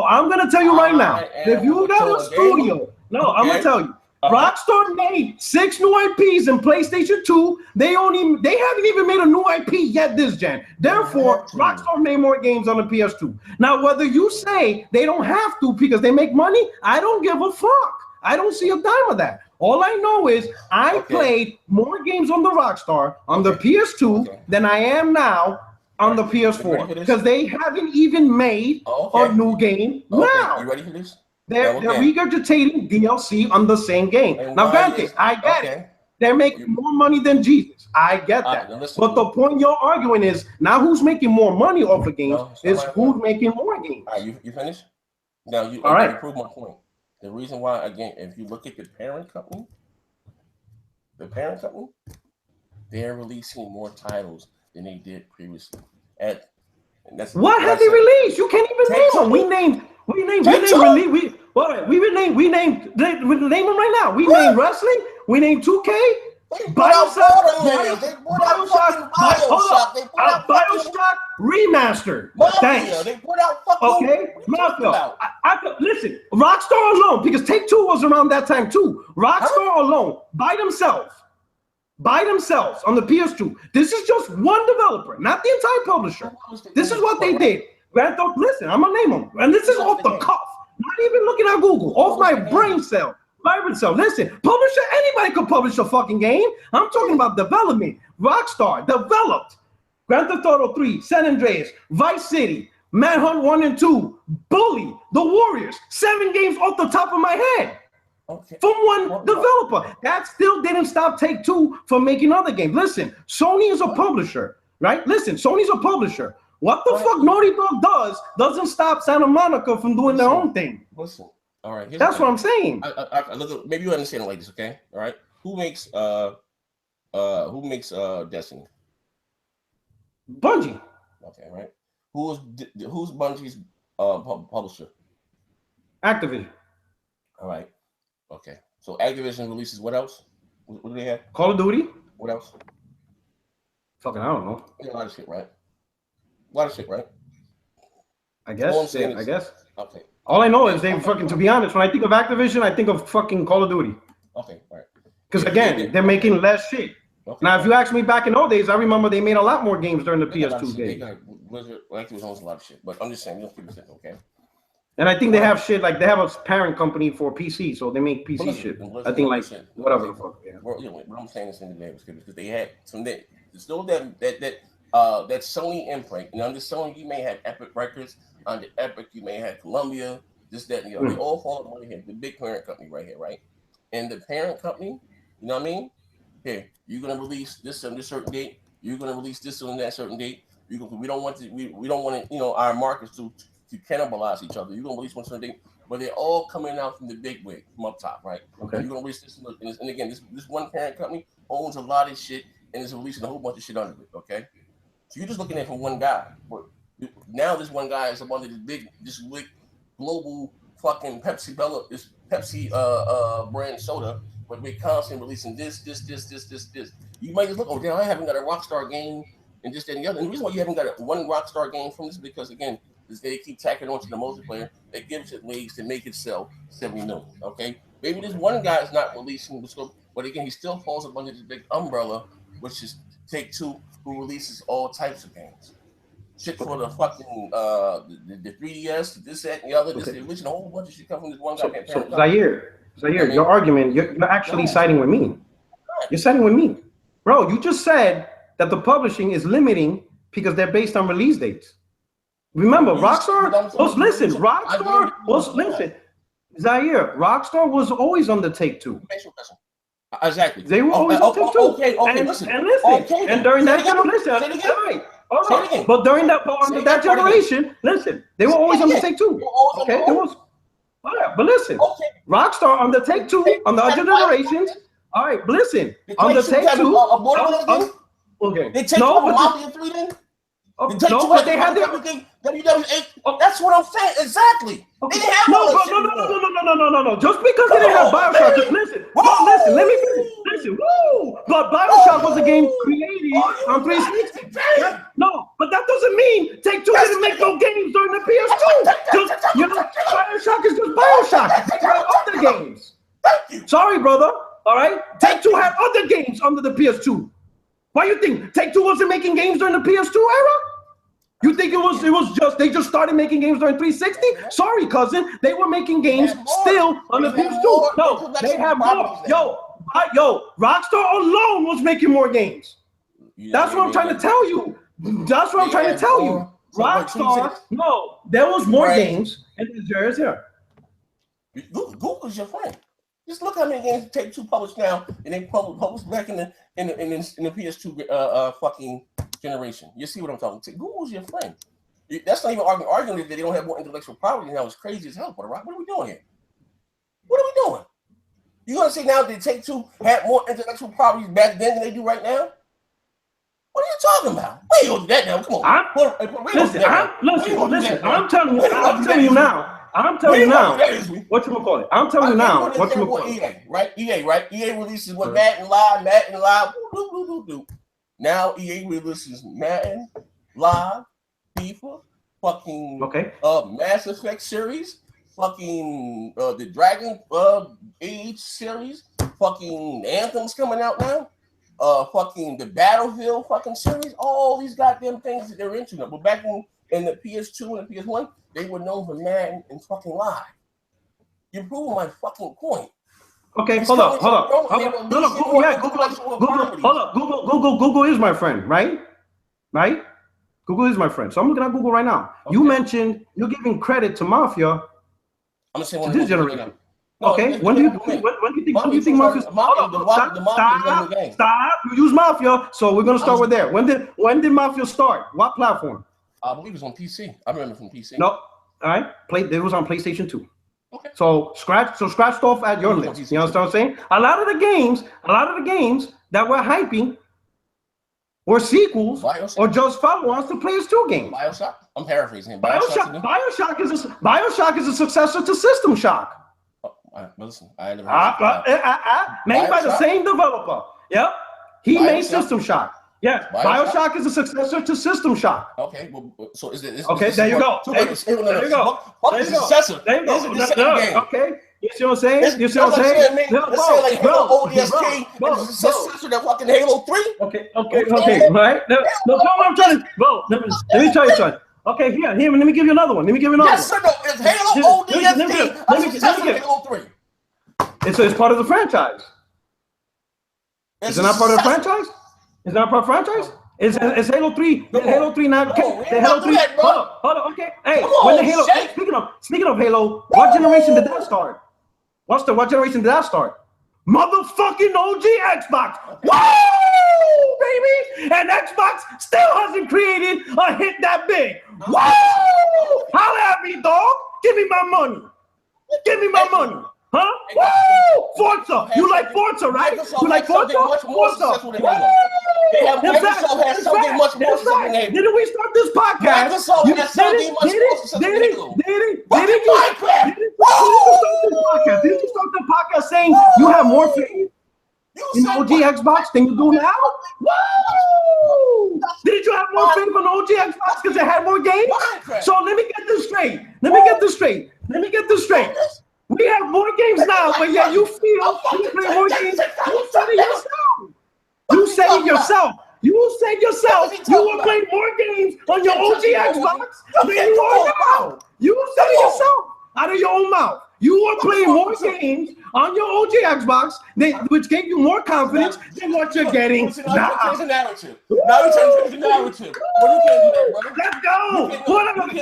[SPEAKER 2] I'm gonna tell you right now. If you got a studio, I'm gonna tell you. Rockstar made 6 new IPs in PlayStation 2. They haven't even made a new IP yet this gen. Therefore, Rockstar made more games on the PS2. Now, whether you say they don't have to because they make money, I don't give a fuck. I don't see a dime of that. All I know is I played more games on the Rockstar on the PS2 than I am now on the PS4 because they haven't even made a new game now.
[SPEAKER 1] You ready for this?
[SPEAKER 2] They're regurgitating DLC on the same game. Now, granted, I get it. They're making more money than Jesus. I get that. But the point you're arguing is now who's making more money off of games is who's making more games.
[SPEAKER 1] All right, you finished? Now, you prove my point. The reason why, again, if you look at the parent company, they're releasing more titles than they did previously.
[SPEAKER 2] What have they released? You can't even name them. We named name them right now. We named wrestling. We named 2K. Bioshock Remastered. Thanks.
[SPEAKER 1] They put out
[SPEAKER 2] Marco, listen, Rockstar alone, because Take-Two was around that time too. Rockstar alone, by themselves on the PS2. This is just one developer, not the entire publisher. This is what they did. Listen, I'm gonna name them, and this is off the cuff. Not even looking at Google, off my brain cell. Listen, publisher, anybody could publish a fucking game. I'm talking about development. Rockstar developed Grand Theft Auto 3, San Andreas, Vice City, Manhunt 1 and 2, Bully, The Warriors, 7 games off the top of my head.
[SPEAKER 1] Okay.
[SPEAKER 2] From one developer. That still didn't stop Take-Two from making other games. Listen, Sony is a publisher, right? Listen, Sony's a publisher. What the fuck Naughty Dog doesn't stop Santa Monica from doing their own thing.
[SPEAKER 1] Listen, all right.
[SPEAKER 2] That's what I'm saying.
[SPEAKER 1] I look, maybe you understand it like this, okay? All right. Who makes Destiny?
[SPEAKER 2] Bungie.
[SPEAKER 1] Okay, right. Who's Bungie's publisher?
[SPEAKER 2] Activision.
[SPEAKER 1] All right. Okay. So Activision releases what else? What do they have?
[SPEAKER 2] Call of Duty.
[SPEAKER 1] What else?
[SPEAKER 2] Fucking, I don't know.
[SPEAKER 1] A lot of shit, right? A lot of shit, right?
[SPEAKER 2] I guess. Yeah, I guess.
[SPEAKER 1] Okay.
[SPEAKER 2] All I know is they fucking, to be honest, when I think of Activision, I think of fucking Call of Duty.
[SPEAKER 1] Okay, all right.
[SPEAKER 2] Because again, they're making less shit. Okay. Now, if you ask me back in those days, I remember they made a lot more games during the PS2 days.
[SPEAKER 1] Activision owns a lot of shit, but I'm just saying, we don't keep it simple, okay?
[SPEAKER 2] And I think they have shit, like they have a parent company for PC, so they make PC shit. I think like, whatever the fuck. Yeah.
[SPEAKER 1] Well, what I'm saying is in the day was because they had some that still that Sony imprint. And under Sony, you may have Epic Records. Under Epic, you may have Columbia, this, that, and the other. They all fall under here, the big parent company right here, right? And the parent company, you know what I mean? Here, you're gonna release this on this certain date. You're gonna release this on that certain date. We don't want to, you know, our markets to cannibalize each other. You're gonna release one certain date, but they're all coming out from the big wig, from up top, right? Okay. You're gonna release this, and again, this one parent company owns a lot of shit and is releasing a whole bunch of shit under it. Okay, so you're just looking at it from one guy. But now this one guy is up under this big global fucking Pepsi brand soda, but we're constantly releasing this. You might just look, oh damn, I haven't got a Rockstar game and this, that, and the other. And the reason why you haven't got one Rockstar game from this is because again, they keep tacking onto the multiplayer. That gives it legs to make it sell 70 million. Okay, maybe this one guy is not releasing the scope, but again, he still falls up under this big umbrella, which is Take-Two, who releases all types of games. Shit for the fucking the 3DS, this, that, and the other. This, a whole bunch of shit come from this one guy.
[SPEAKER 2] So Zaire, your argument, you're actually siding with me. You're siding with me, bro. You just said that the publishing is limiting because they're based on release dates. Remember, Rockstar Zaire, Rockstar was always on the Take-Two.
[SPEAKER 1] Exactly.
[SPEAKER 2] They were always on Take-Two. And during that generation, but during that generation, listen, they were always on the Take-Two. Okay, it was. All right, but listen, Rockstar on the Take-Two on the other generations. All right, but listen, on the Take-Two. Okay,
[SPEAKER 1] they take Mafia 3 then.
[SPEAKER 2] No, but they had their
[SPEAKER 1] WW8. That's what I'm saying. Exactly. They didn't have
[SPEAKER 2] no. Just because they didn't have BioShock, just listen. Listen, let me finish. Listen, but BioShock was a game created on 360. No, but that doesn't mean Take-Two didn't make no games during the PS2. Just, you know, BioShock is just BioShock. They had other games. Sorry, brother. All right, Take-Two had other games under the PS2. Why you think Take-Two wasn't making games during the PS2 era? You think it was just they just started making games during 360? Sorry, cousin, they were making games still on the PS2. No, they have more. Yo, Rockstar alone was making more games. That's what I'm trying to tell you. That's what I'm trying to tell you. Rockstar, no, there was more games, and there's here.
[SPEAKER 1] Google's your friend. Just look how many games Take-Two published now, and they published back in the PS2 fucking generation. You see what I'm talking about? Google's your friend. That's not even arguing that they don't have more intellectual property now. It's crazy as hell. What are we doing here? What are we doing? You gonna say now that Take-Two had more intellectual properties back then than they do right now? What are you talking about? We ain't gonna do that now. Come on.
[SPEAKER 2] Listen. I'm telling you now. What you gonna call it? I'm telling you now. What you gonna call it?
[SPEAKER 1] EA, right? EA releases what Madden Live. Now EA releases Madden Live, FIFA, fucking Mass Effect series, fucking the Dragon Age series, fucking Anthem's coming out now, fucking the Battlefield fucking series. All these goddamn things that they're into now. But back in the PS2 and the PS1, they were known for Madden and fucking Live. You prove my fucking point.
[SPEAKER 2] Okay, hold up. Google is my friend, right? Google is my friend. So I'm looking at Google right now. Okay. You mentioned you're giving credit to Mafia.
[SPEAKER 1] I'm gonna say
[SPEAKER 2] to this generation. Okay. When do you think Mafia? Stop. You use Mafia. So we're gonna start with there. When did Mafia start? What platform?
[SPEAKER 1] I believe it was on PC. I remember from PC.
[SPEAKER 2] No. All right. It was on PlayStation 2. Okay. So scratched off at your list. You understand what I'm saying? A lot of the games that we're hyping or sequels or just follow-ons to PS2 games.
[SPEAKER 1] BioShock. I'm paraphrasing him.
[SPEAKER 2] BioShock is a successor to System Shock.
[SPEAKER 1] Listen, I never heard
[SPEAKER 2] made by the same developer. Yep. He made System Shock. Yes, BioShock is a successor to System Shock.
[SPEAKER 1] Okay, well, so is it?
[SPEAKER 2] Okay, there you go. There you go. Okay. You see what I'm saying? You see what I'm saying?
[SPEAKER 1] Let's say like Halo ODST is the successor to fucking Halo 3.
[SPEAKER 2] Okay, right? No, I'm trying to, bro, let me tell you something. Okay, here, let me give you another one.
[SPEAKER 1] Yes, sir, no, it's Halo ODST a successor to Halo 3.
[SPEAKER 2] It's part of the franchise. Is it not part of the franchise? Is that part of the franchise? It's Halo 3. Halo 3 now. Halo 3. Hold on. Okay. Hey, when the Halo. Hey, speaking of Halo, what generation did that start? What generation did that start? Motherfucking OG Xbox. Woo, baby! And Xbox still hasn't created a hit that big. Woo! Holla at me, dog. Give me my money. Huh? Woo! Forza. You like Forza, right? You like Forza? Forza.
[SPEAKER 1] Microsoft has something much more successful than Halo.
[SPEAKER 2] Didn't we start this podcast?
[SPEAKER 1] Microsoft has something much more successful than Halo.
[SPEAKER 2] Didn't you start the podcast saying you have more faith in OG Xbox than you do now? Woo! Did you have more faith in OG Xbox because it had more games? So let me get this straight. We have more games now, but yet you feel you play more games. You said it yourself. You were playing more games on your OG Xbox than you are now. You said it yourself out of your own mouth. You were playing more games on your OG Xbox, which gave you more confidence than what you're getting now.
[SPEAKER 1] Now you're changing the narrative. What are you doing, brother?
[SPEAKER 2] Let's go.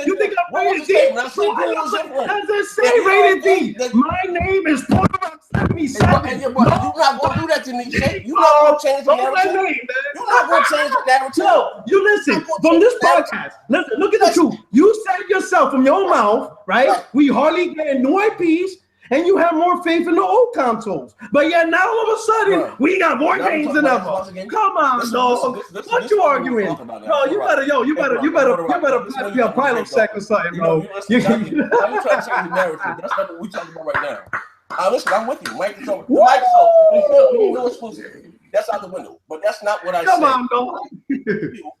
[SPEAKER 2] You think I'm rated D? Does it say rated D? My name is PUERTOROCK77.
[SPEAKER 1] You're not going to do that to me, Shay. You're not going to change the narrative. You're not going to change the narrative.
[SPEAKER 2] No, you listen. From this podcast, listen, look at the truth. You said yourself from your own mouth, right? We hardly get new IPs. And you have more faith in the old consoles, but yet now all of a sudden we got more games than ever. Come on, dog. What you arguing? No, you better pass me a pilot sec or something, bro.
[SPEAKER 1] I'm trying to change the narrative. That's not what we're talking about right now. Listen, I'm with you. Microsoft, we know exclusive. That's out the window, but that's not what I said.
[SPEAKER 2] Come on, dog.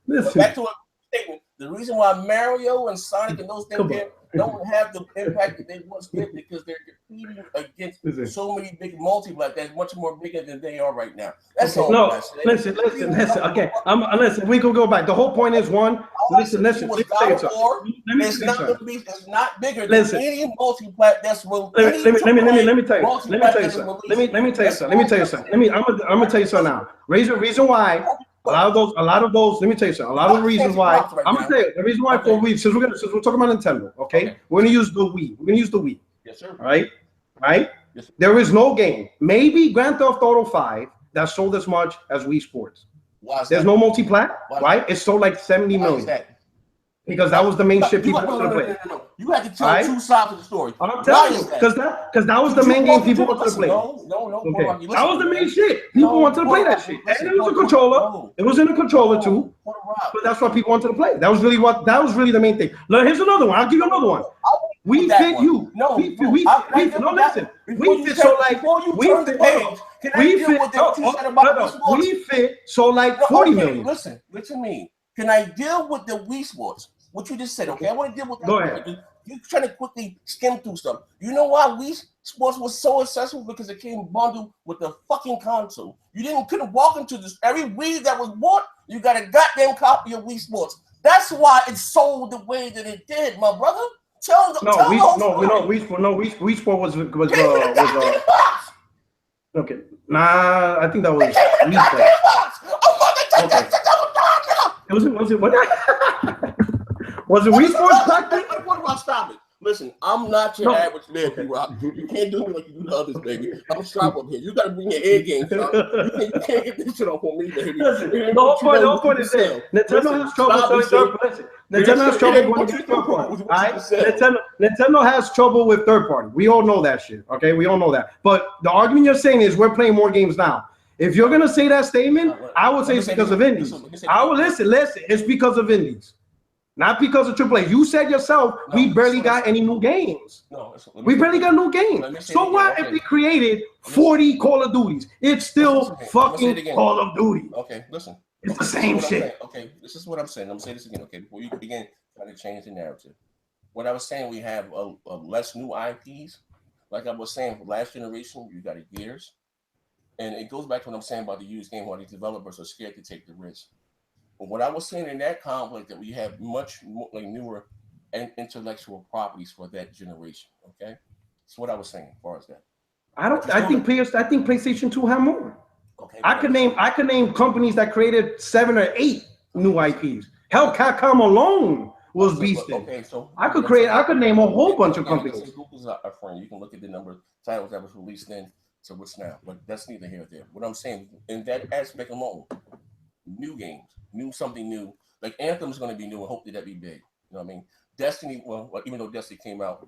[SPEAKER 2] Listen.
[SPEAKER 1] Back to a statement. The reason why Mario and Sonic and those things don't have the impact that they once did because they're competing against so many big multi-plat that's much more bigger than they are right now. That's all.
[SPEAKER 2] No, listen. Okay, listen. We can go back. The whole point is one. Listen. Let me say something.
[SPEAKER 1] It's not bigger than any multi-plat that's will.
[SPEAKER 2] Let me tell you something. I'm gonna tell you something now. Reason why. A lot of those. Let me tell you something. A lot of the reasons why. I'm gonna tell you the reason why for Wii. Since we're talking about Nintendo, okay? We're gonna use the Wii.
[SPEAKER 1] Yes, sir.
[SPEAKER 2] Right? Yes, sir. There is no game, maybe Grand Theft Auto 5, that sold as much as Wii Sports. There's no multi-plat, right? It sold like 70 million. Because that was the main shit people wanted to play.
[SPEAKER 1] No. You had to tell two sides of the story.
[SPEAKER 2] I'm telling you, because that was the main game people wanted to play.
[SPEAKER 1] No.
[SPEAKER 2] Okay. That was the main shit. People wanted to play that shit. And it was a controller. It was in a controller too. But that's what people wanted to play. That was really the main thing. Look, here's another one. I'll give you another one. We fit you. No, listen. We fit so like we fit so like 40 million.
[SPEAKER 1] Listen to me. Can I deal with the Wii Sports? What you just said, okay? I want to deal with that.
[SPEAKER 2] Go ahead.
[SPEAKER 1] You're trying to quickly skim through stuff. You know why Wii Sports was so successful? Because it came bundled with the fucking console. You couldn't walk into this. Every Wii that was bought, you got a goddamn copy of Wii Sports. That's why it sold the way that it did, my brother. Wii
[SPEAKER 2] Sports was okay. Nah, I think that was Wii Sports. Was it what? Was it Wii Sports Tactics?
[SPEAKER 1] What about stop it? Listen, I'm not your average man, P-Rock. You can't do me like you do the others, baby. I'm sharp up here. You got to bring your A game, son. You can't get this shit off on me, baby.
[SPEAKER 2] The whole point is this. Nintendo has trouble selling third party. Nintendo has trouble going against third party. Right? Nintendo has trouble with third party. We all know that shit. Okay, we all know that. But the argument you're saying is we're playing more games now. If you're gonna say that statement, I would say it's because of indies. I would listen. It's because of indies. Not because of AAA. You said yourself, we barely got any new games. We barely got new games. So what if we created 40 Call of Duties? It's still fucking Call of Duty.
[SPEAKER 1] Okay, listen.
[SPEAKER 2] It's the same shit.
[SPEAKER 1] Okay, this is what I'm saying. I'm going to say this again, okay, before you begin trying to change the narrative. What I was saying, we have less new IPs. Like I was saying, for last generation, you got Gears. And it goes back to what I'm saying about the used game, where the developers are scared to take the risk. But what I was saying in that conflict, that we have much more, like, newer and intellectual properties for that generation. Okay, that's what I was saying as far as that.
[SPEAKER 2] I think PlayStation 2 have more. Okay, I could name companies that created 7 or 8 new IPs. Hell, Capcom alone was beasted. Okay, so I could name a whole bunch of companies.
[SPEAKER 1] Google's a friend. You can look at the number of titles that was released then to what's now, but that's neither here nor there. What I'm saying, in that aspect alone, new games, something new. Like Anthem's going to be new, and hopefully that be big. You know what I mean? Destiny, well, even though Destiny came out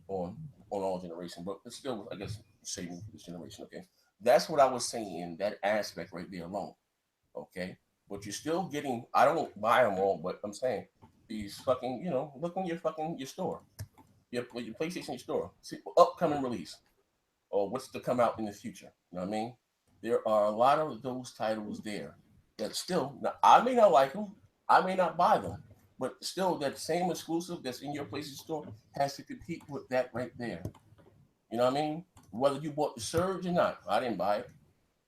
[SPEAKER 1] on all generations, but it's still, I guess, saving this generation. Okay, that's what I was saying in that aspect right there alone. Okay, but you're still getting. I don't buy them all, but I'm saying these fucking, you know, look on your store, your PlayStation store, see upcoming release, or what's to come out in the future. You know what I mean? There are a lot of those titles there that still, now, I may not like them, I may not buy them, but still that same exclusive that's in your PlayStation store has to compete with that right there. You know what I mean? Whether you bought the Surge or not, I didn't buy it.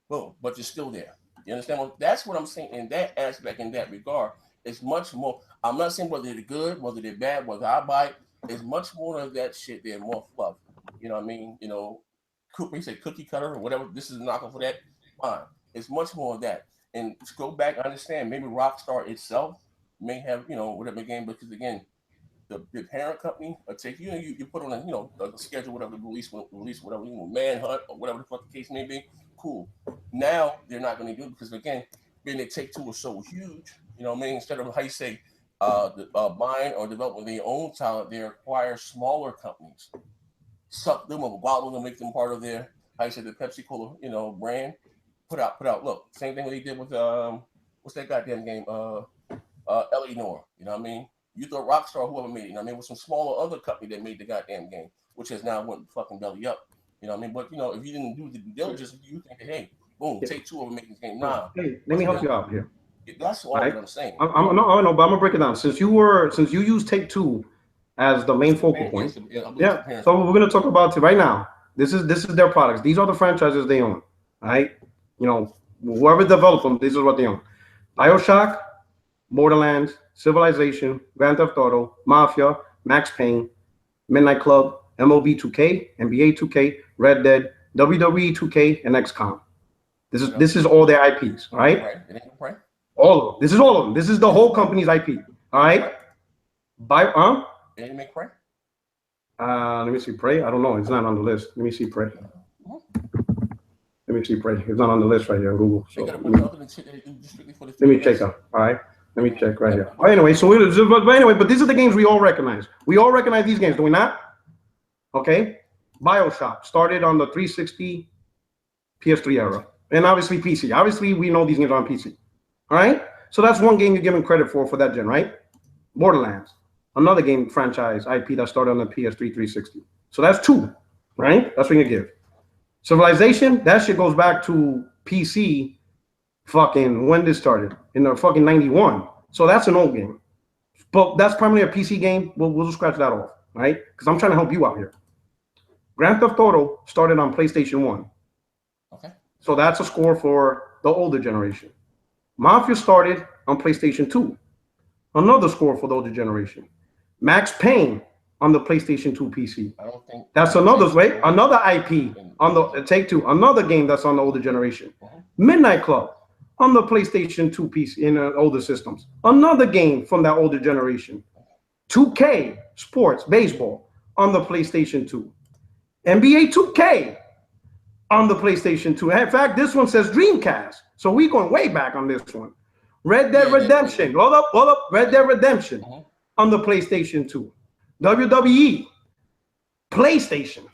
[SPEAKER 1] Boom, but you're still there. You understand? Well, that's what I'm saying in that aspect, in that regard. It's much more. I'm not saying whether they're good, whether they're bad, whether I buy it. It's much more of that shit there, more fluff. You know what I mean? You know, you say cookie cutter or whatever. This is a knockoff for that. Fine. It's much more of that. And to go back, I understand maybe Rockstar itself may have, you know, whatever game, because again, the parent company will take you, you put on a, you know, a schedule, whatever, release whatever, you know, Manhunt or whatever the fucking case may be. Cool. Now they're not going to do it because again, being they Take-Two was so huge, you know what I mean? Instead of how you say buying or developing their own talent, they acquire smaller companies, suck them up, gobble them, make them part of their, how you say, the Pepsi Cola, you know, brand. Put out. Look, same thing what they did with what's that goddamn game? Eleanor. You know what I mean? You thought Rockstar, whoever made it, you know what I mean, with some smaller other company that made the goddamn game, which has now went fucking belly up. You know what I mean? But you know, if you didn't do the due diligence, you think, hey, boom, Take-Two over making this game. Nah.
[SPEAKER 2] Hey, let me help you out here.
[SPEAKER 1] That's all right. I'm saying.
[SPEAKER 2] I know, but I'm gonna break it down. Since you use Take-Two as the main focal point, so we're gonna talk about it right now. This is their products. These are the franchises they own. All right. You know, whoever developed them, this is what they own. BioShock, Borderlands, Civilization, Grand Theft Auto, Mafia, Max Payne, Midnight Club, MLB 2K, NBA 2K, Red Dead, WWE 2K, and XCOM. This is all their IPs, all right? All of them. This is all of them. This is the whole company's IP, all right?
[SPEAKER 1] Did you make Prey?
[SPEAKER 2] Let me see, Prey. I don't know. It's not on the list. Let me see, Prey. Let me see, Prey. It's not on the list right here on Google. So let me check out. All right. Let me check right here. Anyway, but these are the games we all recognize. We all recognize these games, do we not? Okay. BioShock started on the 360 PS3 era. And obviously PC. Obviously, we know these games are on PC. All right. So that's one game you're giving credit for that gen, right? Borderlands. Another game franchise IP that started on the PS3 360. So that's 2, right? That's what you give. Civilization, that shit goes back to PC fucking when this started, in the fucking 91. So that's an old game. But that's primarily a PC game. We'll scratch that off, right? Because I'm trying to help you out here. Grand Theft Auto started on PlayStation 1. Okay. So that's a score for the older generation. Mafia started on PlayStation 2. Another score for the older generation. Max Payne on the PlayStation 2 PC. I don't think that's another IP on the Take-Two, another game that's on the older generation. Midnight Club, on the PlayStation 2 PC in older systems. Another game from that older generation, 2K Sports Baseball on the PlayStation 2. NBA 2K on the PlayStation 2. In fact, this one says Dreamcast. So we're going way back on this one. Red Dead Redemption. Hold up. Red Dead Redemption on the PlayStation 2. WWE, PlayStation.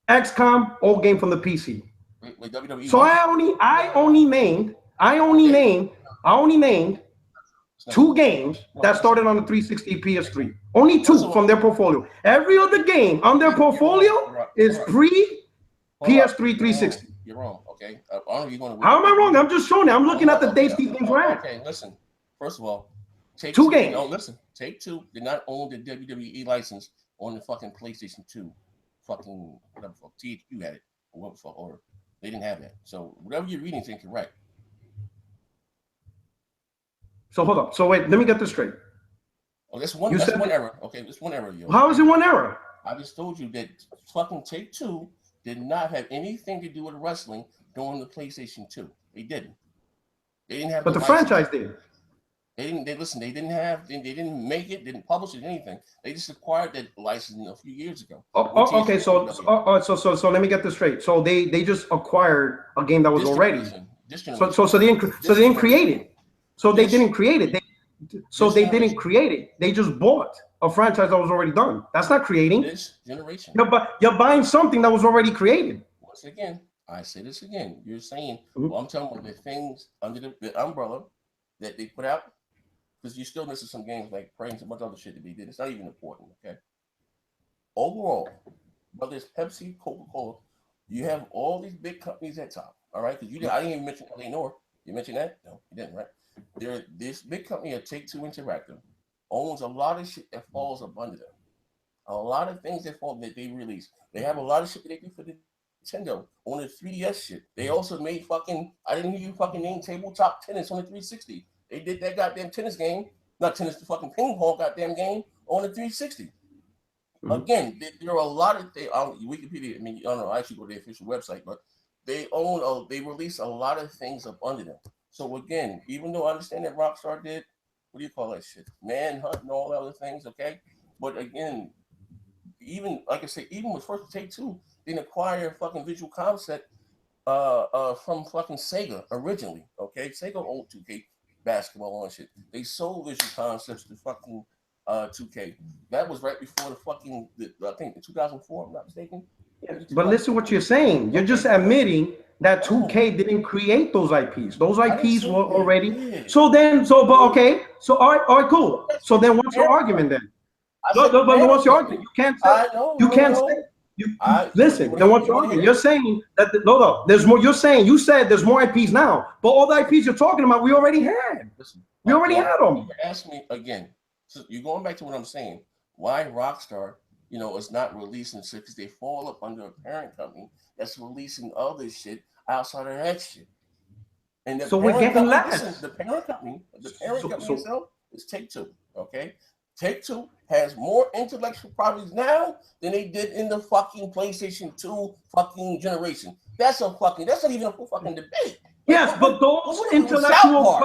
[SPEAKER 2] XCOM, old game from the PC.
[SPEAKER 1] Wait, WWE.
[SPEAKER 2] So I only named 2 games that started on the 360 PS3. Only 2 from their portfolio. Every other game on their portfolio is pre PS3 360.
[SPEAKER 1] You're wrong. Okay.
[SPEAKER 2] How am I wrong? I'm just showing you. I'm looking at the dates these things were at.
[SPEAKER 1] Okay, listen. First of all,
[SPEAKER 2] Take-Two games.
[SPEAKER 1] No, listen. Take-Two did not own the WWE license on the fucking PlayStation 2. Fucking whatever fuck. THQ had it. Or whatever fuck. Or they didn't have that. So whatever you're reading is incorrect.
[SPEAKER 2] So hold up. So wait, let me get this straight.
[SPEAKER 1] Oh, that's one error. Okay, that's one error, yo.
[SPEAKER 2] How is it one error?
[SPEAKER 1] I just told you that fucking Take-Two did not have anything to do with wrestling during the PlayStation 2. They didn't. They didn't have.
[SPEAKER 2] But the franchise did.
[SPEAKER 1] They didn't. They didn't have. They didn't make it. Didn't publish it. Anything. They just acquired that license a few years ago.
[SPEAKER 2] Okay. So let me get this straight. So they just acquired a game that was already. So they didn't create it. So they didn't create it. They didn't create it. They just bought a franchise that was already done. That's not creating.
[SPEAKER 1] This generation.
[SPEAKER 2] You're buying something that was already created.
[SPEAKER 1] Once again, I say this again. You're saying, well, I'm telling you the things under the umbrella that they put out, because you still missing some games like Prey and some bunch of other shit that they did. It's not even important, okay? Overall, whether it's Pepsi, Coca-Cola, you have all these big companies at top, all right? Because I didn't even mention L.A. Noire. You mentioned that? No, you didn't, right? This big company at Take-Two Interactive owns a lot of shit that falls up under them. A lot of things that they release. They have a lot of shit that they do for the Nintendo on the 3DS shit. They also made I didn't hear you fucking name tabletop tennis on the 360. They did that goddamn tennis game, not tennis, the fucking ping pong goddamn game on the 360. Again, there are a lot of things on Wikipedia. I mean, I don't know, I actually go to their official website, but they release a lot of things up under them. So again, even though I understand that Rockstar did, what do you call that shit? Manhunt and all other things, okay? But again, even like I say, even with first Take-Two, they didn't acquire fucking Visual Concept from fucking Sega originally, okay? Sega owned 2K basketball and shit. They sold Visual Concepts to fucking 2K. That was right before I think in 2004, I'm not mistaken.
[SPEAKER 2] Yeah, but listen what you're saying. You're just admitting that 2K didn't create those IPs. Those IPs were already. So all right, cool. So then what's your argument then? But what's your argument? You can't say. Listen, then what's your argument? You're saying that there's more. You said there's more IPs now, but all the IPs you're talking about, we already had. We already had them.
[SPEAKER 1] Ask me again. So you're going back to what I'm saying. Why Rockstar, is not releasing shit because they fall up under a parent company that's releasing other shit outside of that shit. And
[SPEAKER 2] so we're getting less.
[SPEAKER 1] The parent company itself is Take-Two. Okay, Take-Two has more intellectual properties now than they did in the fucking PlayStation 2 fucking generation. That's not even a fucking debate.
[SPEAKER 2] Yes, but those intellectual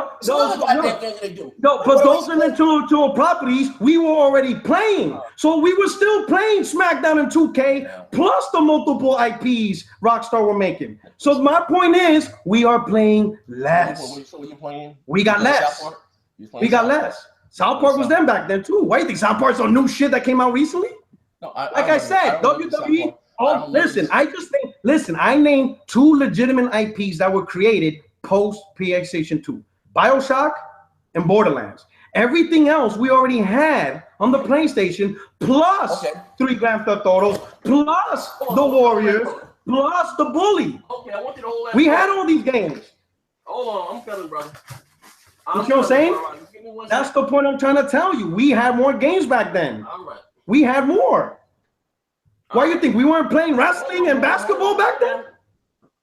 [SPEAKER 2] properties we were already playing. So we were still playing SmackDown and 2K plus the multiple IPs Rockstar were making. So my point is we are playing less. We got less. We got less. South Park was them back then too. Why do you think South Park's some new shit that came out recently?
[SPEAKER 1] No,
[SPEAKER 2] I said, WWE. Oh, listen, I named 2 legitimate IPs that were created post PlayStation 2. BioShock and Borderlands. Everything else we already had on the PlayStation, plus 3 Grand Theft Autos, plus the Warriors, plus the Bully.
[SPEAKER 1] Okay, I want you to hold that.
[SPEAKER 2] We had all these games.
[SPEAKER 1] Hold on, I'm feeling, brother.
[SPEAKER 2] You know what I'm saying? That's the point I'm trying to tell you. We had more games back then.
[SPEAKER 1] All right.
[SPEAKER 2] We had more. Why do you think we weren't playing wrestling and basketball back then?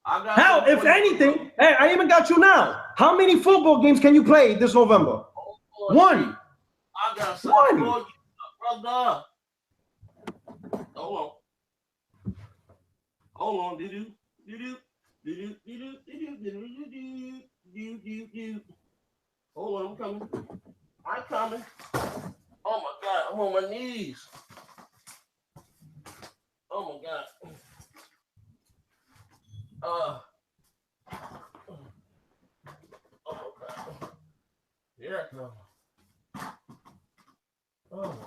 [SPEAKER 2] Hell, if anything, hey, I even got you now. How many football games can you play this November? One.
[SPEAKER 1] I got something for you, brother. Hold on. Hold on, I'm coming. I'm coming. Oh my God, I'm on my knees. Oh my God. Oh my God. Here I come. Oh my God.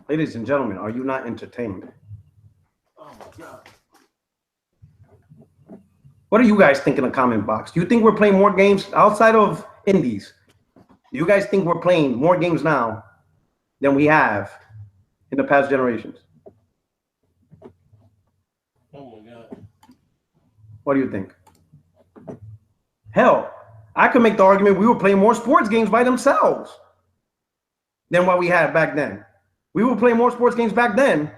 [SPEAKER 2] Ladies and gentlemen, are you not entertained?
[SPEAKER 1] Oh my God.
[SPEAKER 2] What do you guys think in the comment box? Do you think we're playing more games outside of indies? Do you guys think we're playing more games now than we have in the past generations?
[SPEAKER 1] Oh my God.
[SPEAKER 2] What do you think? Hell, I could make the argument we were playing more sports games by themselves than what we had back then. We were playing more sports games back then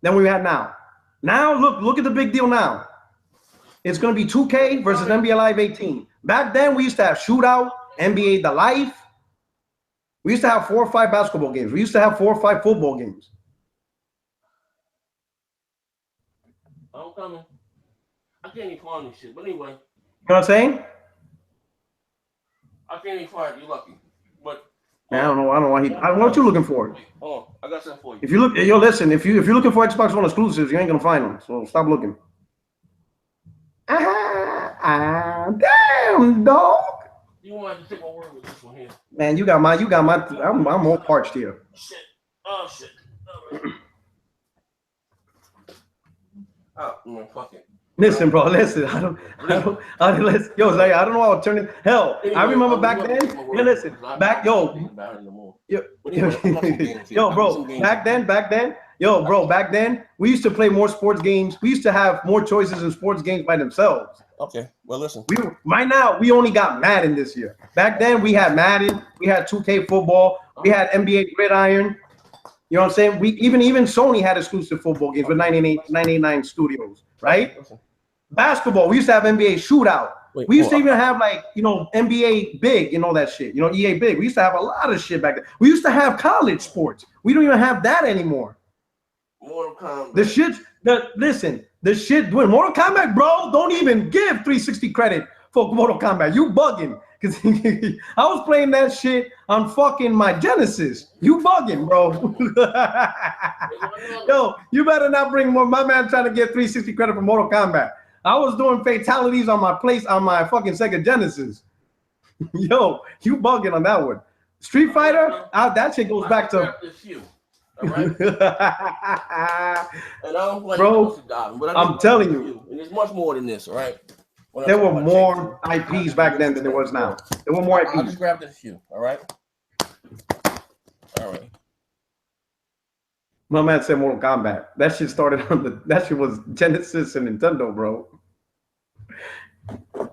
[SPEAKER 2] than we had now. Now, look at the big deal now. It's going to be 2K versus NBA Live 18. Back then, we used to have Shootout, NBA The Life. We used to have 4 or 5 basketball games. We used to have 4 or 5 football games.
[SPEAKER 1] I'm coming. I can't even find this shit. But anyway.
[SPEAKER 2] You know what I'm saying?
[SPEAKER 1] I can't even find it. You're lucky. But
[SPEAKER 2] Man, I don't know why what you looking for?
[SPEAKER 1] Oh, I got something for you.
[SPEAKER 2] If you look, yo, listen. If you're looking for Xbox One exclusives, you ain't gonna find them. So stop looking. Damn, dog.
[SPEAKER 1] You want to take my word with this one here?
[SPEAKER 2] Man, you got my. I'm all parched here.
[SPEAKER 1] Shit. Oh shit. Oh man, fuck it.
[SPEAKER 2] Listen, bro. Listen. I don't. Listen, yo, Zay, I don't know how to turn it. Hell, anyway, I remember back then. Yeah, listen. Back, yo, bro. Back then. Yo, bro. Back then, we used to play more sports games. We used to have more choices in sports games by themselves.
[SPEAKER 1] Okay. Well, listen.
[SPEAKER 2] Right now, we only got Madden this year. Back then, we had Madden. We had 2K football. We had NBA Gridiron. You know what I'm saying? We even Sony had exclusive football games with 99 Studios, right? Basketball, we used to have NBA Shootout. We used to even have NBA Big and all that shit. EA Big. We used to have a lot of shit back then. We used to have college sports. We don't even have that anymore.
[SPEAKER 1] Mortal Kombat.
[SPEAKER 2] The shit doing Mortal Kombat, bro. Don't even give 360 credit for Mortal Kombat. You bugging. Because I was playing that shit on fucking my Genesis. You bugging, bro. Yo, you better not bring more. My man trying to get 360 credit for Mortal Kombat. I was doing fatalities on my fucking Sega Genesis. Yo, you bugging on that one. Street Fighter, that shit goes back to.
[SPEAKER 1] All right? And I don't play
[SPEAKER 2] bro, I'm telling you.
[SPEAKER 1] And there's much more than this, all right?
[SPEAKER 2] There were more IPs back then than there was now. There were more IPs.
[SPEAKER 1] I just grabbed a few, all right? All right.
[SPEAKER 2] My man said Mortal Kombat. That shit started on that shit was Genesis and Nintendo, bro.
[SPEAKER 1] Can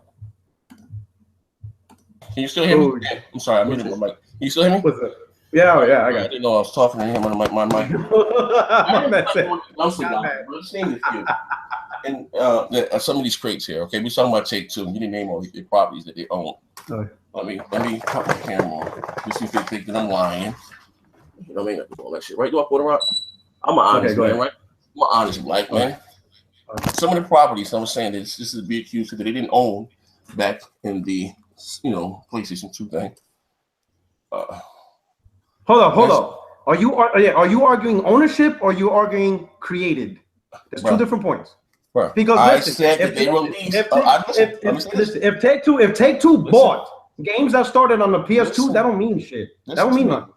[SPEAKER 1] you still hear me? I'm sorry, I'm muting my mic. Can you still hear me?
[SPEAKER 2] What's up? Yeah, I got it.
[SPEAKER 1] I didn't know I was talking to him on my mic. And some of these crates here, okay? We're talking about Take-Two. You didn't name all the properties that they own.
[SPEAKER 2] Oh.
[SPEAKER 1] Let me cut my camera on. Just see if they think that I'm lying. You know what I mean? All that shit, right? Do I put it out? I'm an honest man, right? I'm an honest black man. Some of the properties I'm saying this is be accused that they didn't own back in the PlayStation 2 thing.
[SPEAKER 2] Hold up. Are you arguing ownership or are you arguing created? There's two different points.
[SPEAKER 1] Right.
[SPEAKER 2] Because listen, if Take-Two bought games that started on the PS2, that don't mean shit. That don't mean nothing.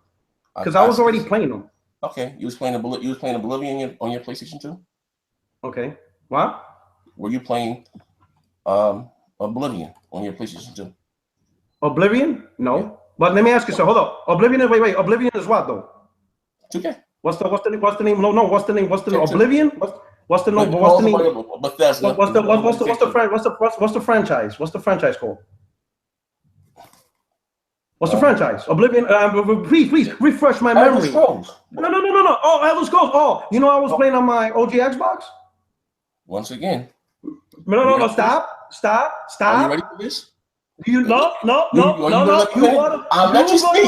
[SPEAKER 2] Because I was already playing them.
[SPEAKER 1] Okay, you was playing Oblivion on your PlayStation 2. Okay,
[SPEAKER 2] what?
[SPEAKER 1] Were you playing Oblivion on your PlayStation 2?
[SPEAKER 2] Oblivion? No. Yeah. But let me ask you. So hold up. Oblivion is Oblivion is what though?
[SPEAKER 1] 2K.
[SPEAKER 2] What's the name? What's the name? What's the name? Oblivion? What's the name? What's the franchise? What's the franchise called? What's the franchise? Oblivion. Please refresh my memory. No. Oh, Elder Scrolls. Oh, you know I was playing on my OG Xbox.
[SPEAKER 1] Once again.
[SPEAKER 2] No. Stop.
[SPEAKER 1] Are you ready for this?
[SPEAKER 2] No.
[SPEAKER 1] I'll let you speak.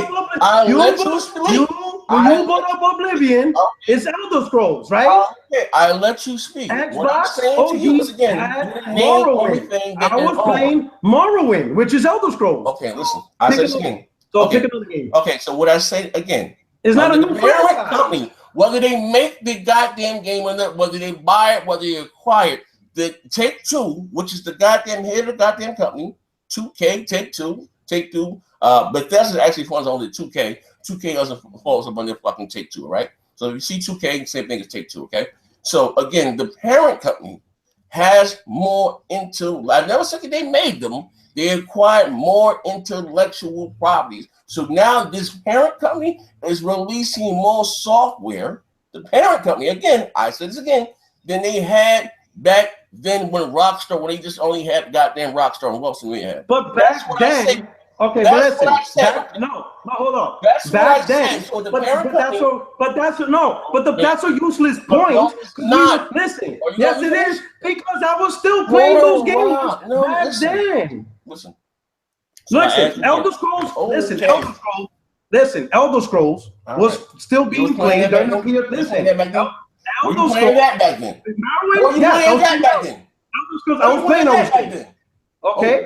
[SPEAKER 2] You brought up Oblivion. It's Elder Scrolls, right?
[SPEAKER 1] Okay, I'll let you speak.
[SPEAKER 2] Xbox OG had Morrowind. I was playing Morrowind, which is Elder Scrolls.
[SPEAKER 1] Okay, listen. I said again.
[SPEAKER 2] So pick another game.
[SPEAKER 1] Okay, so what I say again.
[SPEAKER 2] It's not a new
[SPEAKER 1] parent company. Whether they make the goddamn game or not, whether they buy it, whether they acquire it, the Take-Two, which is the goddamn head of the goddamn company, 2K, Take-Two. Bethesda actually falls under 2K. 2K doesn't falls up under fucking Take-Two, right? So if you see 2K, same thing as Take-Two, okay? So again, the parent company has more I never said that they made them. They acquired more intellectual properties. So now this parent company is releasing more software. The parent company, again, I said this again, than they had back then when they just only had goddamn Rockstar and Wilson we had.
[SPEAKER 2] But back then, okay, but listen, no, hold on.
[SPEAKER 1] That's
[SPEAKER 2] back then,
[SPEAKER 1] so the
[SPEAKER 2] that's a useless point.
[SPEAKER 1] Not
[SPEAKER 2] listen. Yes, it is because I was still playing those games back then.
[SPEAKER 1] Listen,
[SPEAKER 2] Elder Scrolls. Elder Scrolls was still being played during the period. Listen, Elder Scrolls
[SPEAKER 1] back then.
[SPEAKER 2] I was playing Elder Scrolls. Okay.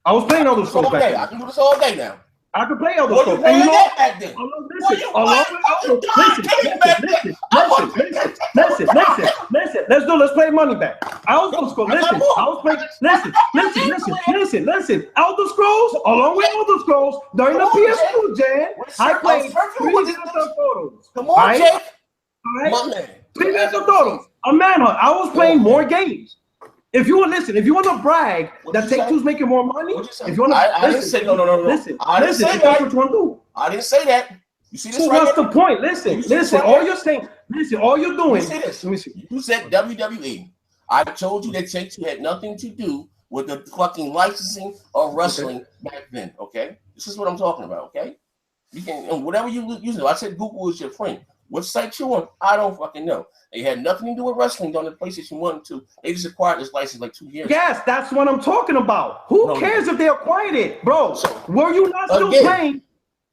[SPEAKER 2] I was playing Elder Scrolls back then.
[SPEAKER 1] I can do this all day now.
[SPEAKER 2] I could play Elder Scrolls.
[SPEAKER 1] And you know that back then.
[SPEAKER 2] Listen. Let's play money back. Elder Scrolls. Listen. Elder Scrolls, along with Elder Scrolls, during the PS2 gen, I played 3 Grand Photos.
[SPEAKER 1] Come on, Jake.
[SPEAKER 2] All right. 3 Grand Photos. A manhunt. I was playing more games. If you want to brag that Take-Two's making more money, if you want to,
[SPEAKER 1] I didn't say no.
[SPEAKER 2] Listen. That's what you want to do.
[SPEAKER 1] I didn't say that. You see this?
[SPEAKER 2] So what's the point? Listen. All you're saying, all you're doing.
[SPEAKER 1] Let me see. You said WWE. I told you that Take-Two had nothing to do with the fucking licensing of wrestling back then. Okay, this is what I'm talking about. Okay, you can whatever you use. I said Google is your friend. What site you on? I don't fucking know. They had nothing to do with wrestling on the PlayStation 1 and 2. They just acquired this license like 2 years ago.
[SPEAKER 2] Yes, that's what I'm talking about. Who cares if they acquired it, bro? So, were you not still playing?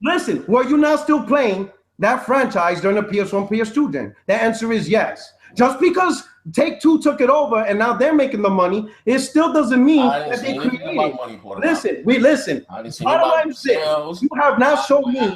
[SPEAKER 2] Listen, were you not still playing that franchise during the PS1, PS2 then? The answer is yes. Just because Take-Two took it over and now they're making the money, it still doesn't mean that they created it. Listen. Bottom line is this. You have not shown me.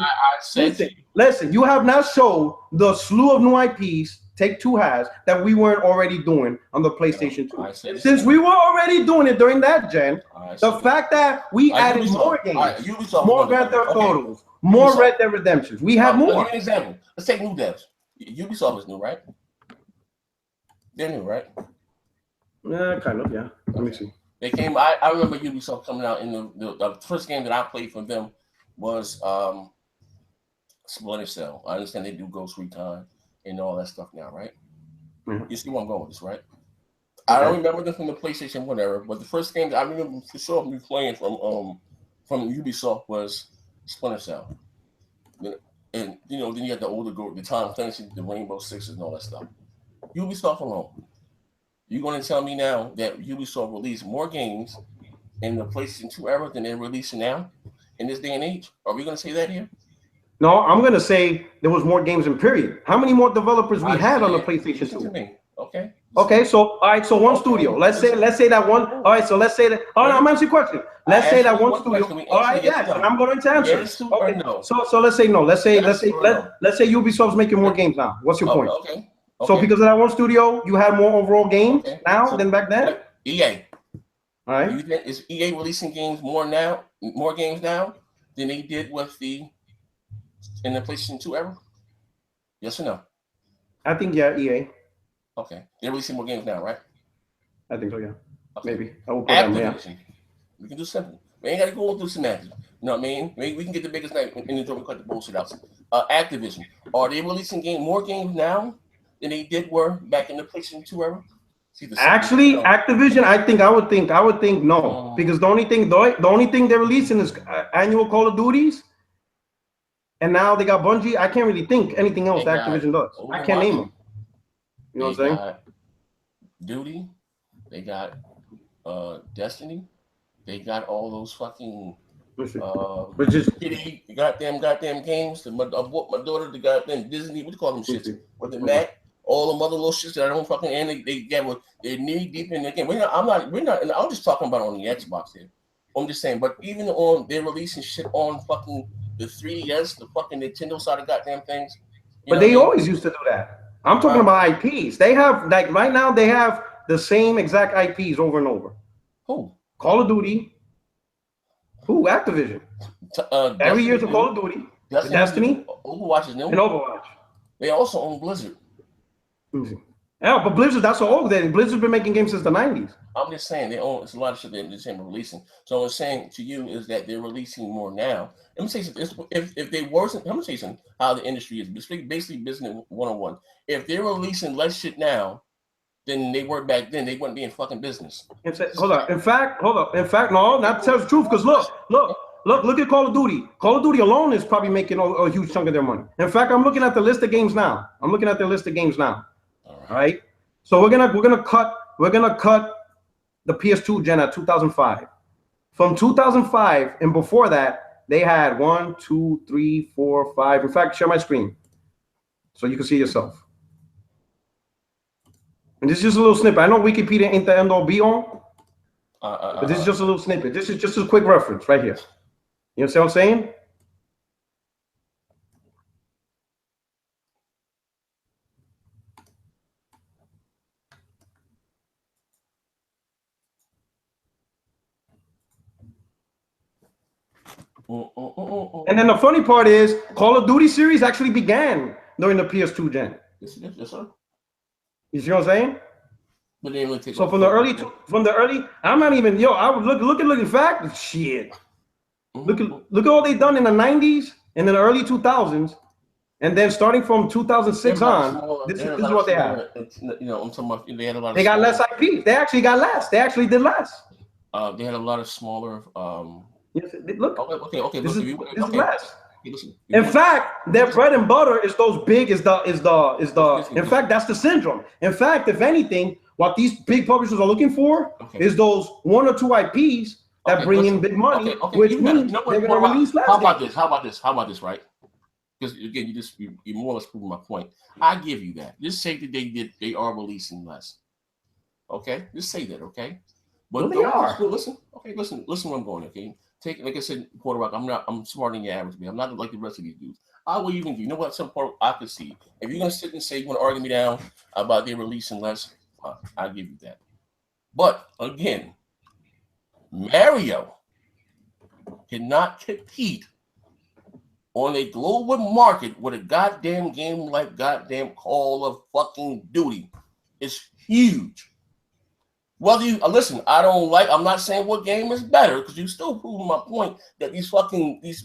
[SPEAKER 2] Listen, you have not shown the slew of new IPs Take-Two has that we weren't already doing on the PlayStation 2. Since we were already doing it during that gen, the fact that we added more games, more Grand Theft Autos, more Red Dead Redemptions, we had more.
[SPEAKER 1] I'll give you an example. Let's take new devs. Ubisoft is new, right? They're new, right?
[SPEAKER 2] Yeah, kind of, yeah. Let me see.
[SPEAKER 1] They came. I remember Ubisoft coming out in the first game that I played for them was Splinter Cell. I understand they do Ghost Recon and all that stuff now, right? Mm-hmm. You see where I'm going with this, right? Okay. I don't remember them from the PlayStation 1 era, but the first game that I remember for sure me playing from Ubisoft was Splinter Cell. And then you had the older group, the Tom Clancy, the Rainbow Sixes, and all that stuff. Ubisoft alone. You're going to tell me now that Ubisoft released more games in the PlayStation 2 era than they're releasing now in this day and age? Are we going to say that here?
[SPEAKER 2] No, I'm going to say there was more games in period. How many more developers we had on the PlayStation 2?
[SPEAKER 1] Okay.
[SPEAKER 2] Okay, so all right, so one studio. Let's say that one. All right, so let's say that. Oh, no, I'm answering your question. Let's say that one studio. All right, yes, and I'm going to answer. Okay, no. So let's say no. Let's say Ubisoft's making more games now. What's your point?
[SPEAKER 1] Okay.
[SPEAKER 2] So because of that one studio, you have more overall games now than back then?
[SPEAKER 1] EA.
[SPEAKER 2] All right.
[SPEAKER 1] Is EA releasing games more games now than they did in the PlayStation 2 era? Yes or no?
[SPEAKER 2] I think EA.
[SPEAKER 1] Okay. They're releasing more games now, right?
[SPEAKER 2] I think so, yeah.
[SPEAKER 1] Okay.
[SPEAKER 2] Maybe. I will put them, yeah.
[SPEAKER 1] We can do simple. We ain't got to go through semantics. You know what I mean? We can get the biggest name in the door and cut the bullshit out. Activision. Are they releasing more games now than they were back in the PlayStation 2 era?
[SPEAKER 2] Actually, Activision, I would think no, because the only thing they're releasing is annual Call of Duties, and now they got Bungie. I can't really think anything else that Activision does. I can't name them. You know what I'm saying?
[SPEAKER 1] Duty, they got Destiny, they got all those fucking goddamn games. I bought my daughter the goddamn Disney. What do you call them shits? With the Mac. All the other little shit that I don't fucking, and they're knee deep in the game. We're not, and I'm just talking about on the Xbox here. I'm just saying, but even on, they're releasing shit on fucking the 3DS, the fucking Nintendo side of goddamn things.
[SPEAKER 2] But they always used to do that. I'm talking about IPs. They have, like, right now, they have the same exact IPs over and over.
[SPEAKER 1] Who?
[SPEAKER 2] Call of Duty. Who? Activision. Every year's a Call of Duty. Destiny.
[SPEAKER 1] Overwatch is new.
[SPEAKER 2] And Overwatch.
[SPEAKER 1] They also own Blizzard.
[SPEAKER 2] Yeah, but Blizzard, that's so old. Blizzard's been making games since the 90s.
[SPEAKER 1] I'm just saying they own. It's a lot of shit they're releasing. So what I'm saying to you is that they're releasing more now. Let me say something. If they wasn't, let me say something. How the industry is basically business 101. If they're releasing less shit now than they were back then, they wouldn't be in fucking business.
[SPEAKER 2] Hold up. In fact, no, not to tell the truth. Because look at Call of Duty. Call of Duty alone is probably making a huge chunk of their money. In fact, I'm looking at the list of games now. All right. So we're gonna cut the PS2 gen at 2005. From 2005 and before that, they had 1, 2, 3, 4, 5. In fact, share my screen so you can see yourself. And this is just a little snippet. I know Wikipedia ain't the end all be all, but this is just a little snippet. This is just a quick reference right here. You understand what I'm saying? And then the funny part is, Call of Duty series actually began during the PS2 gen.
[SPEAKER 1] Yes, sir.
[SPEAKER 2] You see what I'm saying?
[SPEAKER 1] But they really take
[SPEAKER 2] so from the early, I'm not even I would look at fact shit. Look at all they done in the 90s and in the early 2000s, and then starting from 2006 on, this is what they have.
[SPEAKER 1] You know, I'm talking about they had a lot.
[SPEAKER 2] They got less IPs. They actually got less. They actually did less.
[SPEAKER 1] They had a lot of smaller.
[SPEAKER 2] Yes, look.
[SPEAKER 1] Okay.
[SPEAKER 2] This is less. In fact, their bread and butter is those big is the. In fact, that's the syndrome. In fact, if anything, what these big publishers are looking for is those 1 or 2 IPs that bring in big money, which means they're going to release less.
[SPEAKER 1] How about this, right? Because again, you more or less proving my point. I give you that. Just say that they are releasing less. Okay, just say that. Okay, but
[SPEAKER 2] they are.
[SPEAKER 1] Listen. Okay, listen where I'm going. Okay. Take, like I said, PUERTOROCK, I'm smarter than your average man. I'm not like the rest of these dudes. I will even do. You know what? Some part I could see. If you're gonna sit and say you want to argue me down about they releasing less, I'll give you that. But again, Mario cannot compete on a global market with a goddamn game like goddamn Call of fucking Duty. It's huge. Well, listen, I'm not saying what game is better, because you still proving my point that these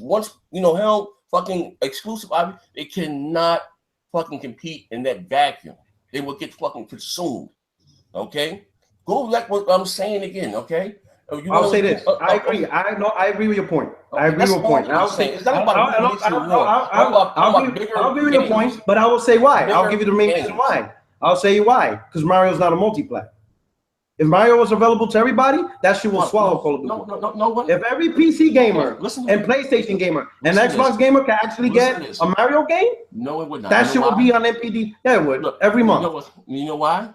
[SPEAKER 1] once, held fucking exclusive, they cannot fucking compete in that vacuum. They will get fucking consumed. Okay? Go like what I'm saying again, okay?
[SPEAKER 2] I'll say this. I agree. I agree with your point. I agree with your point. I'll say I'll agree with your point, but I will say why. I'll give you the main reason why. I'll say why. Because Mario's not a multiplayer. If Mario was available to everybody, that shit will swallow Call of Duty. No. If every PC gamer and PlayStation gamer and Xbox gamer can actually get a Mario game,
[SPEAKER 1] no, it would not.
[SPEAKER 2] That shit would be on MPD. Yeah, it would. Look, every month.
[SPEAKER 1] You know why?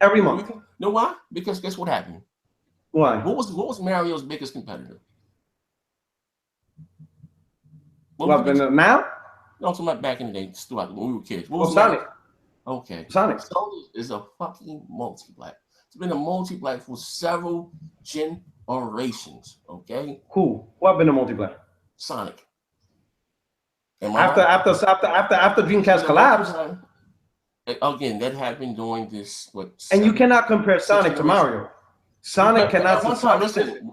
[SPEAKER 2] Every month.
[SPEAKER 1] You know why? Because guess what happened?
[SPEAKER 2] Why?
[SPEAKER 1] What was Mario's biggest competitor?
[SPEAKER 2] Now?
[SPEAKER 1] No, I'm talking about back in the day, when we were kids. What was
[SPEAKER 2] Sonic.
[SPEAKER 1] Okay.
[SPEAKER 2] Sonic.
[SPEAKER 1] Sonic is a fucking multi-black. It's been a multi-black for several generations. Okay.
[SPEAKER 2] Who? What been a multi-black?
[SPEAKER 1] Sonic.
[SPEAKER 2] After Dreamcast collapsed.
[SPEAKER 1] Again, that happened during this.
[SPEAKER 2] And you cannot compare Sonic to Mario. Sonic cannot.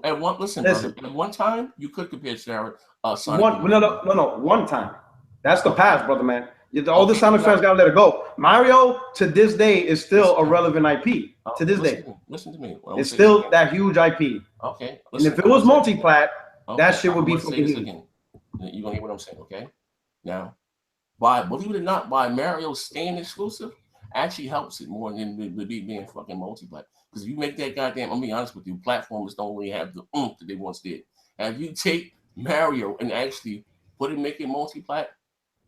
[SPEAKER 1] At one time, you could compare Sonic.
[SPEAKER 2] No. One time. That's the past, brother man. All the Sonic fans gotta let it go. Mario to this day is still a relevant IP. To this day,
[SPEAKER 1] listen to me.
[SPEAKER 2] It's still that huge IP.
[SPEAKER 1] Okay.
[SPEAKER 2] And if it was multi-plat, that shit would be fucking huge.
[SPEAKER 1] You gonna hear what I'm saying? Okay. Now, believe it or not, by Mario staying exclusive actually helps it more than the being fucking multi-plat. Because if you make that goddamn, I'm being honest with you, platformers don't really have the oomph that they once did. And if you take Mario and actually make it multi-plat,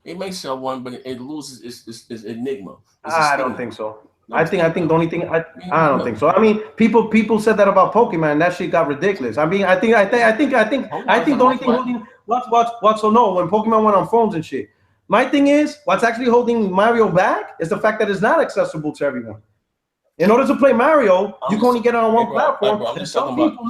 [SPEAKER 1] it may sell one, but it loses its enigma.
[SPEAKER 2] I don't think so. I think the only thing I don't think so. I mean, people said that about Pokemon. That shit got ridiculous. I mean, I think the only thing holding what's so no when Pokemon went on phones and shit. My thing is what's actually holding Mario back is the fact that it's not accessible to everyone. In order to play Mario, you can only get it on one platform. And some people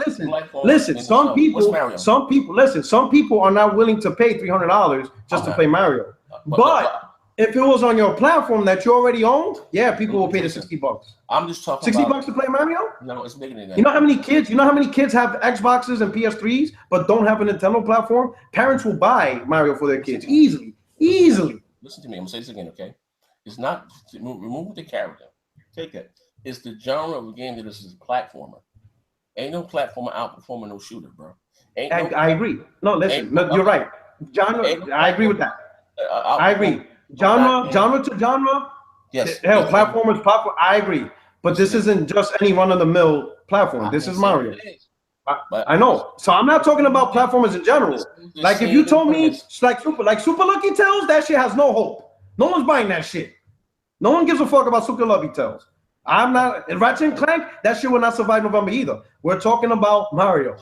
[SPEAKER 2] some people are not willing to pay $300 just to play Mario. But if it was on your platform that you already owned, yeah, people will pay the $60.
[SPEAKER 1] I'm just talking
[SPEAKER 2] $60 to play Mario?
[SPEAKER 1] No, it's bigger than that.
[SPEAKER 2] You know how many kids have Xboxes and PS3s but don't have a Nintendo platform? Parents will buy Mario for their kids easily.
[SPEAKER 1] Listen to me. I'm gonna say this again, okay? It's not remove the character. Take that. It's the genre of the game that is a platformer. Ain't no platformer outperforming no shooter, bro.
[SPEAKER 2] I agree. No, listen, you're right. Genre, I agree with that. I agree. Genre to genre.
[SPEAKER 1] Yes.
[SPEAKER 2] Hell, platformers, I agree. But this isn't just any run-of-the-mill platform. This is Mario. I know. So I'm not talking about platformers in general. Like if you told me like Super Lucky Tales, that shit has no hope. No one's buying that shit. No one gives a fuck about Super Lucky Tales. I'm not. Ratchet and Clank, that shit will not survive November either. We're talking about Mario.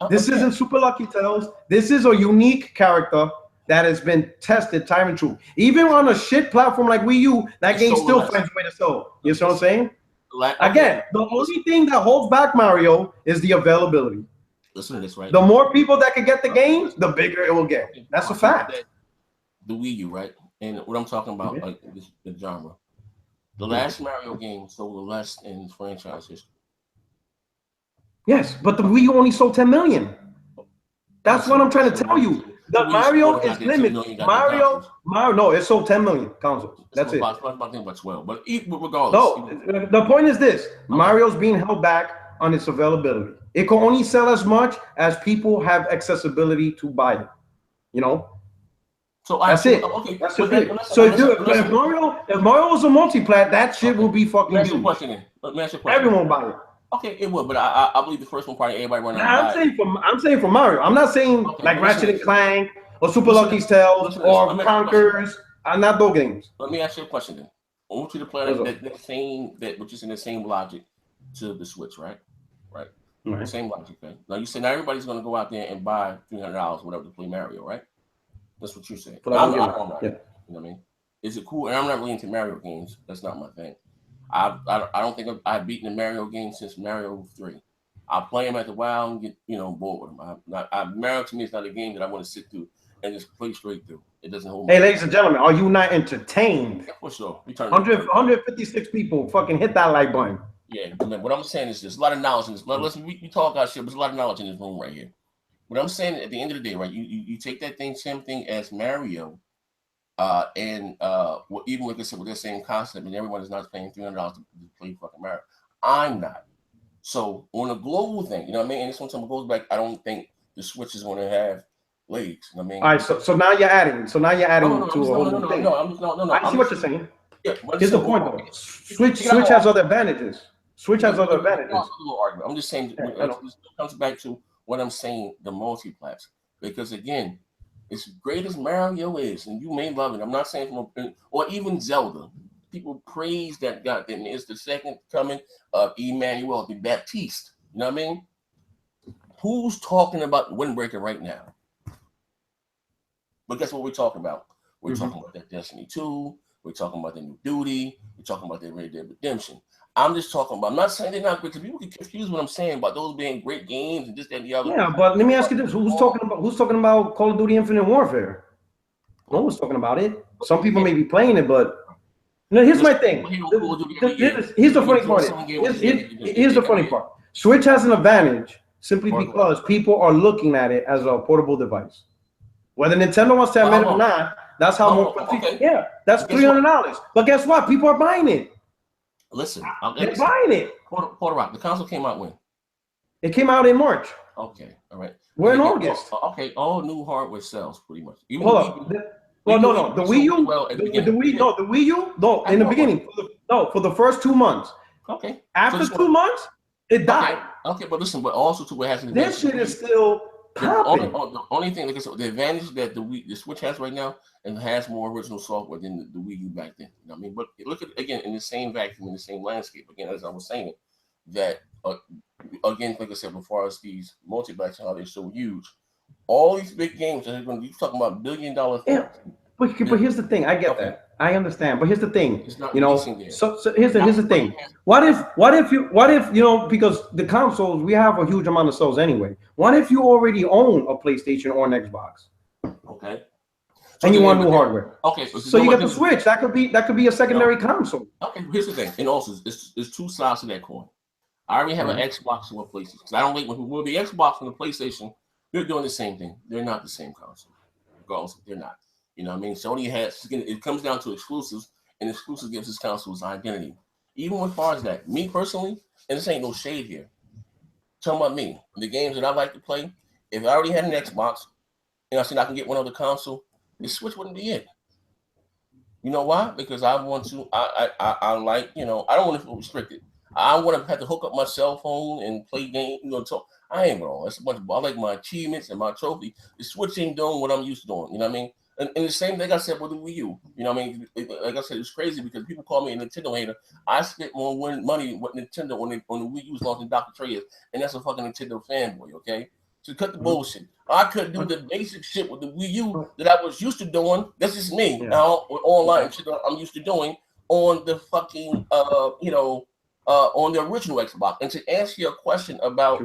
[SPEAKER 2] This isn't Super Lucky Tales. This is a unique character that has been tested time and true. Even on a shit platform like Wii U, that game still finds a way to sell. You see what I'm saying? Again, the only thing that holds back Mario is the availability.
[SPEAKER 1] Listen to this, right?
[SPEAKER 2] The more people that can get the game, the bigger it will get. That's a fact.
[SPEAKER 1] The Wii U, right? And what I'm talking about, like the genre. The last Mario game sold the less in franchise history.
[SPEAKER 2] Yes, but the Wii U only sold 10 million. That's what I'm trying to tell you. The Mario is limited. Mario, no, it sold 10 million consoles. That's it.
[SPEAKER 1] I think about 12, but regardless.
[SPEAKER 2] No, the point is this: Mario's being held back on its availability. It can only sell as much as people have accessibility to buy it. You know. So that's it. Okay. That's it. So if Mario was a multi-plat, that shit will be fucking huge. Everyone will buy it.
[SPEAKER 1] Okay, it would, but I believe the first one probably everybody running out.
[SPEAKER 2] I'm saying for Mario. I'm not saying like Ratchet and Clank or Super Lucky's Tales or Conkers. I'm not those games.
[SPEAKER 1] Let me ask you a question then. I want you to play which is in the same logic to the Switch, right? Right. Same logic, okay? Now you say now everybody's gonna go out there and buy $300 whatever to play Mario, right? That's what you're saying. I'm not. You know what I mean? Is it cool? And I'm not really into Mario games. That's not my thing. I don't think I've beaten a Mario game since Mario 3. I play them at the WoW and get bored with them. Mario to me is not a game that I want to sit through and just play straight through. It doesn't hold me.
[SPEAKER 2] Hey, ladies and gentlemen, are you not entertained?
[SPEAKER 1] Yeah, for sure.
[SPEAKER 2] 156 people fucking hit that like button.
[SPEAKER 1] Yeah, what I'm saying is there's a lot of knowledge in this. Listen, we talk our shit, but there's a lot of knowledge in this room right here. What I'm saying at the end of the day, right? You take that same thing as Mario. Even with the same concept, and everyone is not paying $300 to play fucking Mario. I'm not. So on a global thing, you know what I mean? And this one time goes back, I don't think the Switch is going to have legs. You know what I mean?
[SPEAKER 2] All right, so now you're adding. So now you're adding to a whole new thing. I see what you're saying.
[SPEAKER 1] Yeah,
[SPEAKER 2] here's the point though. Switch has other advantages. Switch has other advantages.
[SPEAKER 1] I'm just saying. It comes back to what I'm saying. The multi-plats, because again. As great as Mario is, and you may love it, I'm not saying or even Zelda. People praise that goddamn it's the second coming of Emmanuel the Baptiste. You know what I mean? Who's talking about Windbreaker right now? But guess what we're talking about? We're talking about that Destiny 2. We're talking about the New Duty. We're talking about the Red Dead Redemption. I'm just talking about. I'm not saying they're not great, because people get confused what I'm saying about those being great games and this, that, and the other.
[SPEAKER 2] Yeah, but let me ask you this: Who's talking about Call of Duty Infinite Warfare? No one's talking about it. Some people may be playing it, but here's my thing. Here's the funny part. Here's the funny part. Switch has an advantage simply because people are looking at it as a portable device. Whether Nintendo wants to admit it or not, That's how yeah, that's $300. But guess what? People are buying it.
[SPEAKER 1] Listen,
[SPEAKER 2] they're buying it.
[SPEAKER 1] PUERTOROCK, the console came out when?
[SPEAKER 2] It came out in March.
[SPEAKER 1] Okay, all right.
[SPEAKER 2] We're in August.
[SPEAKER 1] Okay, all new hardware sells pretty much.
[SPEAKER 2] Hold up. Well, no, the Wii U, the Wii U, no, in the beginning, for the first 2 months.
[SPEAKER 1] Okay.
[SPEAKER 2] After 2 months, it died.
[SPEAKER 1] Okay, but listen, but also to what has
[SPEAKER 2] this shit is still popping.
[SPEAKER 1] The only thing, like I said, the advantage that the Switch has right now, and has more original software than the Wii U back then. You know what I mean? But look at again in the same vacuum, in the same landscape. Again, as I was saying, that again, like I said, before as these multi-backs and how they're so huge, all these big games that are going to be talking about $1 billion.
[SPEAKER 2] Yeah, but here's the thing. I get that. I understand. But here's the thing. You know, so here's the thing. What if you know, because the consoles, we have a huge amount of sales anyway. What if you already own a PlayStation or an Xbox?
[SPEAKER 1] Okay.
[SPEAKER 2] And you want new hardware.
[SPEAKER 1] Okay.
[SPEAKER 2] So you get the Switch. That could be a secondary console.
[SPEAKER 1] Okay. Here's the thing. And also, it's two sides to that coin. I already have an Xbox and a PlayStation. Because I don't like when the Xbox and the PlayStation, they're doing the same thing. They're not the same console. Regardless, they're not. You know what I mean? Sony has, it comes down to exclusives, and exclusives gives this console its identity. Even as far as that, me personally, and this ain't no shade here. Talking about me, the games that I like to play, if I already had an Xbox and I said I can get one other console, the Switch wouldn't be it. You know why? Because I want to, I like, you know, I don't want to feel restricted. I want to have to hook up my cell phone and play games, you know, talk. I ain't wrong. That's a bunch of, I like my achievements and my trophy. The Switch ain't doing what I'm used to doing. You know what I mean? And the same thing I said with the Wii U. You know what I mean? Like I said, it's crazy because people call me a Nintendo hater. I spent more money with Nintendo on the Wii U's launching Dr. Trey's, and that's a fucking Nintendo fanboy, okay? So cut the bullshit. I couldn't do the basic shit with the Wii U that I was used to doing. That's just me. Now with online shit that I'm used to doing on the fucking on the original Xbox. And to answer your question about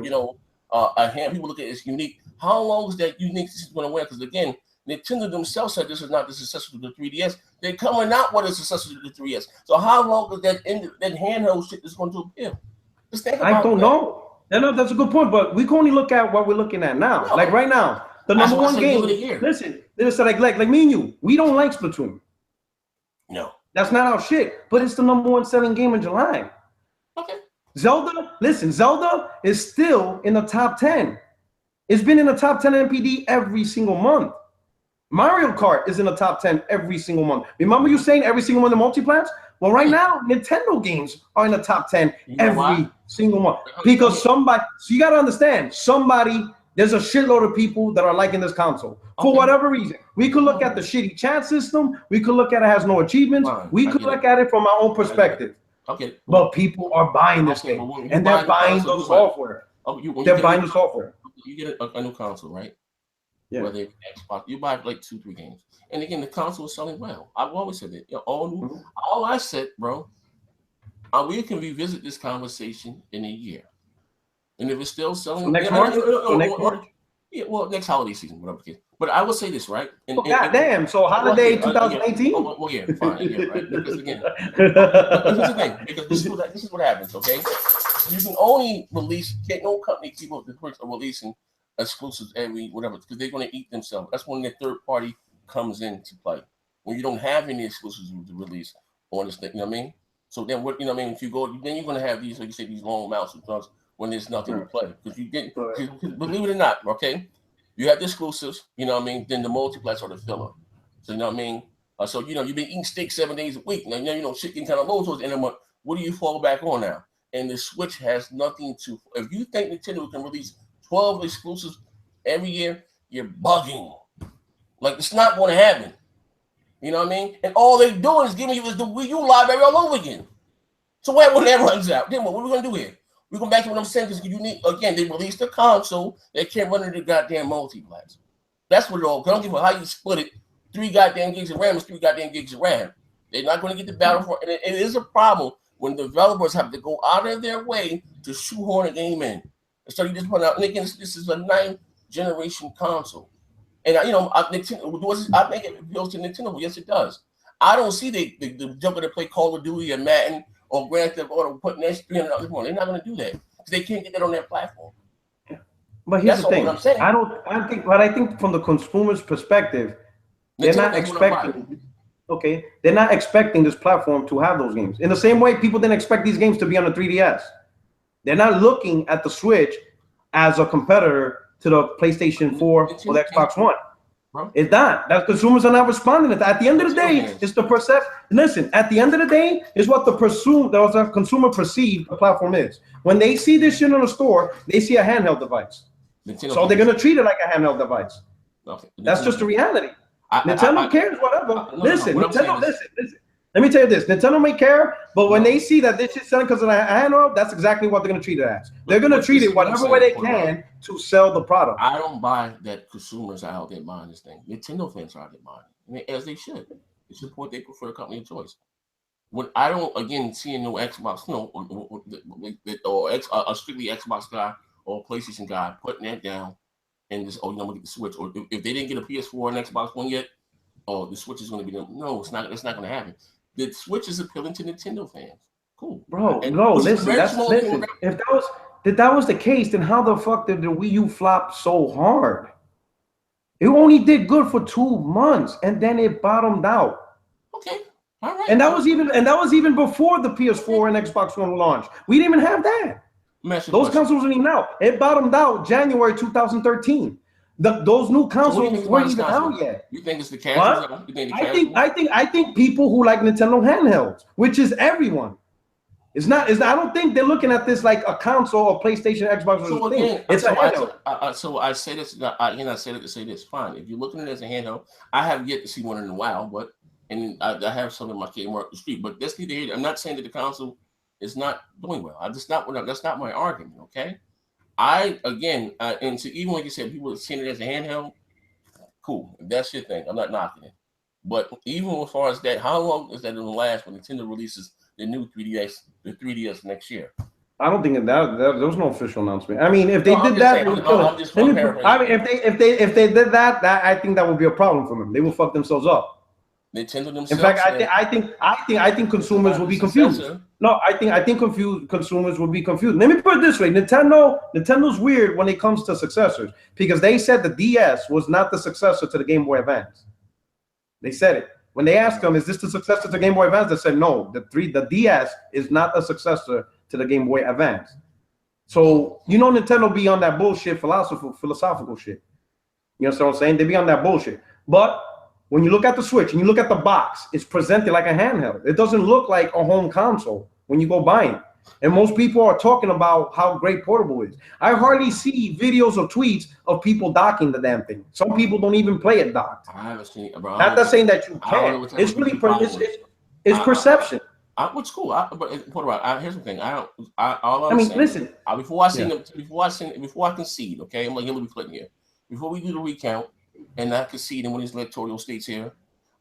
[SPEAKER 1] a hand, people look at it as unique. How long is that unique this is going to wear? Because again, Nintendo themselves said this is not the successor to the 3DS. They're coming out with a successor to the 3DS. So how long is that handheld shit is going to appear? Just think about
[SPEAKER 2] I don't know. No, that's a good point, but we can only look at what we're looking at now. No. Like right now, the number one game. Listen, like me and you, we don't like Splatoon.
[SPEAKER 1] No.
[SPEAKER 2] That's not our shit, but it's the number one selling game in July.
[SPEAKER 1] Okay.
[SPEAKER 2] Zelda is still in the top 10. It's been in the top 10 NPD every single month. Mario Kart is in the top 10 every single month. Remember you saying every single one of the multiplats? Well, right now, Nintendo games are in the top 10 every single month. Because somebody, so you got to understand, there's a shitload of people that are liking this console. For whatever reason. We could look at the shitty chat system. We could look at it has no achievements. We could look at it from our own perspective.
[SPEAKER 1] Okay.
[SPEAKER 2] But people are buying this game. And they're buying the software. They're buying the software.
[SPEAKER 1] You get a new console, right?
[SPEAKER 2] Yeah.
[SPEAKER 1] Whether it's Xbox, you buy like 2-3 games, and again the console is selling well. I've always said that. All I said, bro, we can revisit this conversation in a year, and if it's still selling,
[SPEAKER 2] so next March.
[SPEAKER 1] Yeah, well, next holiday season, whatever the case. But I would say this, right?
[SPEAKER 2] Goddamn, so holiday 2018.
[SPEAKER 1] Well, yeah, fine, yeah, right. Because again, here's the thing. Because this is what happens. Okay, you can only release. No company keep up the perks of releasing exclusives every whatever because they're going to eat themselves. That's when the third party comes into play. When you don't have any exclusives to release on this thing, you know what I mean? So then what, you know what I mean? If you go, then you're going to have these, like you say, these long amounts of drugs when there's nothing to play. Because you get, believe it or not, okay? You have the exclusives, you know what I mean? Then the multiplats are the filler. So you know what I mean? So you've been eating steak 7 days a week. Now shit getting kind of low towards the end of the month. What do you fall back on now? And the Switch has nothing to. If you think Nintendo can release 12 exclusives every year, you're bugging. Like it's not going to happen. You know what I mean? And all they're doing is giving you the Wii U library all over again. So what when that runs out? Then what are we going to do here? We're going back to what I'm saying because you need again. They released a console that can't run into goddamn multiplats. That's what it all. I don't give a how you split it. 3 goddamn gigs of RAM is 3 goddamn gigs of RAM. They're not going to get the battle for it. And it is a problem when developers have to go out of their way to shoehorn a game in. So you just put out, and again, this is a 9th generation console. And Nintendo, I think it appeals to Nintendo. Yes, it does. I don't see the junker to play Call of Duty or Madden or Grand Theft Auto putting that $300 more. They're not going to do that because they can't get that on their platform.
[SPEAKER 2] But here's the thing. I think from the consumer's perspective, They're not expecting. Okay, they're not expecting this platform to have those games. In the same way, people didn't expect these games to be on the 3DS. They're not looking at the Switch as a competitor to the PlayStation 4 or the Xbox One. It's not. That consumers are not responding to that. At the end of the day, it's the perception. Listen, at the end of the day, is what the consumer perceived the platform is. When they see this shit in the store, they see a handheld device. So they're gonna treat it like a handheld device. That's just the reality. Nintendo cares, whatever. Listen, Nintendo, listen. Let me tell you this: Nintendo may care, but when they see that this shit's selling because of the handheld, that's exactly what they're gonna treat it as. They're gonna treat it whatever way they can to sell the product.
[SPEAKER 1] I don't buy that consumers are out there buying this thing. Nintendo fans are out there buying it, as they should. They support their preferred company of choice. When I don't again see no Xbox, or a strictly Xbox guy or a PlayStation guy putting that down and just I'm gonna get the Switch. Or if they didn't get a PS4 and Xbox One yet, the Switch is gonna be them. No, it's not. It's not gonna happen. The Switch is appealing to Nintendo fans. Cool,
[SPEAKER 2] bro. And no, listen. If that was the case, then how the fuck did the Wii U flop so hard? It only did good for 2 months, and then it bottomed out.
[SPEAKER 1] Okay, all right.
[SPEAKER 2] And that was even before the PS4 and Xbox One launched. We didn't even have that. Those consoles weren't even out. It bottomed out January 2013. Those new consoles weren't even out yet.
[SPEAKER 1] You think it's the casuals?
[SPEAKER 2] I think people who like Nintendo handhelds, which is everyone. It's not. I don't think they're looking at this like a console or PlayStation, Xbox.
[SPEAKER 1] So again, it's a handheld. So I say this. I said it to say this. Fine. If you're looking at it as a handheld, I have yet to see one in a while, but I have some in my Kmart up the street. But that's neither here. I'm not saying that the console is not doing well. That's not my argument. Okay. And so even like you said, people are seeing it as a handheld. Cool. If that's your thing, I'm not knocking it. But even as far as that, how long is that going to last when Nintendo releases the new 3DS next year?
[SPEAKER 2] I don't think that there was no official announcement. I mean, if they did that, if they did that, I think that would be a problem for them. They will fuck themselves up.
[SPEAKER 1] Nintendo themselves.
[SPEAKER 2] In fact, I think consumers will be confused. No, I think consumers will be confused. Let me put it this way: Nintendo's weird when it comes to successors because they said the DS was not the successor to the Game Boy Advance. They said it. When they asked them, "Is this the successor to Game Boy Advance?" They said, "No, the DS is not a successor to the Game Boy Advance." So Nintendo be on that bullshit philosophical shit. You understand what I'm saying? They be on that bullshit. But when you look at the Switch and you look at the box, it's presented like a handheld. It doesn't look like a home console when you go buy it. And most people are talking about how great portable is. I hardly see videos or tweets of people docking the damn thing. Some people don't even play it docked.
[SPEAKER 1] I haven't seen it, bro.
[SPEAKER 2] Not saying that you can't. It's really it's perception.
[SPEAKER 1] What's cool? Here's the thing. Listen. Before I concede, okay, I'm like Hillary Clinton here. Before we do the recount, and I concede in one of these electoral states here,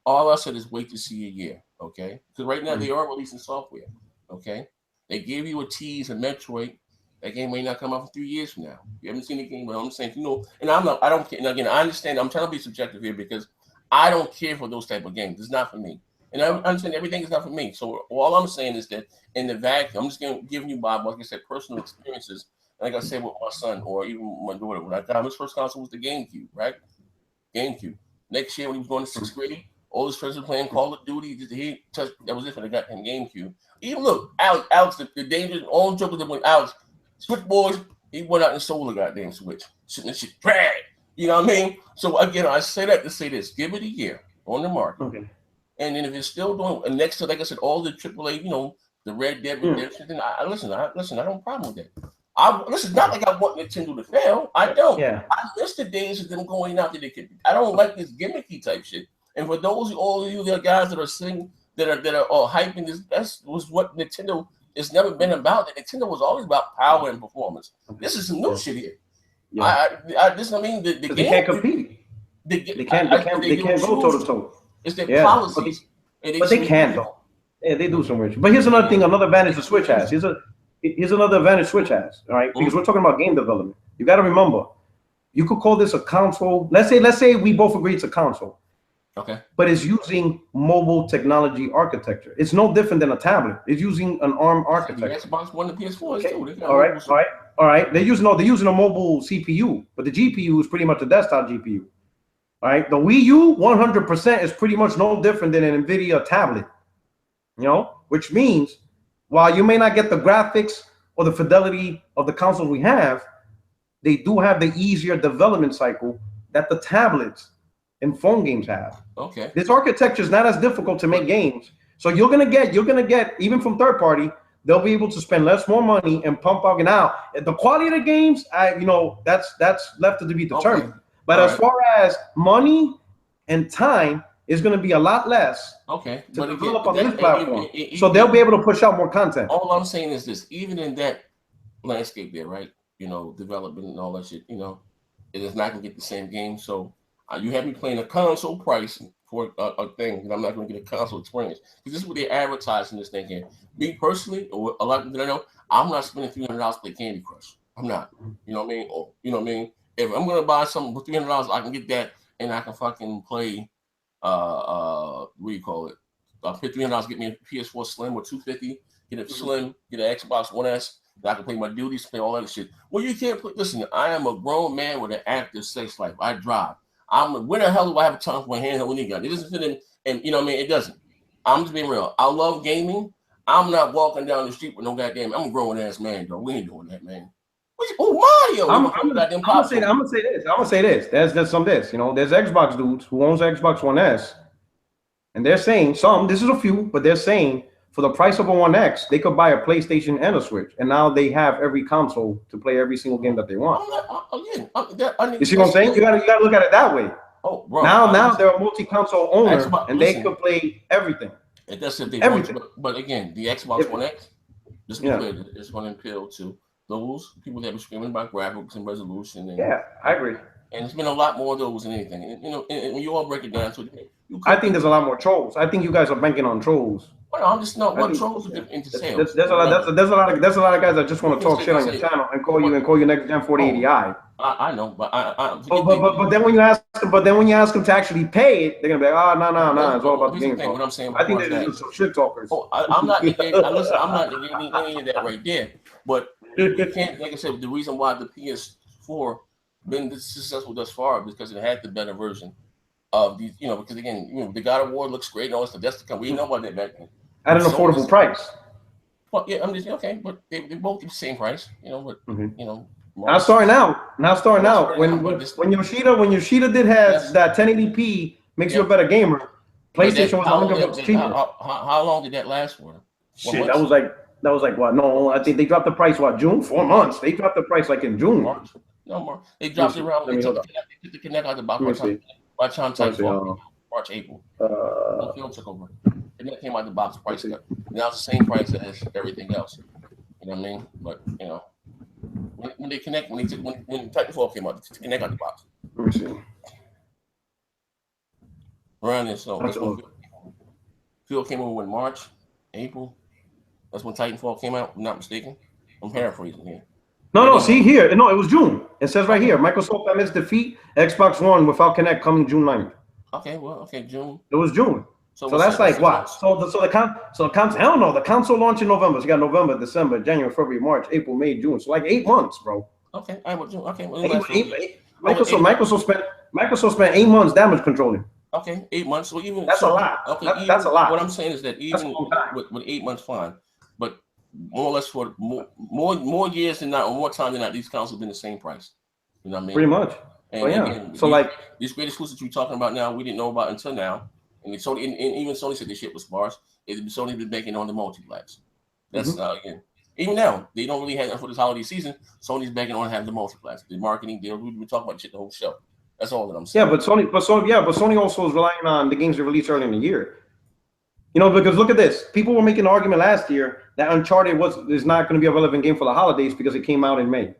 [SPEAKER 1] all I said is wait to see a year, okay? Because right now they are releasing software, okay? They gave you a tease of Metroid. That game may not come out for 3 years from now. You haven't seen the game, but I'm saying, and I don't care. And again, I understand. I'm trying to be subjective here because I don't care for those type of games. It's not for me. And I understand everything is not for me. So all I'm saying is that in the vacuum, I'm just giving you, Bob, like I said, personal experiences. Like I said with my son or even my daughter, when I got him, his first console was the GameCube, right? GameCube. Next year when he was going to 6th grade, all his friends were playing Call of Duty. That was it when I got him GameCube. Even look, Alex, the danger, all the jokers that went Alex, Switch boys, he went out and sold a goddamn Switch. Shit, drag. You know what I mean? So again, I say that to say this: give it a year on the market, okay. And then if it's still doing, and next to, like I said, all the AAA, the Red Dead Redemption, then I listen. I don't have a problem with that. Listen, not like I want Nintendo to fail. I don't. Yeah. I miss the days of them going out there. I don't like this gimmicky type shit. And for all of you guys that are singing, that are all hyping this, that was what Nintendo has never been about. Nintendo was always about power and performance. This is some new shit here. Yeah. The
[SPEAKER 2] they can't compete. They can't go toe to toe.
[SPEAKER 1] It's their policies.
[SPEAKER 2] But they can though. Yeah, they do some weird. But here's another thing. Another advantage the Switch has. Here's another advantage Switch has. All right, because we're talking about game development. You got to remember, you could call this a console. Let's say we both agree it's a console.
[SPEAKER 1] Okay.
[SPEAKER 2] But it's using mobile technology architecture. It's no different than a tablet. It's using an ARM architecture.
[SPEAKER 1] The Xbox One and PS4
[SPEAKER 2] okay.
[SPEAKER 1] too.
[SPEAKER 2] All right. They're using a mobile CPU, but the GPU is pretty much a desktop GPU. Right? The Wii U 100% is pretty much no different than an NVIDIA tablet. You know, which means while you may not get the graphics or the fidelity of the consoles we have, they do have the easier development cycle that the tablets and phone games have.
[SPEAKER 1] Okay.
[SPEAKER 2] This architecture is not as difficult to make games. So you're gonna get even from third party, they'll be able to spend more money and pump out. Now the quality of the games, that's left to be determined. Okay. But as far as money and time, is going to be a lot less.
[SPEAKER 1] Okay,
[SPEAKER 2] to develop on this platform, so they'll be able to push out more content.
[SPEAKER 1] All I'm saying is this: even in that landscape, there, right? You know, development and all that shit. You know, it is not going to get the same game. So you have me playing a console price for a thing, and I'm not going to get a console experience because this is what they're advertising this thing here. Me personally, or a lot of people that I know, I'm not spending $300 to play Candy Crush. I'm not. You know what I mean? Or, you know what I mean? If I'm going to buy something for $300, I can get that, and I can fucking play. What do you call it? $300 get me a PS4 Slim or $250. Get a Slim, get an Xbox One S. I can play my duties, play all that shit. Well, you can't play. Listen, I am a grown man with an active sex life. I drive. Where the hell do I have a time for a handheld when you got it? It doesn't fit in, and you know what I mean. It doesn't. I'm just being real. I love gaming. I'm not walking down the street with no goddamn. I'm a grown ass man, though. We ain't doing that, man. Mario. I'm gonna
[SPEAKER 2] say this. There's some this. You know, there's Xbox dudes who owns Xbox One S, and they're saying this is a few, but they're saying for the price of a One X, they could buy a PlayStation and a Switch, and now they have every console to play every single game that they want. You see what I'm saying? You gotta look at it that way. Oh, bro. Now they're a multi-console owner, and they could play everything.
[SPEAKER 1] That's if they everything. But again, the Xbox One X, just be clear, it's going to appeal to those people that are screaming about graphics and resolution. And,
[SPEAKER 2] I agree.
[SPEAKER 1] And it's been a lot more of those than anything. And, you know, and when you all break it down,
[SPEAKER 2] I think there's a lot more trolls. I think you guys are banking on trolls.
[SPEAKER 1] Well, I'm just not what trolls are into sales.
[SPEAKER 2] There's a lot of guys that just want to talk shit on your channel and call you NXTGEN720.
[SPEAKER 1] I know, but
[SPEAKER 2] but then when you ask them to actually pay it, they're gonna be like, no, it's all about the game.
[SPEAKER 1] What I'm saying,
[SPEAKER 2] I think they're just some shit talkers.
[SPEAKER 1] I'm not negating. I'm not negating any of that right there. But you can't, like I said, the reason why the PS4 been successful thus far because it had the better version of these, you know, because again, you know, the God of War looks great and all that stuff. That's the we know about that back then.
[SPEAKER 2] At an affordable price.
[SPEAKER 1] Well, yeah, I'm just okay, but they both the same price, you know. But you know,
[SPEAKER 2] now starting out. When Yoshida did have that 1080p makes you a better gamer. PlayStation was $100 cheaper.
[SPEAKER 1] How long did that last for?
[SPEAKER 2] Shit, that was like what? No, I think they dropped the price. What, June? 4 months. They dropped the price like in June.
[SPEAKER 1] March. No more. They dropped it around. They took the Connect out the box. By the time Titanfall, March, April, the film took over. And that came out the box price cut. Now it's the same price as everything else. You know what I mean? But you know, when they connect, when Titanfall came out, to connect out the box.
[SPEAKER 2] Let me see.
[SPEAKER 1] Around this, so Phil came over in March, April. That's when Titanfall came out. If I'm not mistaken. I'm paraphrasing here.
[SPEAKER 2] No, see here. No, it was June. It says right here, Microsoft admits defeat Xbox One without Kinect coming June 9th.
[SPEAKER 1] Okay, June.
[SPEAKER 2] It was June. So that's like what? So the console. Hell no, the console launch in November. So you got November, December, January, February, March, April, May, June. So like 8 months, bro.
[SPEAKER 1] Okay, I would June. Okay, well,
[SPEAKER 2] Microsoft spent 8 months damage controlling.
[SPEAKER 1] Okay, 8 months. So even
[SPEAKER 2] that's a lot. Okay, that's a lot.
[SPEAKER 1] What I'm saying is that even with 8 months, fine, but more or less for more years than not, or more time than not, these consoles have been the same price. You know what I mean?
[SPEAKER 2] Pretty much.
[SPEAKER 1] And again, so these great exclusives you're talking about now, we didn't know about until now. And Sony, and even Sony said this shit was sparse. Sony been banking on the multiplats. That's again, even now they don't really have for this holiday season. Sony's banking on having the multiplats, the marketing deal. We've been talking about shit the whole show. That's all that I'm saying.
[SPEAKER 2] Yeah, but Sony also is relying on the games they released early in the year. You know, because look at this. People were making an argument last year that Uncharted is not going to be a relevant game for the holidays because it came out in May.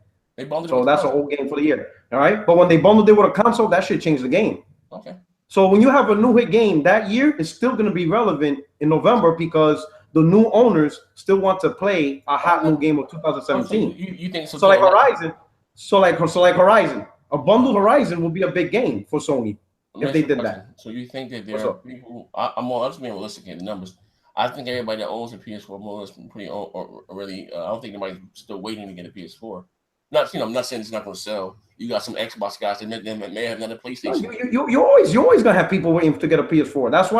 [SPEAKER 2] So that's a whole game for the year. All right. But when they bundled it with a console, that shit changed the game.
[SPEAKER 1] Okay.
[SPEAKER 2] So when you have a new hit game that year, it's still going to be relevant in November because the new owners still want to play a hot new game of 2017.
[SPEAKER 1] You think so?
[SPEAKER 2] So like Horizon. So like Horizon. A bundled Horizon will be a big game for Sony if they did that.
[SPEAKER 1] So you think that there are people? I'm just being realistic in the numbers. I think everybody that owns a PS4 more or less pretty really. I don't think anybody's still waiting to get a PS4. Not, I'm not saying it's not going to sell. You got some Xbox guys that may have another PlayStation.
[SPEAKER 2] You're always gonna have people waiting to get a PS4. That's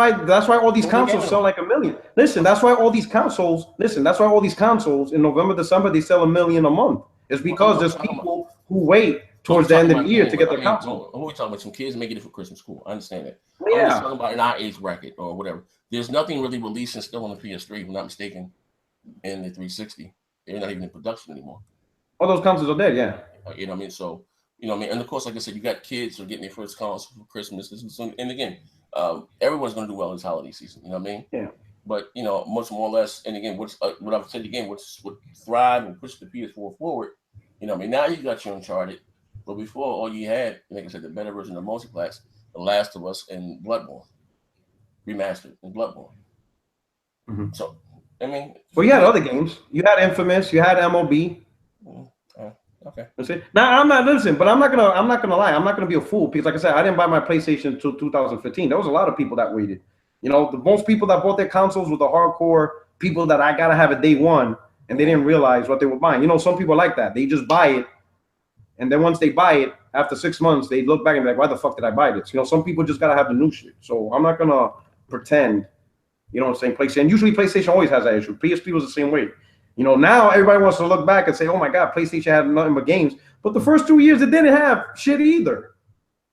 [SPEAKER 2] why all these consoles sell like 1 million. Listen, that's why all these consoles. That's why all these consoles in November, December they sell 1 million a month. It's because there's people who wait towards the end of the year to get their console.
[SPEAKER 1] We're talking about some kids making it for Christmas. Cool, I understand that.
[SPEAKER 2] Yeah.
[SPEAKER 1] I'm just talking about in our age bracket or whatever. There's nothing really releasing still on the PS3, if I'm not mistaken, in the 360. They're not even in production anymore.
[SPEAKER 2] All those consoles are dead, yeah.
[SPEAKER 1] You know what I mean? So, you know what I mean? And of course, like I said, you got kids who are getting their first console for Christmas. And again, everyone's going to do well this holiday season. You know what I mean?
[SPEAKER 2] Yeah.
[SPEAKER 1] But, much more or less, and again, what I've said again, what thrive and push the PS4 forward, you know what I mean? Now you got your Uncharted, but before, all you had, like I said, the better version of Multiplex, The Last of Us, and Bloodborne. Remastered and Bloodborne.
[SPEAKER 2] Mm-hmm.
[SPEAKER 1] So, I mean...
[SPEAKER 2] Well, you had other games. You had Infamous, you had MLB.
[SPEAKER 1] Okay.
[SPEAKER 2] Now I'm not but I'm not gonna lie. I'm not gonna be a fool because, like I said, I didn't buy my PlayStation until 2015. There was a lot of people that waited. The most people that bought their consoles were the hardcore people that I gotta have it day one, and they didn't realize what they were buying. Some people like that. They just buy it, and then once they buy it, after 6 months, they look back and be like, "Why the fuck did I buy this?" Some people just gotta have the new shit. So I'm not gonna pretend. You know what I'm saying? PlayStation. Usually, PlayStation always has that issue. PSP was the same way. Now everybody wants to look back and say, "Oh my God, PlayStation had nothing but games." But the first 2 years, it didn't have shit either.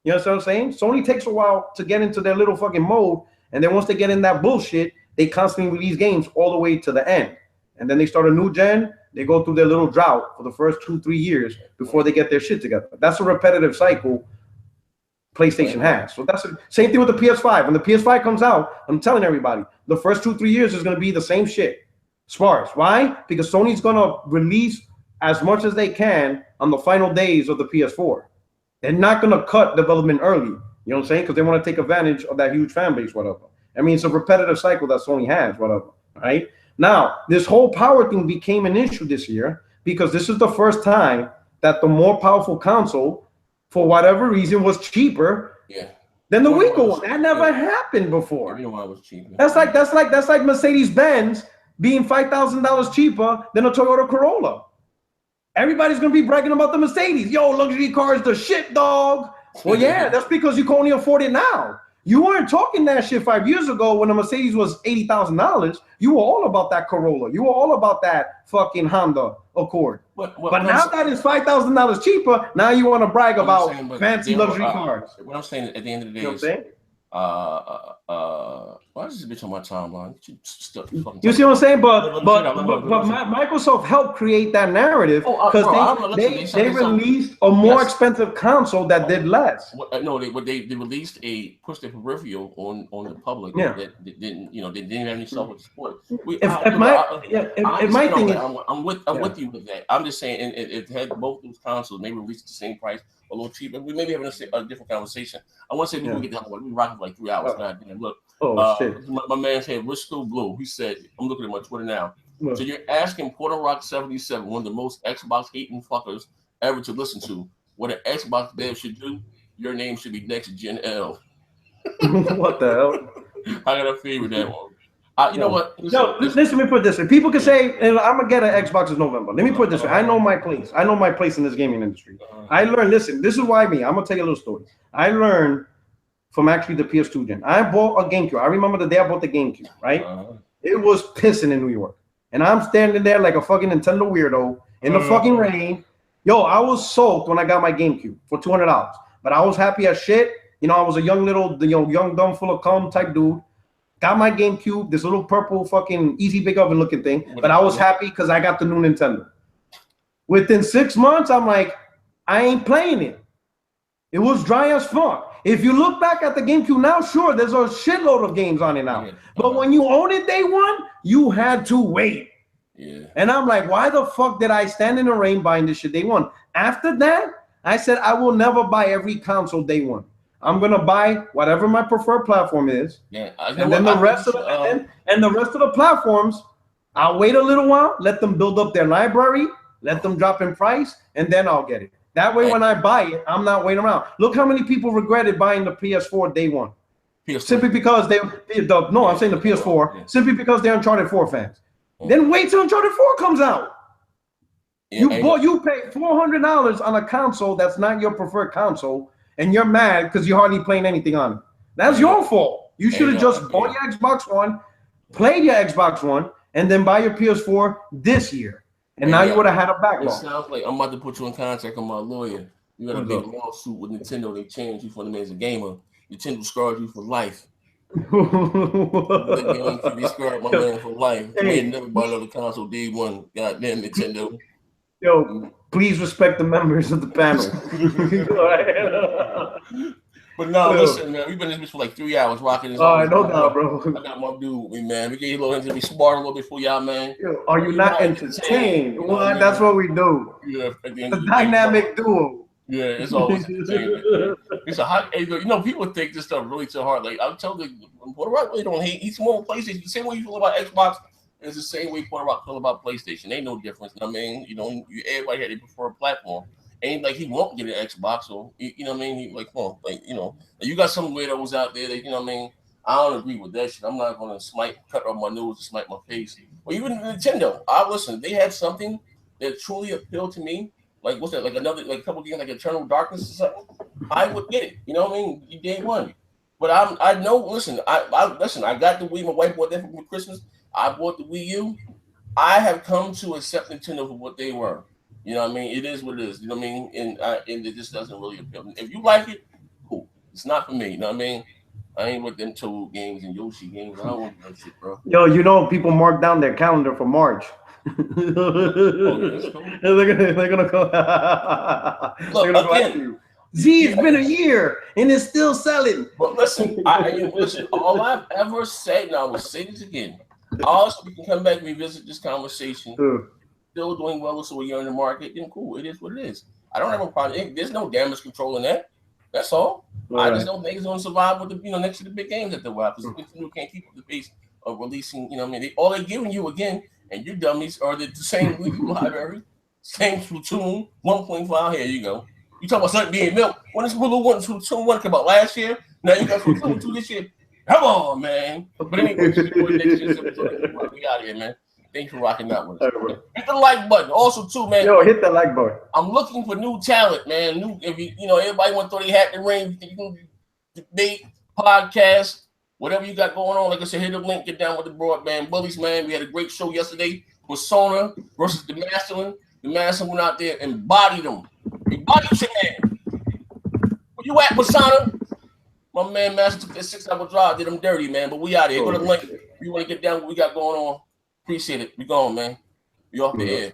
[SPEAKER 2] You know what I'm saying? Sony takes a while to get into their little fucking mode, and then once they get in that bullshit, they constantly release games all the way to the end. And then they start a new gen. They go through their little drought for the first 2-3 years before they get their shit together. That's a repetitive cycle PlayStation has. So that's the same thing with the PS5. When the PS5 comes out, I'm telling everybody, the first 2-3 years is going to be the same shit. Sparse. Why? Because Sony's going to release as much as they can on the final days of the PS4. They're not going to cut development early. You know what I'm saying? Because they want to take advantage of that huge fan base, whatever. I mean, it's a repetitive cycle that Sony has, whatever. Right? Now, this whole power thing became an issue this year because this is the first time that the more powerful console, for whatever reason, was cheaper than the weaker one. That never happened before.
[SPEAKER 1] You know why it was cheaper?
[SPEAKER 2] That's like Mercedes-Benz being $5,000 cheaper than a Toyota Corolla. Everybody's gonna be bragging about the Mercedes. Yo, luxury car is the shit, dog. Well, yeah, that's because you can only afford it now. You weren't talking that shit 5 years ago when a Mercedes was $80,000. You were all about that Corolla. You were all about that fucking Honda Accord. But now that it's $5,000 cheaper, now you want to brag about fancy luxury cars.
[SPEAKER 1] What I'm saying at the end of the day,
[SPEAKER 2] you know what I'm saying?
[SPEAKER 1] Why is this bitch on my timeline?
[SPEAKER 2] You see what I'm saying? But Microsoft helped create that narrative because they released a more expensive console that did less.
[SPEAKER 1] No, they released pushed a peripheral on the public that didn't they didn't have any software support. I'm with you with that. I'm just saying it had both those consoles maybe released at the same price, a little cheaper. We may be having a different conversation. I want to say we get down. We rocking for like 3 hours. God damn, look. My man said, "We're still blue." He said, "I'm looking at my Twitter now." So you're asking PUERTOROCK77, one of the most Xbox hating fuckers ever to listen to, what an Xbox dev should do? Your name should be NXTGEN720.
[SPEAKER 2] What the hell?
[SPEAKER 1] I got a feel with that one. You know what?
[SPEAKER 2] Listen, let me put this way. People can say, I'm gonna get an Xbox in November. Let me put it this way. I know my place. I know my place in this gaming industry. I learned, listen, this is why I'm gonna tell you a little story. I learned from actually the PS2 gen. I bought a GameCube. I remember the day I bought the GameCube, right? It was pissing in New York. And I'm standing there like a fucking Nintendo weirdo in the fucking rain. Yo, I was soaked when I got my GameCube for $200. But I was happy as shit. I was a young dumb, full of cum type dude. Got my GameCube, this little purple fucking easy bake oven looking thing. But I was happy because I got the new Nintendo. Within 6 months, I'm like, I ain't playing it. It was dry as fuck. If you look back at the GameCube now, sure, there's a shitload of games on it now. But when you own it day one, you had to wait. And I'm like, why the fuck did I stand in the rain buying this shit day one? After that, I said, I will never buy every console day one. I'm gonna buy whatever my preferred platform is. And then the rest of the platforms, I'll wait a little while, let them build up their library, let them drop in price, and then I'll get it. That way, when I buy it, I'm not waiting around. Look how many people regretted buying the PS4 day one. Simply because I'm saying the PS4, simply because they're Uncharted 4 fans. Then wait till Uncharted 4 comes out. You paid $400 on a console that's not your preferred console, and you're mad because you're hardly playing anything on it. That's your fault. You should have just bought your Xbox One, played your Xbox One, and then buy your PS4 this year. And now you would have had a backlog.
[SPEAKER 1] It sounds like I'm about to put you in contact with my lawyer. You got to be in a lawsuit with Nintendo. They changed you from the man as a gamer. Nintendo scarred you for life. They scarred my man for life. They had never bought another console day one. Goddamn Nintendo.
[SPEAKER 2] Yo, please respect the members of the panel.
[SPEAKER 1] But no, listen, man. We've been in this for like 3 hours rocking this.
[SPEAKER 2] I know that, bro.
[SPEAKER 1] I got my dude with me, man. We get a little into be smart a little bit for y'all, man.
[SPEAKER 2] Yo, are you not entertained? Well, that's what we do.
[SPEAKER 1] Yeah,
[SPEAKER 2] the dynamic duo.
[SPEAKER 1] Yeah, it's always entertainment. It's a hot. You know, people take this stuff really too hard. Like I'm telling you, Puerto Rock really don't hate. He's more PlayStation. The same way you feel about Xbox is the same way Puerto Rock feel about PlayStation. Ain't no difference. I mean, you know, everybody had a preferred platform. Ain't like he won't get an Xbox, or you know what I mean? He like, well, like, you know, you got some weirdos out there that, you know what I mean? I don't agree with that shit. I'm not gonna cut off my nose to smite my face. Well, even Nintendo, listen, they had something that truly appealed to me. Like what's that? Like a couple games like Eternal Darkness or something. I would get it. You know what I mean? You day one. But I know. Listen, I got the Wii. My wife bought that for Christmas. I bought the Wii U. I have come to accept Nintendo for what they were. You know what I mean? It is what it is. You know what I mean? And it just doesn't really appeal. If you like it, cool. It's not for me. You know what I mean? I ain't with them Toad games and Yoshi games. I don't want that shit, bro.
[SPEAKER 2] Yo, you know people mark down their calendar for March. They're gonna go.
[SPEAKER 1] Look, again,
[SPEAKER 2] it's been a year and it's still selling.
[SPEAKER 1] But listen, listen. All I've ever said, and I will say this again. Also, we can come back and revisit this conversation. Still doing well, so we're in the market. Then cool, it is what it is. I don't have a problem. There's no damage control in that. That's all. I just don't think it's gonna survive with the next to the big games that they're wild because Nintendo can't keep up the pace of releasing. You know what I mean? All they're giving you again. And you dummies are the same library, same Splatoon 1.5. Here you go. You talk about something being milk. When this Splatoon 1 came out last year, now you got Splatoon 2 this year. Come on, man. But anyway, we out here, man. Thanks for rocking out with us. Hit the like button. Also, too, man.
[SPEAKER 2] Yo, hit the like button.
[SPEAKER 1] I'm looking for new talent, man. If you know, everybody want to throw their hat in the ring. You can debate, podcast. Whatever you got going on, like I said, hit the link, get down with the Broadband Bullies, man. We had a great show yesterday with Sona versus the Masculine. The Masculine went out there and bodied them. He bodied your man. Where you at, Persona? My man Master took that 6-hour drive, did him dirty, man. But we out here. Go to the link. If you want to get down what we got going on, appreciate it. We going, man. We off the air.